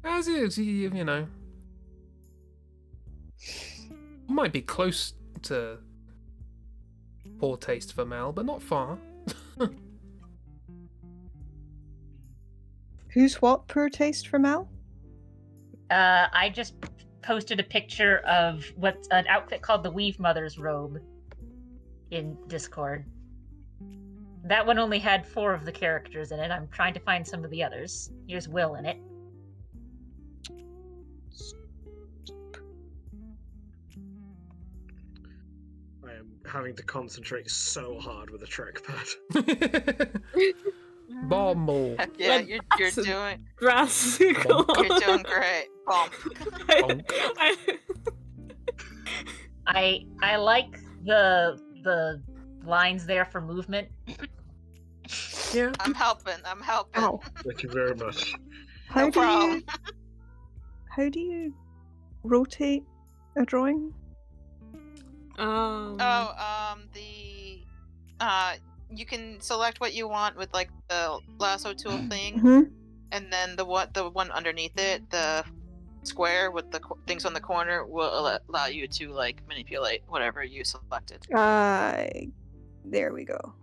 As is, you know. Might be close to poor taste for Mal, but not far. Who's what? Poor taste for Mal? I just posted a picture of what's an outfit called the Weave Mother's robe in Discord. That one only had 4 of the characters in it. I'm trying to find some of the others. Here's Will in it. I am having to concentrate so hard with a trackpad. Bomble. Heck yeah, Like, you're that's a- doing Drastical. you're doing great. Bump. I like the lines there for movement. Yeah. I'm helping. I'm helping. Ow. Thank you very much. How No do problem. you how do you rotate a drawing? You can select what you want with like the lasso tool thing, Hmm. and then the one underneath it, the square with the things on the corner, will allow you to like manipulate whatever you selected. There we go.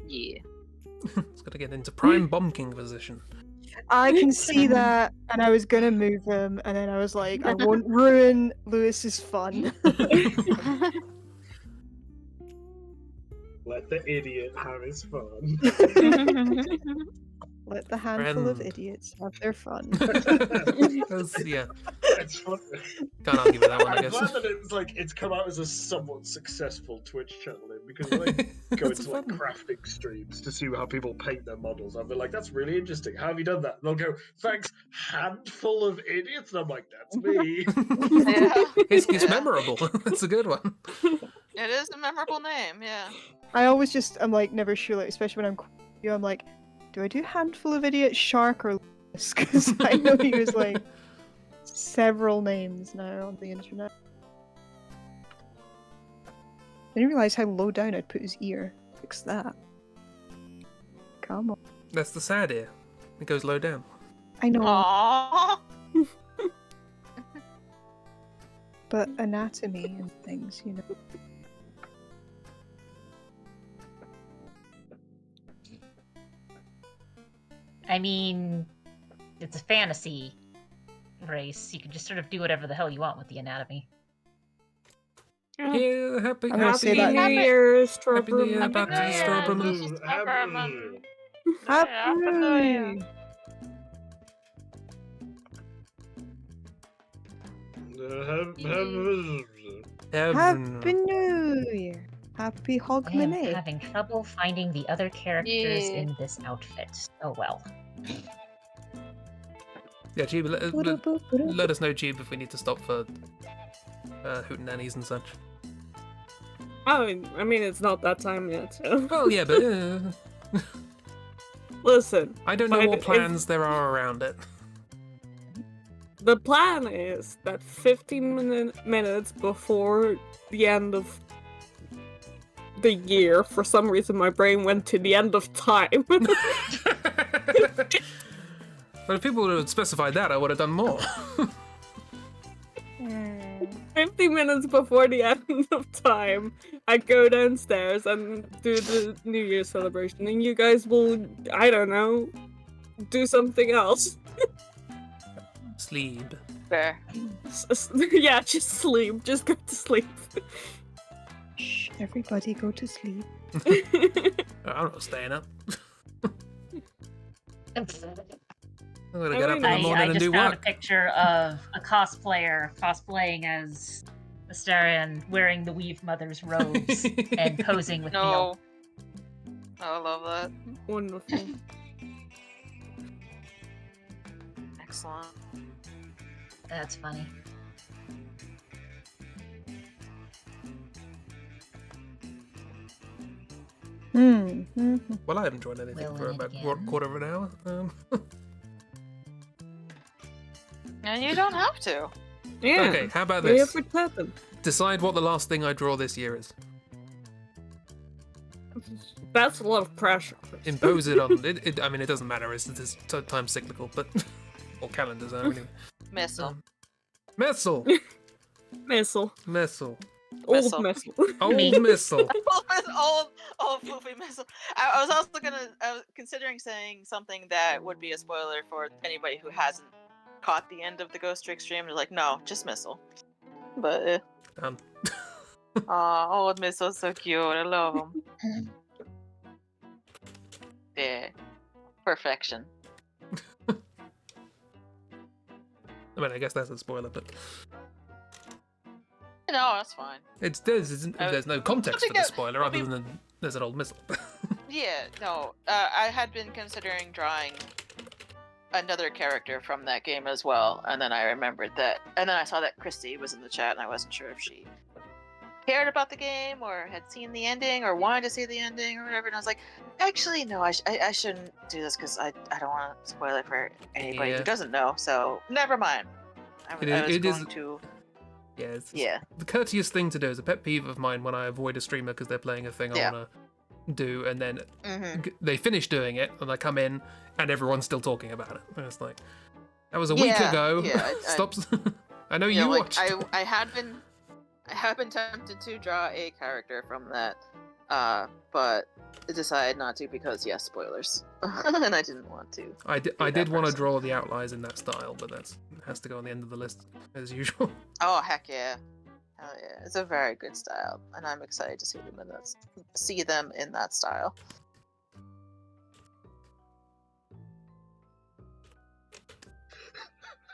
Yeah. It's got to get into prime bomb king position. I can see that, and I was gonna move him, and then I was like, I won't ruin Lewis's fun. Let the idiot have his fun. Let the handful of Friend. idiots have their fun. Yeah, It's fun. can't argue with that one, I I'm guess. glad that it's come out as a somewhat successful Twitch channel because when I go It's into like fun. crafting streams to see how people paint their models, I'll be like, "That's really interesting. How have you done that?" And they'll go, "Thanks, handful of idiots." And I'm like, "That's me." Yeah. It's Yeah. memorable. That's a good one. It is a memorable name. Yeah. I always I'm like never sure, like, especially when I'm like, do I do handful of idiots, shark, or Lewis? Because I know he was like several names now on the internet. I didn't realize how low down I'd put his ear. Fix that. Come on. That's the sad ear. It goes low down. I know, Aww. but anatomy and things, you know. I mean, it's a fantasy race. You can just sort of do whatever the hell you want with the anatomy. Yeah, happy, I'm gonna say happy, that. New Year's, Happy New Year, Strawberry. back to the New Strawberry. Happy New Year. Happy New Year. Happy I am Hogmanay. having trouble finding the other characters Yeah. in this outfit. Oh well. Yeah, Chib, let us know, Chib, if we need to stop for hootenannies and such. Oh, I mean, it's not that time yet, so. Well, yeah, but Listen, I don't know but what if- plans there are around it. the plan is that 15 minutes before the end of the year, for some reason my brain went to the end of time. But if people would have specified that, I would have done more. 50 minutes before the end of time, I go downstairs and do the New Year's celebration, and you guys will, I don't know, do something else. Sleep. Fair. Yeah, just sleep. Just go to sleep. Shh, everybody go to sleep. I'm not staying up. I'm gonna I get up in the mean, morning I and just do found a work. picture of a cosplayer cosplaying as Astarion wearing the Weave Mother's robes and posing with Neil. No. I love that. Wonderful. Excellent. That's funny. Well, I haven't joined anything Will for in it about again. quarter of an hour. And you don't have to. Yeah. Okay, how about We're here this? for Tatum. Decide what the last thing I draw this year is. That's a lot of pressure. Chris. Impose it on it. I mean, it doesn't matter. It's time cyclical, but or calendars are anyway. Missile. Missile, Missile. missile, Old Missile. missile. old Me. missile. old poofy missile. I was also I was considering saying something that would be a spoiler for anybody who hasn't caught the end of the Ghost Trick stream. They're like, no, just missile. But old missile's so cute. I love him. Yeah, perfection. I mean, I guess that's a spoiler, but No, that's fine. there's no context for the spoiler I other mean- than there's an old missile. Yeah, no. I had been considering drawing another character from that game as well, and then I remembered that, and then I saw that Christy was in the chat, and I wasn't sure if she cared about the game or had seen the ending or wanted to see the ending or whatever. And I was like, actually, no, I shouldn't do this because I don't want to spoil it for anybody Yeah. who doesn't know. So never mind. I was going to. Yeah, it's Yeah. the courteous thing to do. Is a pet peeve of mine when I avoid a streamer because they're playing a thing Yeah. I want to do, and then Mm-hmm. they finish doing it, and I come in, and everyone's still talking about it. And it's like, that was a week Yeah, ago. yeah, Stop. I know Yeah, you like watched. I had been tempted to draw a character from that, but I decided not to because yes, spoilers, and I didn't want to. I that did want to person. draw the outliers in that style, but that has to go on the end of the list as usual. Oh heck yeah, hell yeah! It's a very good style, and I'm excited to see them in that style.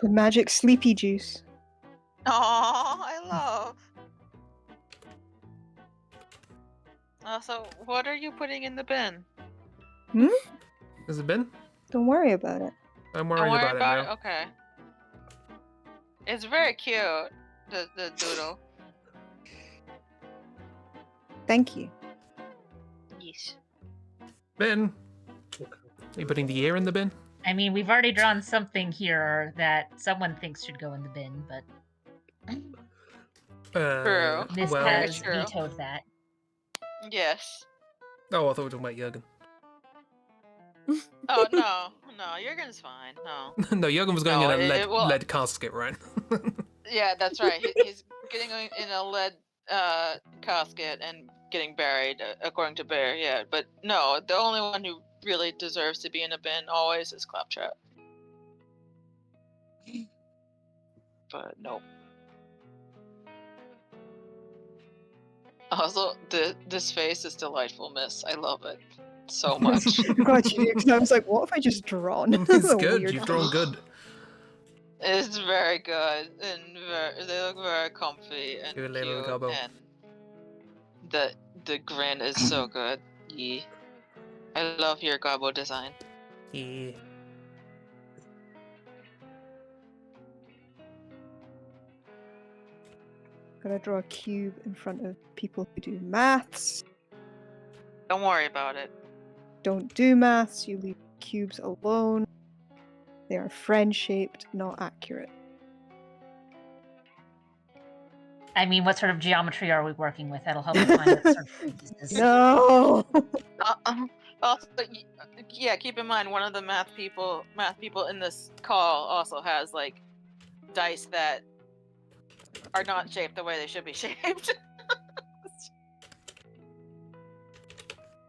The magic sleepy juice. Oh, I love. So, what are you putting in the bin? Has it been? Don't worry about it. I'm Don't worried worry about it about now. it. Okay. It's very cute. The doodle. Thank you. Yeesh. Bin. Are you putting the ear in the bin? I mean, we've already drawn something here that someone thinks should go in the bin, but True. Miss Well, has True. vetoed that. Yes. oh, I thought we were talking about Jurgen. Oh no, Jurgen's fine. No. No, Jurgen was going No, in a well- lead casket, right? Yeah, that's right. He's getting in a lead casket and getting buried, according to Bear. Yeah, but no, the only one who really deserves to be in a bin always is Claptrap. But nope. Also, this face is delightful, Miss. I love it so much. I'm glad you do, because I was like, what have I just drawn? It's A good. weird You've drawn good. It's very good, and they look very comfy and You're a cute, little gobbo. and the grin is so good. Yeah. I love your gobbo design. Yeah. Gotta draw a cube in front of people who do maths. Don't worry about it. Don't do maths, you leave a cubes alone. They are friend-shaped, not accurate. I mean, what sort of geometry are we working with? That'll help me find what sort of pieces. No! Also, yeah, keep in mind one of the math people in this call also has like dice that are not shaped the way they should be shaped.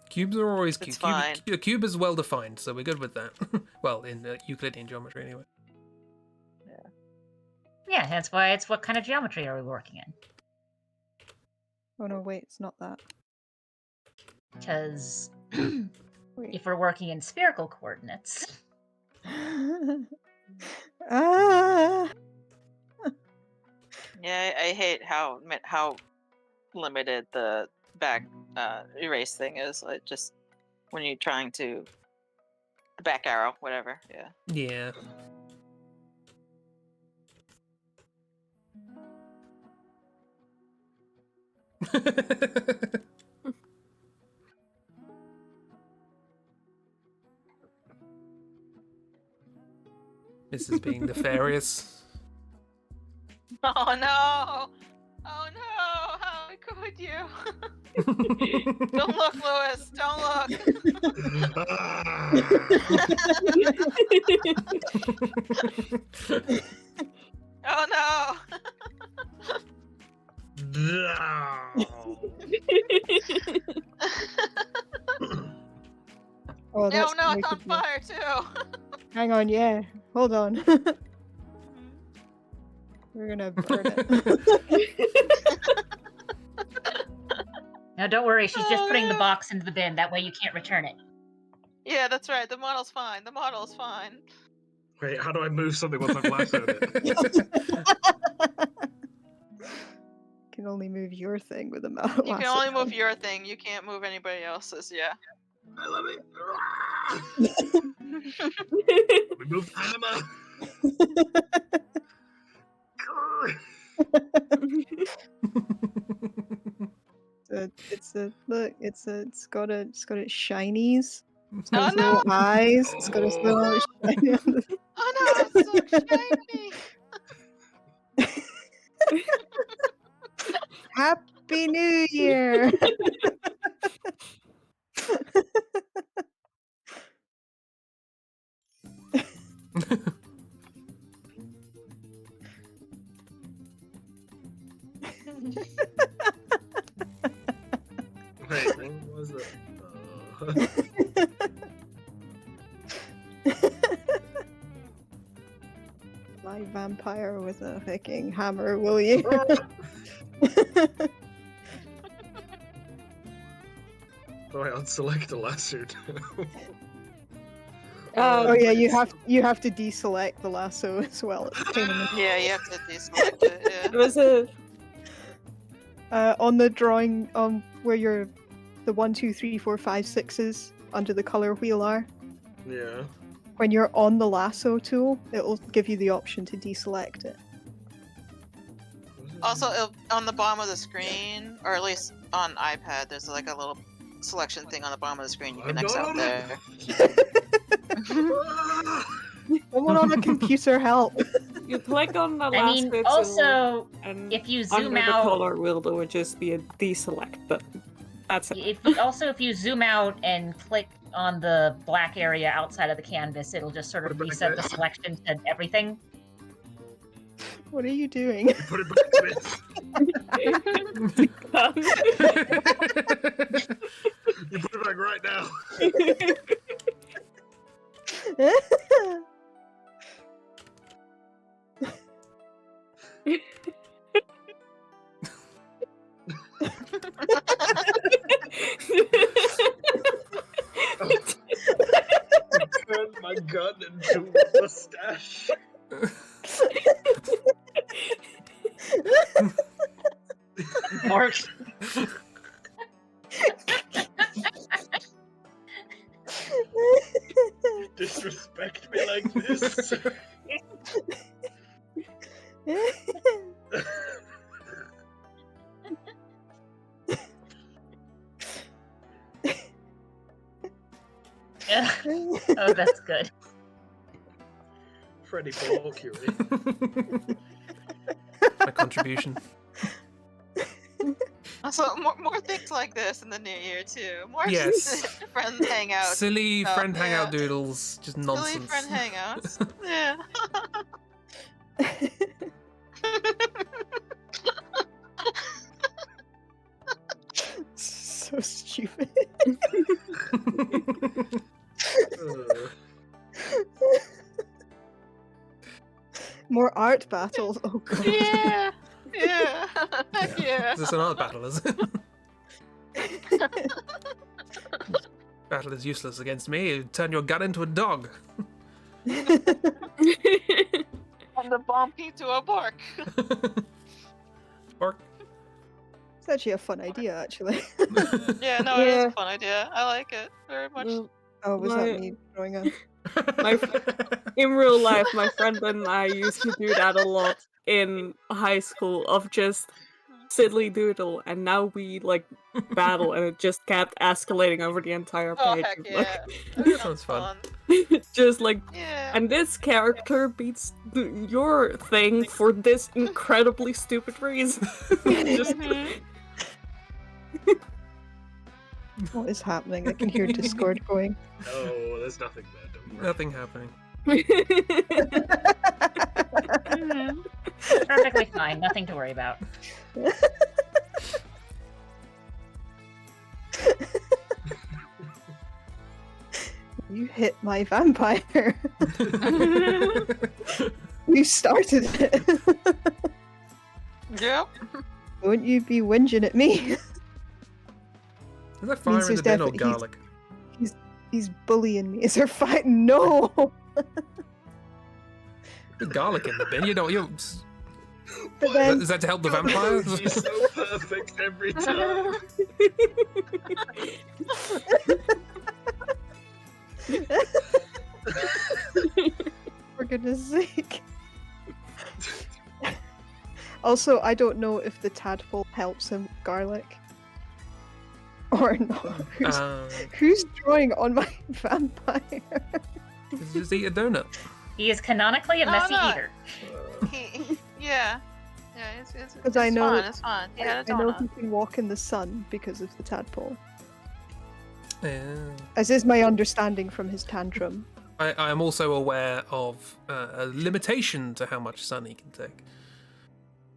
Cubes are always It's cute. fine. A cube is well defined, so we're good with that. Well, in Euclidean geometry, anyway. Yeah, that's why it's what kind of geometry are we working in? Oh no, wait, it's not that. Because Wait. if we're working in spherical coordinates, Ah! Yeah, I hate how limited the back erase thing is. Like just when you're trying to the back arrow, whatever. Yeah. Yeah. This is being nefarious. Oh no! Oh no! How could you? Don't look, Lewis. Don't look. Oh no! Oh, No, that's no, gonna it's on make it- fire too. Hang on, yeah. Hold on. We're gonna burn it. now don't worry, she's just Oh, putting the yeah. box into the bin. That way you can't return it. Yeah, that's right. The model's fine. The model's fine. Wait, how do I move something once I've lassoed it? Can only move your thing with a mouse. You can only move your thing. You can't move anybody else's. Yeah. I love it. We moved the hammer. It's got its shinies. It's Oh got its no! little eyes. It's got its little shiny on the... Oh no! It's so shiny. Happy New Year! Wait, what was it? My vampire with a fucking hammer, will you? Oh, I unselect a lasso. Oh yeah, you have to deselect the lasso as well. It's a pain in the... Yeah, you have to deselect it. Yeah. It was a on the drawing where the 1, 2, 3, 4, 5, 6s under the color wheel are. Yeah. When you're on the lasso tool, it will give you the option to deselect it. Also, on the bottom of the screen, or at least on iPad, there's like a little selection thing on the bottom of the screen. You can X out there. Someone on a computer help! you click on the last I mean, bit also, and if you under zoom the out, color wheel there would just be a deselect button. That's it. if you zoom out and click on the black area outside of the canvas, it'll just sort of Put it back reset the there. selection to everything. What are you doing? Put it back, Smith. You put it back right now. Turn my gun into a mustache. Or Disrespect me like this. Oh, that's good. Freddie Mercury. My contribution. So more things like this in the new year too. More Yes. friend hangouts. Silly Oh, friend hangout yeah. doodles, just nonsense. Silly friend hangouts. Yeah. So stupid. More art battles. Oh god. Yeah. Yeah. Heck yeah. Is this an art battle, is it? Battle is useless against me. You turn your gun into a dog. And the bomb key to a bark. Bark. It's actually a fun idea, actually. Yeah, no, it is Yeah. a fun idea. I like it very much. Well, Oh, was My- that me throwing a... in real life, my friend and I used to do that a lot in high school of just silly doodle, and now we like battle, and it just kept escalating over the entire Oh page. heck of, yeah. That sounds fun. Just like, Yeah. and this character beats your thing for this incredibly stupid reason. Just Mhm. What is happening? I can hear Discord going. Oh, there's nothing there, don't worry. Nothing happening. Mhm. Perfectly fine. Nothing to worry about. You hit my vampire. You started it. Yep. Won't you be whinging at me? Is there fire in there's the bin or definitely- garlic? He's bullying me. Is there fight? No. There's garlic in the bin. You don't. You. But then Is that to help the God, vampires? He's so perfect every time. for goodness sake. Also, I don't know if the tadpole helps him with garlic or not. Who's drawing on my vampire? Just eat a donut. He is canonically a No, messy no. eater. Yeah. Yeah, it's 'Cause I know- fun, it's fun. He had a I know donut. he can walk in the sun because of the tadpole. Yeah. As is my understanding from his tantrum. I am also aware of a limitation to how much sun he can take.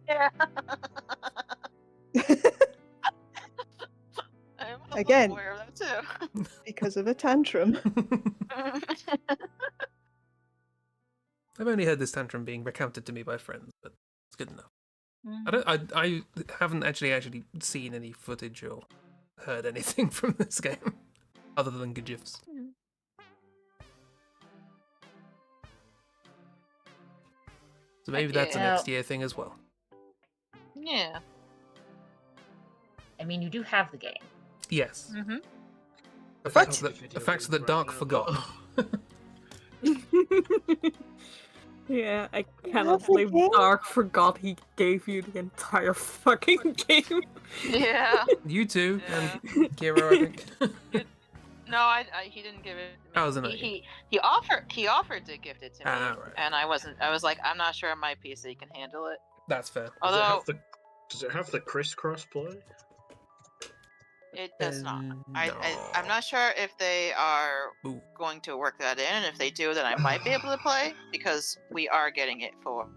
Yeah. I'm also Again. aware of that too. Because of a tantrum. I've only heard this tantrum being recounted to me by friends, but it's good enough. I haven't actually seen any footage or heard anything from this game other than good gifs. So maybe that's a Yeah. next year thing as well. Yeah. I mean, you do have the game. Yes. Mm-hmm. The facts that Dark forgot. Yeah, I cannot That's the believe game? Dark forgot he gave you the entire fucking game. Yeah. You too, Yeah. and Kiro, I think. No, he didn't give it to me. Oh, was it not you? He offered to gift it to me, Ah, right. and I was like, I'm not sure my PC can handle it. That's fair. Although Does it have the crisscross play? it does not. No. I'm not sure if they are Ooh. going to work that in, and if they do, then I might be able to play because we are getting it for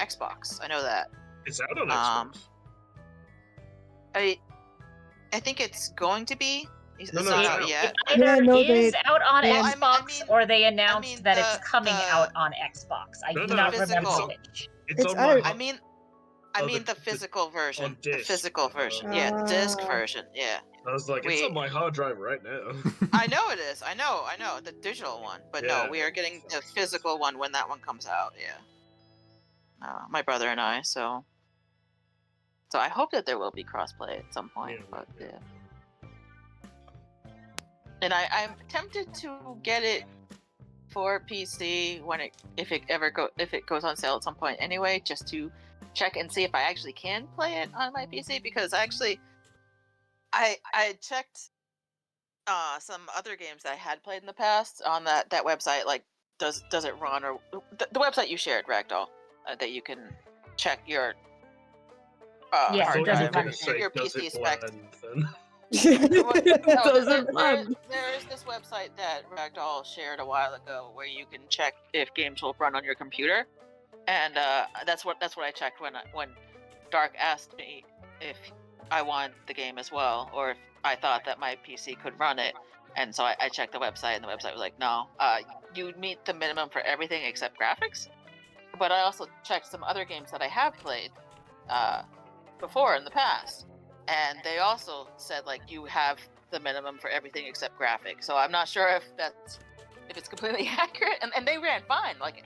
Xbox. I know that. It's out on Um, Xbox. I think it's going to be. It's No, not it's out out. yet. It either Yeah, no, is out on Well, I Xbox mean- or they announced that it's the- coming the- out on Xbox. I No, do no, not remember physical. which. It's It's on my. out. I mean the the physical version. on The disc. physical version. Yeah, the disc Ah. version. Yeah. I was like, it's we- on my hard drive right now. I know it is. I know. The digital one. But Yeah, no, we are getting so- the physical one when that one comes out. Yeah. My brother and I. So I hope that there will be crossplay at some point. Yeah, But yeah. yeah. And I'm tempted to get it for PC if it goes on sale at some point anyway, just to check and see if I actually can play it on my PC, because actually I checked some other games that I had played in the past on that website, like does it run, or the website you shared, Ragdoll, that you can check your I Yeah, hard thought does you it were drive, going run to it? say, your does PC it specs. blend then? No, Doesn't run. there is this website that Ragdoll shared a while ago where you can check if games will run on your computer, and that's what I checked when Dark asked me if I want the game as well, or if I thought that my PC could run it. And so I checked the website, and the website was like, no, you meet the minimum for everything except graphics. But I also checked some other games that I have played before in the past, and they also said like you have the minimum for everything except graphics. So I'm not sure if it's completely accurate. And they ran fine. Like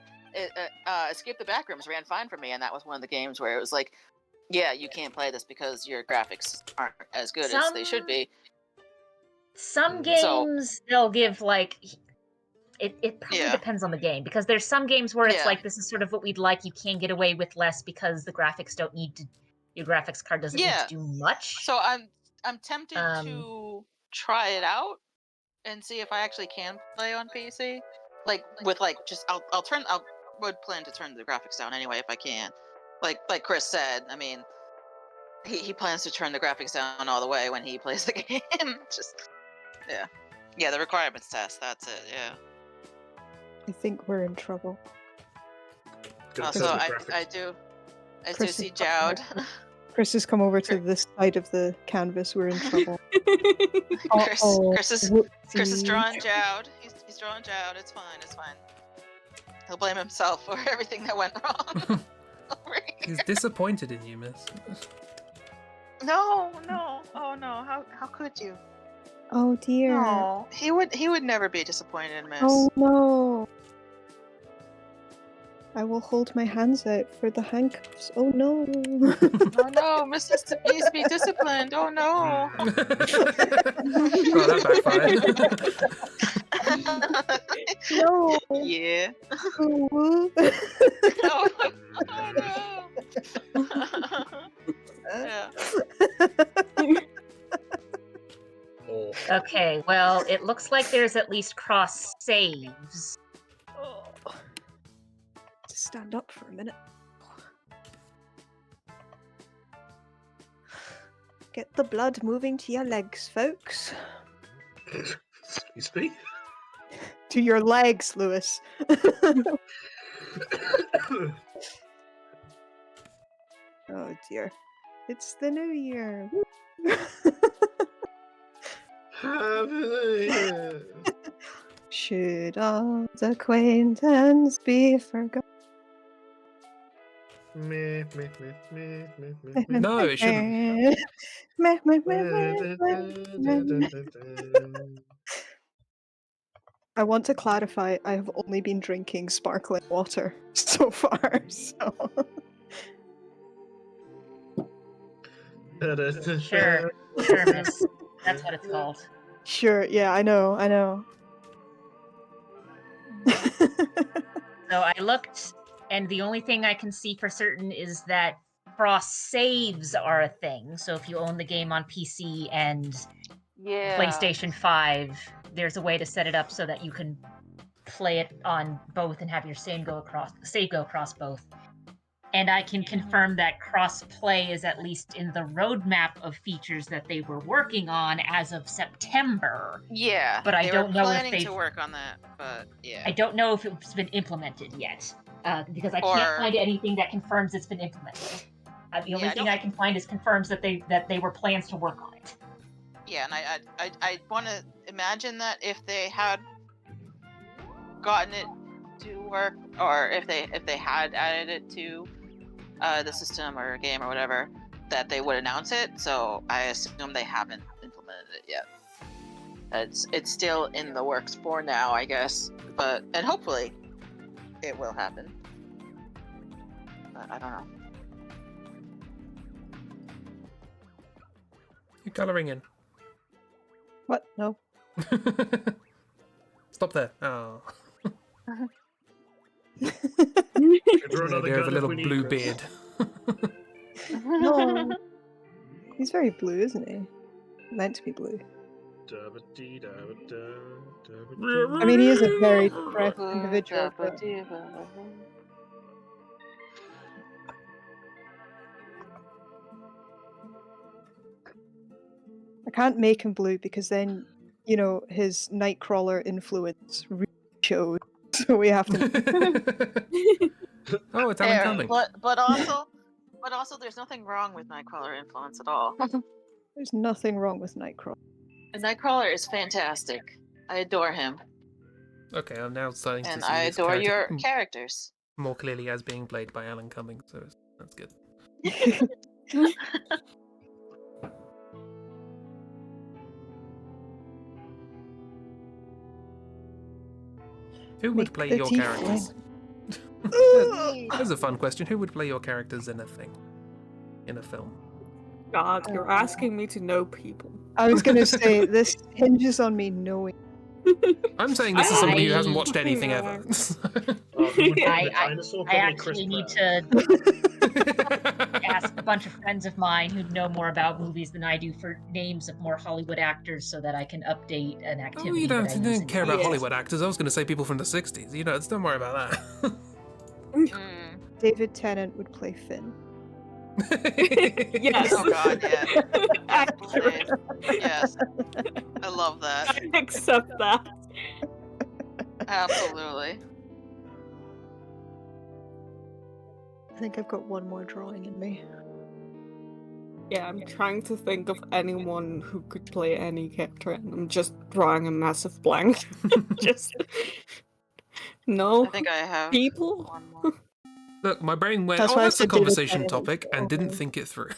Escape the Backrooms ran fine for me, and that was one of the games where it was like, yeah, you can't play this because your graphics aren't as good as they should be. Some So games they'll give like it probably yeah, depends on the game, because there's some games where it's yeah, like, this is sort of what we'd like, you can get away with less because the graphics don't need to, your graphics card doesn't need yeah. to do much. So I'm tempted Um, to try it out and see if I actually can play on PC. Like with like just I would plan to turn the graphics down anyway if I can. Like Chris said, I mean, he plans to turn the graphics down all the way when he plays the game. Just yeah, the requirements test. That's it. Yeah. I think we're in trouble. Gonna So turn the I graphics. do Chris see is Jowd. Chris has come over to this side of the canvas. We're in trouble. Chris Oh, Chris is whoopsie. drawing Jowd. He's drawing Jowd. It's fine. It's fine. He'll blame himself for everything that went wrong. Over here. He's disappointed in you, miss. No. Oh no. How could you? Oh dear. No. He would never be disappointed in Miss. Oh no. I will hold my hands out for the handcuffs. Oh no. Oh no, Miss needs to be disciplined. Oh no. Oh, that backfired. No. Yeah. Ooh. Oh no. Yeah. Oh, okay, well, it looks like there's at least cross saves. Just stand up for a minute. Get the blood moving to your legs, folks. excuse me? To your legs, Lewis. Oh dear. It's the new year. Should old acquaintance be forgotten? Meh, meh, meh, meh, meh, meh, meh. No, it shouldn't. Meh, meh, meh, meh, meh. I want to clarify, I have only been drinking sparkling water so far, so... Sure, miss. That's what it's called. Sure, yeah, I know. So I looked, and the only thing I can see for certain is that cross saves are a thing. So if you own the game on PC and Yeah. PlayStation 5, there's a way to set it up so that you can play it on both and have your save go across both. And I can confirm that cross-play is at least in the roadmap of features that they were working on as of September. Yeah. But I they don't were know if planning they've- to work on that, but yeah. I don't know if it's been implemented yet, because I Or- can't find anything that confirms it's been implemented. The only Yeah, I thing don't- I can find is confirms that they were plans to work on it. Yeah, and I want to imagine that if they had gotten it to work, or if they had added it to the system or game or whatever, that they would announce it. So I assume they haven't implemented it yet. It's still in the works for now, I guess, and hopefully it will happen. But I don't know. You're colouring in. What? No. Stop there. Oh. Could draw another Idea of a gun if little we need, blue Chris. beard. No. He's very blue, isn't he? Meant to be blue. I mean, he is a very depressed individual, but I can't make him blue because then, you know, his Nightcrawler influence really shows. So we have to. Oh, it's Alan Cumming. But also, there's nothing wrong with Nightcrawler influence at all. There's nothing wrong with Nightcrawler. And Nightcrawler is fantastic. I adore him, Okay, I'm now starting to and see I this adore character your characters. more clearly as being played by Alan Cumming, so that's good. Who would play your characters? That's a fun question. Who would play your characters in a film? God, you're asking me to know people. I was going to say, this hinges on me knowing. I'm saying this is somebody who hasn't watched anything ever. I actually need to ask a bunch of friends of mine who know more about movies than I do for names of more Hollywood actors so that I can update an activity. Oh, you don't care about Yeah. Hollywood actors. I was going to say people from the 60s. You know, don't worry about that. David Tennant would play Finn. Yes. Oh God, yeah. Accurate. Yes. I love that. Accept that. Absolutely. I think I've got one more drawing in me. Yeah, I'm trying to think of anyone who could play any character, and I'm just drawing a massive blank. Just no I think I have people. one more. Look, my brain went, That's oh, why I that's a said David conversation Tennant. topic, and didn't think it through.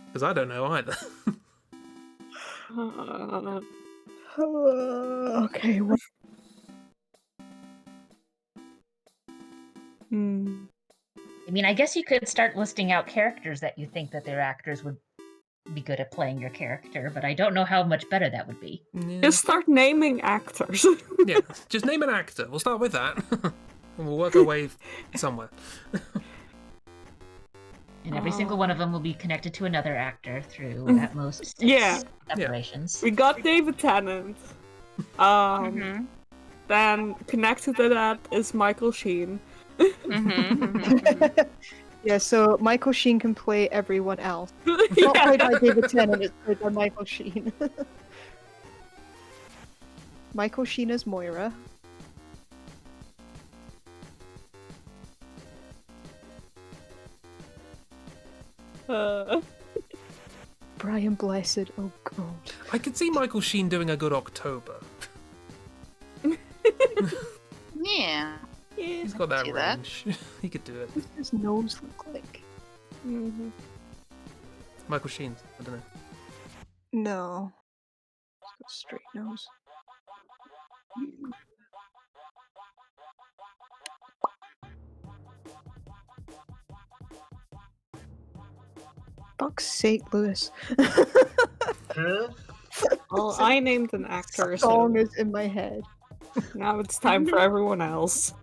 Because I don't know either. Okay. I mean, I guess you could start listing out characters that you think that their actors would be good at playing your character, but I don't know how much better that would be. Yeah. Just start naming actors. Yeah, just name an actor. We'll start with that. And we'll work our way somewhere. And every single one of them will be connected to another actor through at most 6 Yeah. separations. We got David Tennant. Then connected to that is Michael Sheen. Yeah, so Michael Sheen can play everyone else. It's not played by David Tennant, it's played by Michael Sheen. Michael Sheen as Moira. Brian Blessed, oh god. I could see Michael Sheen doing a good October. Yeah. He's got that see that. range. He could do it. What does his nose look like? Michael Sheen, I don't know. No. He's got a straight nose. Fuck's sake, Lewis. Huh? Well, I named an actor, so Song is in my head. now it's time for everyone else.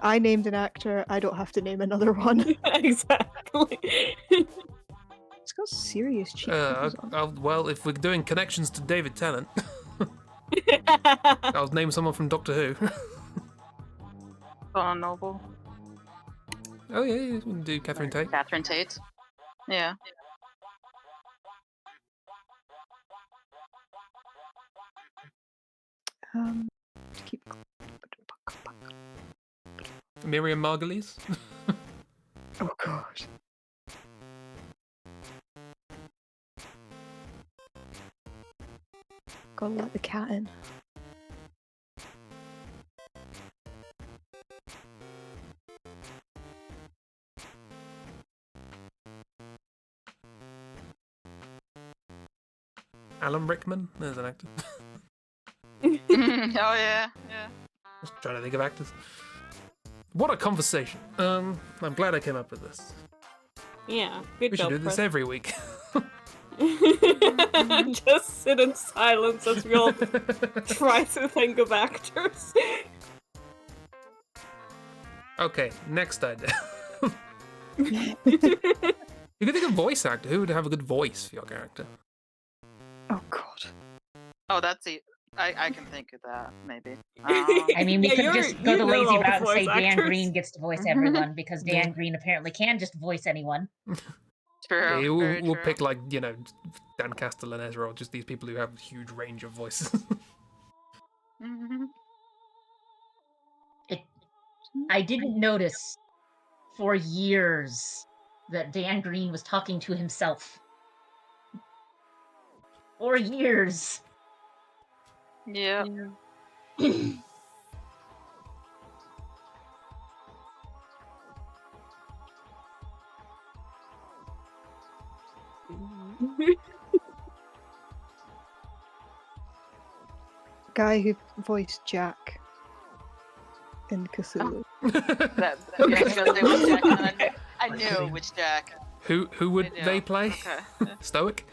I named an actor, I don't have to name another one. Exactly. It's got serious cheekbones on. Well, if we're doing connections to David Tennant, I'll name someone from Doctor Who. Conan Noble. Oh yeah, we can do Catherine Tate. Catherine Tate. Yeah. Keep. Miriam Margolyes. Oh god. Gotta let the cat in. Alan Rickman, there's an actor. Oh yeah, yeah. Just trying to think of actors. What a conversation. I'm glad I came up with this. Yeah, good We should job, do this Chris. every week. Just sit in silence as we all try to think of actors. Okay, next idea. You could think of voice actor. Who would have a good voice for your character? Oh god. Oh, that's it. I can think of that, maybe. I mean, we Yeah, could you're- just go you the know lazy all the route and say voice Dan actors. Green gets to voice everyone because Dan Yeah. Green apparently can just voice anyone. True. Yeah, very we'll true. pick like Dan Castellaneta or just these people who have huge range of voices. Mhm. I didn't notice for years that Dan Green was talking to himself. For years. Yeah. Guy who voiced Jack in Cthulhu. Yeah, I was gonna say which Jack, and I knew which Jack. Who would I they know. play? Okay. Stoic?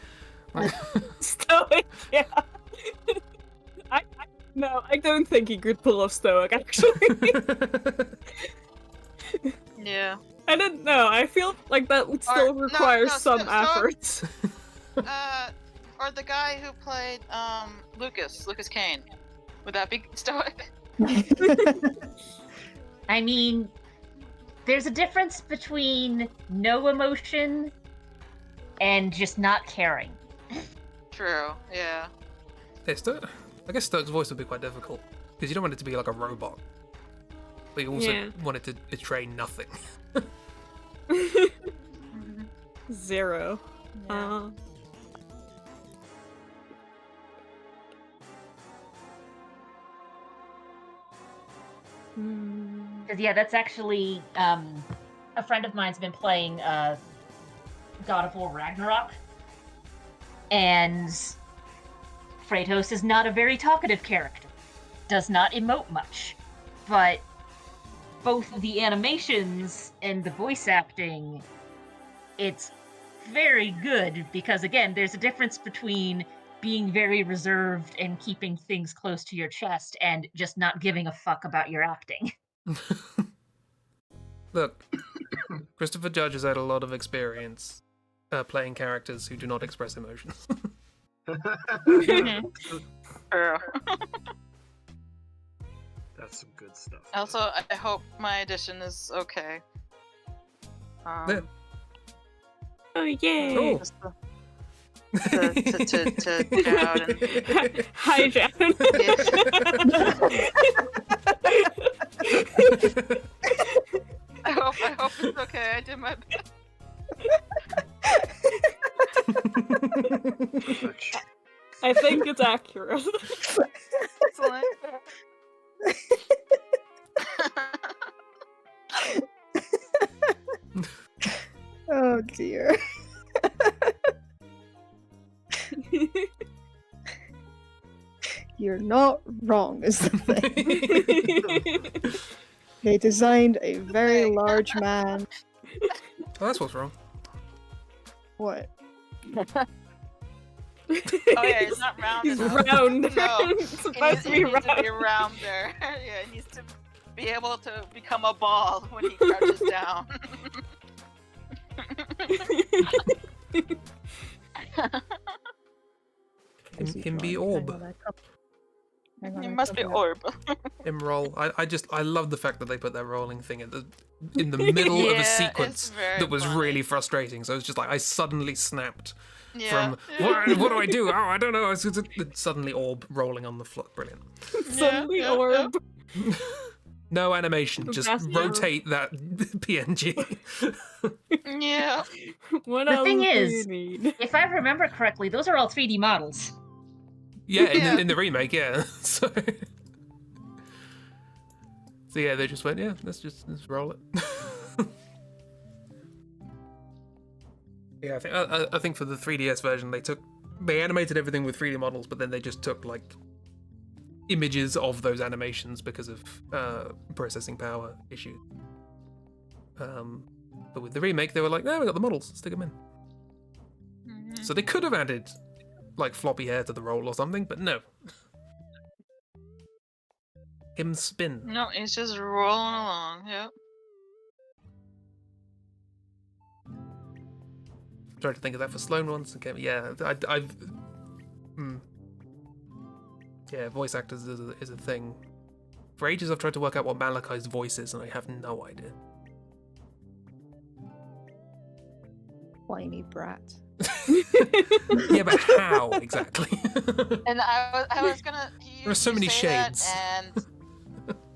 Stoic, yeah. No, I don't think he could pull off Stoic, actually. Yeah. I don't know. I feel like that would still no, require no, some Stoic- effort. Or the guy who played Lucas Kane. Would that be Stoic? I mean, there's a difference between no emotion and just not caring. True. Yeah. Yeah, I guess Stoic's voice would be quite difficult because you don't want it to be like a robot, but you also Yeah. want it to betray nothing. Zero. Yeah. Because yeah, that's actually a friend of mine's been playing God of War Ragnarok, and Kratos is not a very talkative character, does not emote much, but both the animations and the voice acting, it's very good because again, there's a difference between being very reserved and keeping things close to your chest and just not giving a fuck about your acting. Look, Christopher Judge has had a lot of experience playing characters who do not express emotions. True. That's some good stuff. Also, I hope my edition is okay. Yeah. Oh yeah. Oh. Just to get out and Hi, Jan. I hope it's okay. I did my best. I think it's accurate. Excellent. Oh dear. You're not wrong, is the thing. They designed a very large man. Oh, that's what's wrong. What? Oh yeah, it's not round He's enough. round. No, It's supposed to be it needs to be round. rounder. Yeah, it needs to be able to become a ball when he crouches down. Him be orb. It must be orb. Him roll. I love the fact that they put that rolling thing in the middle of Yeah, a it's sequence very that was funny. really frustrating. So it's just like I suddenly snapped Yeah. from what do I do? Oh, I don't know. It's suddenly orb rolling on the floor. Brilliant. Suddenly yeah, orb. No animation. Just That's rotate that PNG. Yeah. What The else thing do you is- need? If I remember correctly, those are all 3D models. Yeah, Yeah. in the remake, yeah. So yeah, they just went, yeah, let's roll it. Yeah, I think for the 3DS version, they animated everything with 3D models, but then they just took like images of those animations because of processing power issues. But with the remake, they were like, no, we got the models, stick them in. Mhm. So they could have added like floppy hair to the roll or something, but no. Him spin. No, it's just rolling along. Yep. Tried to think of that for Sloan once. Okay, yeah, I've. Yeah, voice actors is a thing. For ages, I've tried to work out what Malachi's voice is, and I have no idea. Whiny brat. Yeah, but how exactly? And I was gonna. There are so many shades. And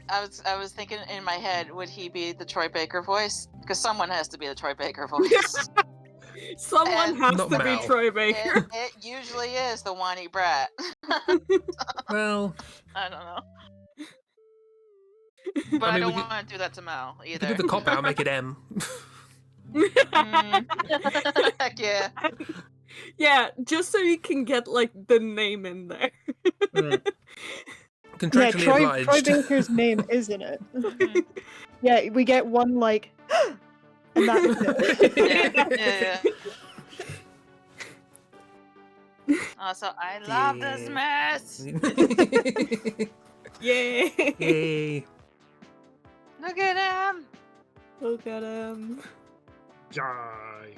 I was thinking in my head, would he be the Troy Baker voice? Because someone has to be the Troy Baker voice. Someone And- has Not to Mal. be Troy Baker. It usually is the whiny brat. Well, I don't know. But I I, mean, we don't want to do that to Mal you either. could do the cop out, make it M. Heck yeah. Yeah, just so you can get like the name in there. Contractually Troy obliged. Baker's name is in it. Yeah, we get one like, and that's it. Yeah. Also, I love this mess. Yay! Yay. Look at him. Look at him. Yay.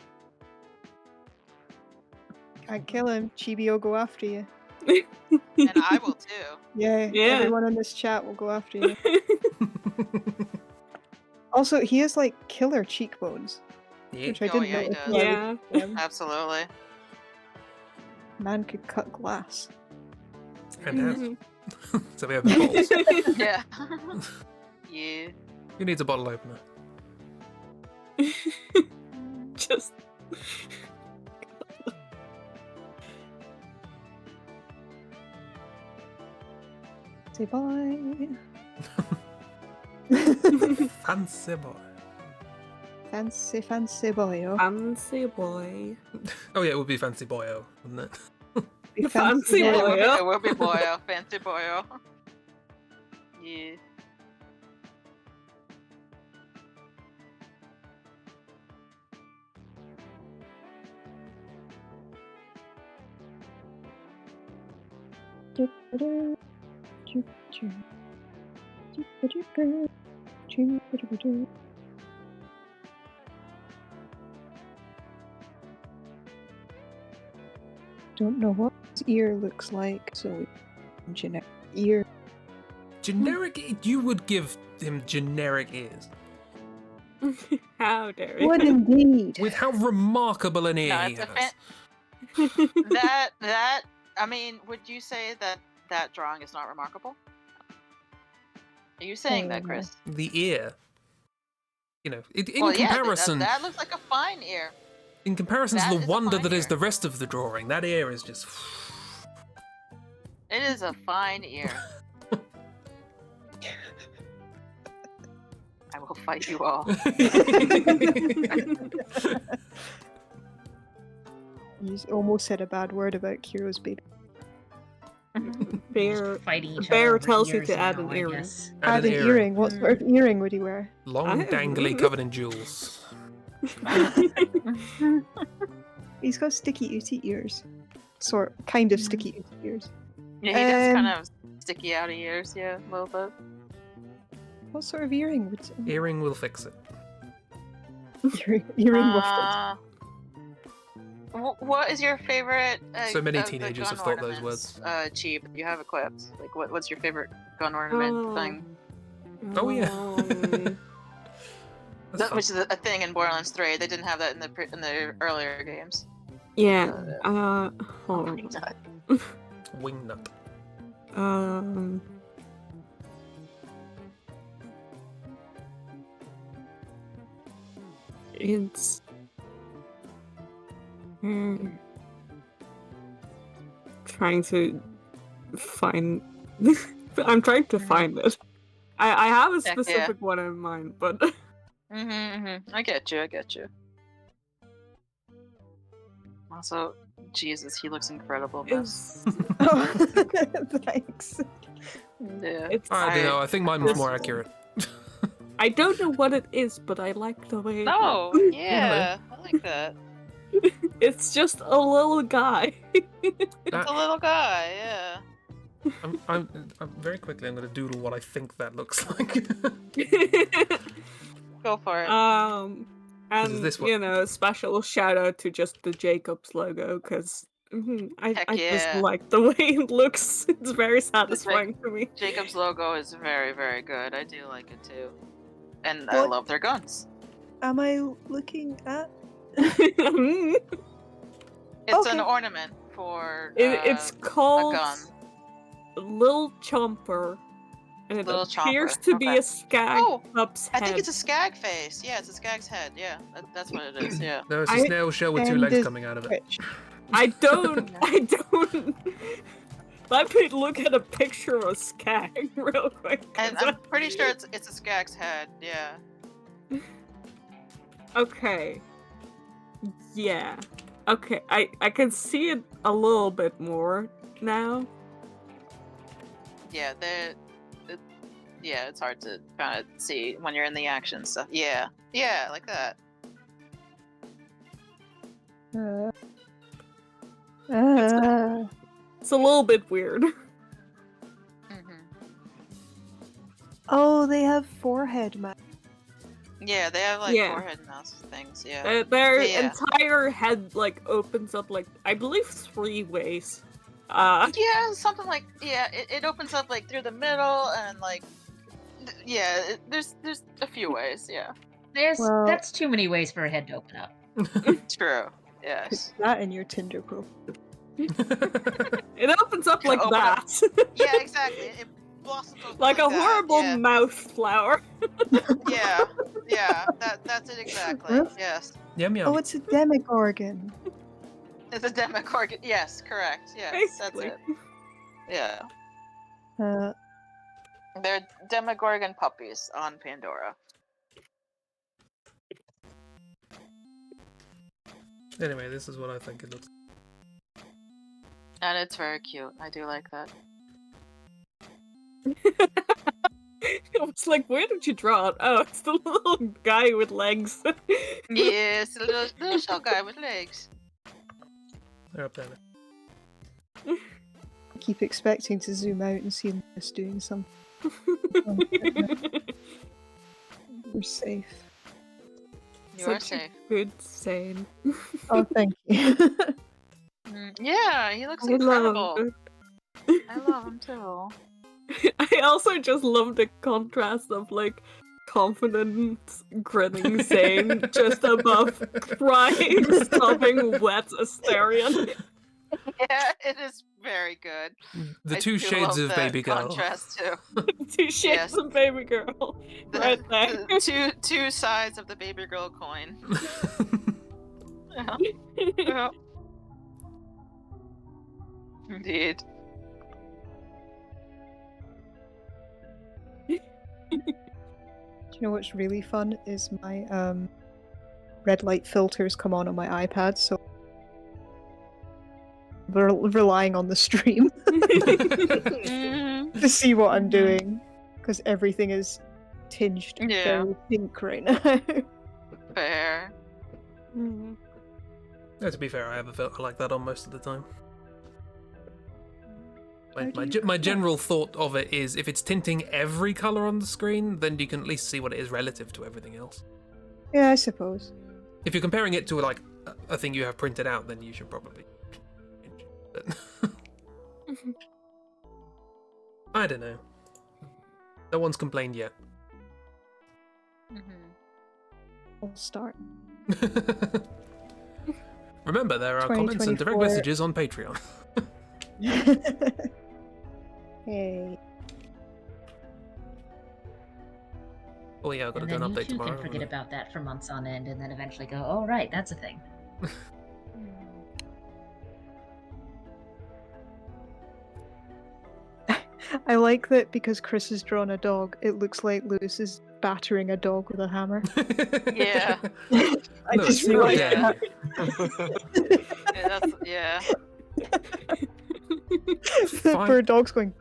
Can't kill him. Chibi will go after you. And I will too. Yeah, Yeah. everyone in this chat will go after you. Also, he has like killer cheekbones, Yeah. which I Oh, didn't yeah, he notice. does. when I Yeah. was looking at him. Absolutely. Man could cut glass. And has. Mhm. So we have the bottles. Yeah. Yeah. Who needs a bottle opener? Just Say bye. Fancy boy. Fancy boy. Oh. fancy boy. Oh yeah, it would be Fancy Boyo, wouldn't it? Be Fancy Yeah, boy. it will be boyo. Fancy boyo. Yeah. Don't know what his ear looks like, so generic ear. Generic. You would give him generic ears. How dare you? Would indeed. With how remarkable an ear No, he it's a has. that. I mean, would you say that drawing is not remarkable? Are you saying that, Chris? The ear. You know, in Well, yeah, comparison, that looks like a fine ear. in comparison that to is the a wonder fine that is ear. the rest of the drawing, that ear is just. It is a fine ear. I will fight you all. You almost said a bad word about Kiro's baby. Bear. Fighting each Bear other over tells you ears to add now, an I earring. guess. Add an earring. What sort of earring would he wear? Long, dangly, covered in jewels. He's got sticky ooty ears. Kind of sticky ooty ears. Yeah, he does kind Um, of sticky out of ears. Yeah, a little bit. What sort of earring would Earring will fix it. earring would fit? What is your favorite? So many of the teenagers gun have thought those ornaments, words. Cheap, you have equipped. Like, what's your favorite gun ornament Oh. thing? Oh, yeah. That's fun. Which is a thing in Borderlands 3. They didn't have that in the earlier games. Yeah. Hold on. Wingnut. It's trying to find. I'm trying to find it. I have a Heck yeah. specific one in mind, but I get you. Also, Jesus, he looks incredible. in this. it's Oh, thanks. Yeah. it's. I don't know. I think mine was this more one. accurate. I don't know what it is, but I like the way. No, It yeah, I like that. It's just a little guy. It's a little guy, yeah. I'm very quickly. I'm going to doodle what I think that looks like. Go for it. I And this one. you know, special shout out to just the Jacobs logo because I Heck just yeah. like the way it looks. It's very satisfying to me. Jacob's logo is very, very good. I do like it too. And I What? love their guns. Am I looking at? It's Okay. an ornament for It's a called gun. Lil Chomper, and it Lil appears Chomper, to be okay. a skag Oh, pup's I head. think it's a skag face. Yeah, it's a skag's head. Yeah, that's what it is. Yeah. No, it's a I- snail shell with two And legs this coming out of it. Twitch. I don't. Let me look at a picture of a skag real quick. 'cause And I'm pretty sure it's a skag's head. Yeah. Okay. Yeah. Okay, I can see it a little bit more now. Yeah, yeah, it's hard to kind of see when you're in the action stuff. Yeah, yeah, like that. It's a little bit weird. Oh, they have forehead man. Yeah, they have like Yeah. forehead mouse things. Yeah. Their Yeah. entire head like opens up like I believe 3 ways. Yeah, something like it opens up like through the middle and like there's a few ways. Yeah, Well- That's too many ways for a head to open up. true. Put Yes. that in your Tinder profile. It opens up like Open up. that. Yeah, exactly. It blossoms open like a that, horrible Yeah, mouth flower. yeah. That's it exactly. Huh? Yes, Yum yum. Oh, it's a demogorgon. it's a demogorgon. Yes, correct. Yes, Basically. that's it. Yeah, Uh, they're demogorgon puppies on Pandora. Anyway, this is what I think it looks. And it's very cute. I do like that. I was like, where did you draw it? Oh, it's the little guy with legs. Yes, a little short guy with legs. They're up there. I keep expecting to zoom out and see them just doing something. We're safe. You are Such a safe. good saying. Oh, thank you. Yeah, he looks I incredible. love I love him too. I also just love the contrast of like confident grinning Zane just above crying, sobbing wet Asterion. Yeah, it is very good. The I two do shades love of that baby girl. contrast too. 2 shades Yes. of baby girl. Right there. the two sides of the baby girl coin. Yeah. Yeah. Indeed. Do you know what's really fun is my red light filters come on my iPad, so we're relying on the stream to see what I'm doing because everything is tinged Yeah. very pink right now. Fair. Mhm. No, to be fair, I have a filter like that on most of the time. How do you My colour? general thought of it is if it's tinting every colour on the screen, then you can at least see what it is relative to everything else. Yeah, I suppose. If you're comparing it to like a thing you have printed out, then you should probably. But I don't know. No one's complained yet. I'll start. Remember, there are comments and direct 2024. messages on Patreon. Hey. Oh yeah, I've got to And do then an you update too tomorrow. can forget about that for months on end, and then eventually go, "Oh right, that's a thing." I like that because Chris has drawn a dog, it looks like Lewis is battering a dog with a hammer. Yeah. I No, just it's realized not that. Yeah. Fine. For a dog's going.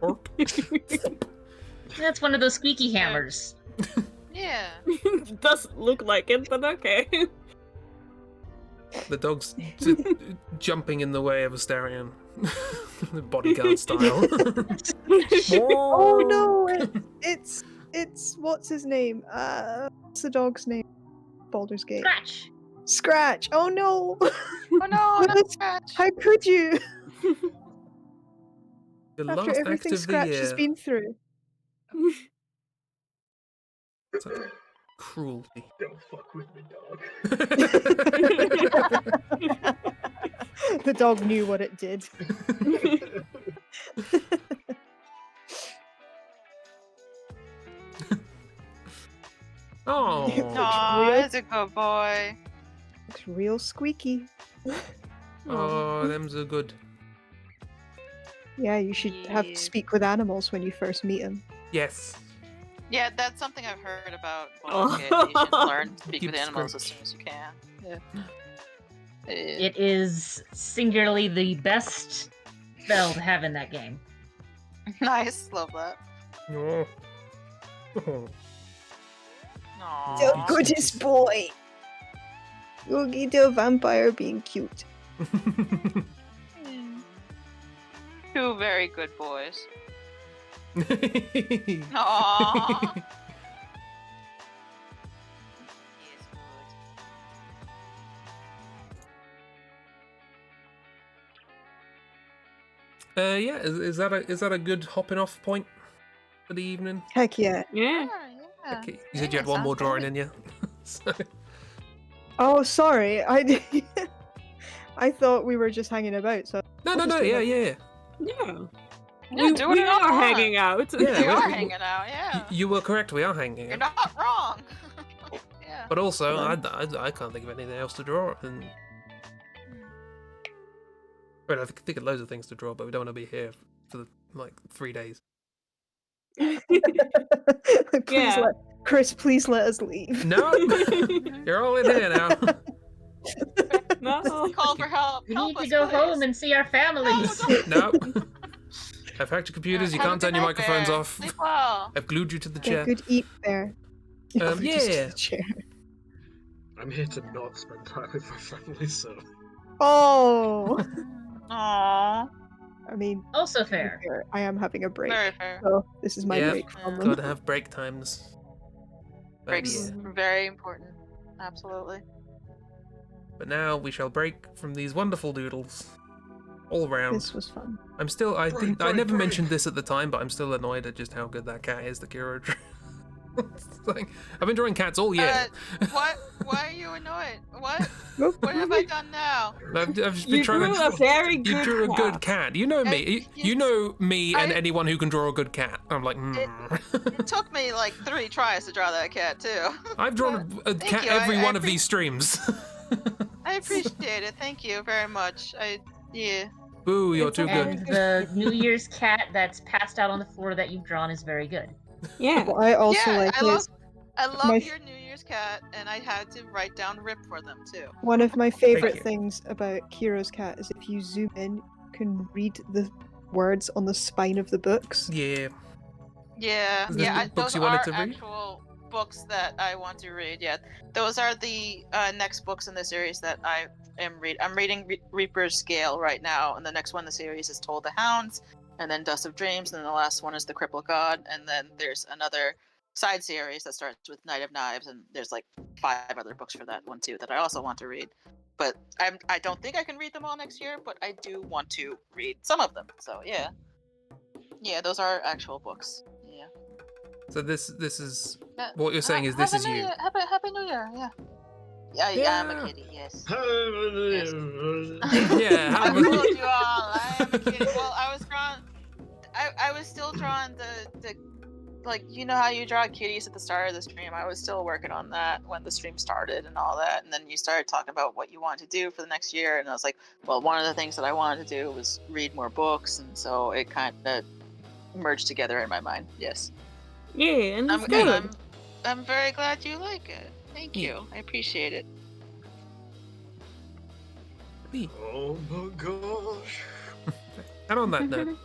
Orc. That's one of those squeaky hammers. Yeah. Doesn't look like it, but okay. The dog's jumping in the way of Asterion. Bodyguard style. Oh no! It's what's his name? What's the dog's name? Baldur's Gate? Scratch. Scratch! Oh no! Oh no, not What? scratch. How could you? The After last act everything of the Scratch has year. been through. So, cruelty. Don't fuck with me, dog. The dog knew what it did. Oh. Aw, that's a good boy. Looks real squeaky. Oh, them's a good. Yeah, you should have Yeah. speak with animals when you first meet them. Yes. Yeah, that's something I've heard about Oh. Baldur's Gate. You should learn to speak Keep with animals as Scratch. soon as you can. Yeah. Yeah. It is singularly the best spell to have in that game. Nice, love that. Oh. Oh. Aww. The goodest boy! Looking to a vampire being cute. Two very good boys. Oh. Aww. He is good. Yeah, is that a good hopping off point for the evening? Heck yeah. Yeah. Yeah. Okay. You said you had one more drawing in you. So- Oh, sorry. I thought we were just hanging about, so No, I'll no, just no. do Yeah, that. yeah. Yeah. Yeah, do we whatever you are want. hanging out. Yeah, We are we- hanging out, yeah. You were correct. We are hanging. You're out. not wrong. Yeah. But also, Hold I can't think of anything else to draw. And well, I think of loads of things to draw, but we don't want to be here for like 3 days. please Yeah. Chris, please let us leave. No, you're all in here now. No. Call for help. We Help need to us, go please. home and see our families. No. I've hacked your computers. You Have a can't good turn your night, microphones Bear. off. Sleep well. I've glued you to the Yeah, chair. good eat there. Um, Just to yeah. the chair. I'm here to not spend time with my family, so Oh, Aww. I mean, Also to be fair. fair, I am having a break, Very fair. so this is my Yeah. break from them. Gotta have break times. But, Breaks yeah. very important. Absolutely. But now we shall break from these wonderful doodles. All round. This was fun. I'm still. I Break, didn't. I break, never break. mentioned this at the time, but I'm still annoyed at just how good that cat is. The Kiro drew. It's like, I've been drawing cats all year. What? Why are you annoyed? What? Nope. What have I done now? I've just been You trying drew to. a very good You drew a good cat. cat. You know me. You know me and anyone who can draw a good cat. I'm like, It took me like 3 tries to draw that cat too. I've drawn a Thank cat you, every I one of these streams. I appreciate it. Thank you very much. Yeah. Boo, you're It's too okay. good. And the New Year's cat that's passed out on the floor that you've drawn is very good. Yeah. What I also Yeah, like I love is your my New Year's cat, and I had to write down rip for them too. one of my you. favorite things about Kiro's cat is if you zoom in, you can read the words on the spine of the books. Yeah. Yeah, Is this yeah. the books Those you wanted are to read? actual books that I want to read. Yeah, those are the next books in the series that I am reading. I'm reading Reaper's Gale right now, and the next one in the series is Told the Hounds, and then Dust of Dreams, and then the last one is The Cripple God, and then there's another side series that starts with Knight of Knives, and there's like 5 other books for that one too that I also want to read. But I don't think I can read them all next year, but I do want to read some of them. So yeah, those are actual books. Yeah. So this is Yeah. what you're saying is this Happy is New you. Year. Happy New Year. Yeah. Yeah, I'm a kitty. Yes. Yeah. I have a- fooled you all. I am a kitty. Well, I was drawing. I was still drawing the like, you know how you draw kitties at the start of the stream. I was still working on that when the stream started and all that. And then you started talking about what you wanted to do for the next year, and I was like, well, one of the things that I wanted to do was read more books, and so it kind of merged together in my mind. Yes. Yeah, and it's good. I'm very glad you like it. Thank Yeah. you. I appreciate it. oh my gosh. And on that note,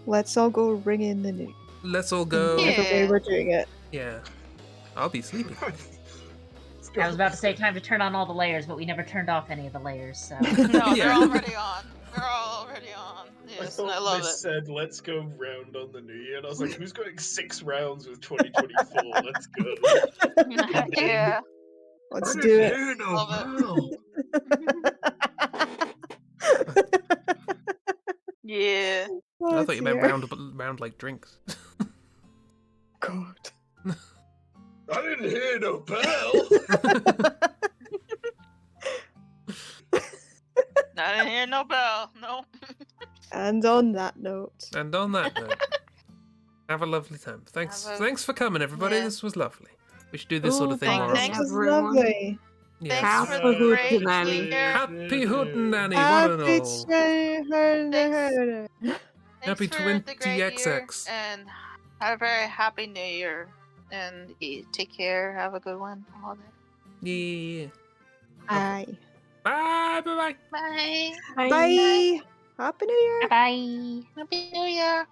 Let's all go ring in the new. let's all go. Yeah. Whatever way we're doing it. Yeah. I'll be sleeping. I was about to say time to turn on all the layers, but we never turned off any of the layers, so. No, they're Yeah. already on. They're all already on. I Yes, and thought I love this it. said, let's go round on the new year, and I was like, who's going 6 rounds with 2024? Let's go. Yeah. Let's I do didn't it. hear no Love Yeah. I Oh, thought you meant dear. round like drinks. God. I didn't hear no bell. I didn't hear no bell. Nope. And on that note, And on that note, have a lovely time. Thanks, Have a- thanks for coming, everybody. Yeah. This was lovely. We should do this sort of thing Thank- more thanks. often. this was everyone. lovely. Yes. Thanks for Happy the great Hootenanny. year. Happy Hootenanny, one and Happy all. Thanks Happy for the great year 20XX. and have a very happy new year. And take care. Have a good one. All that. Yeah. Bye. Bye, bye, bye. Bye. Bye. Bye. Happy New Year. Bye. Happy New Year.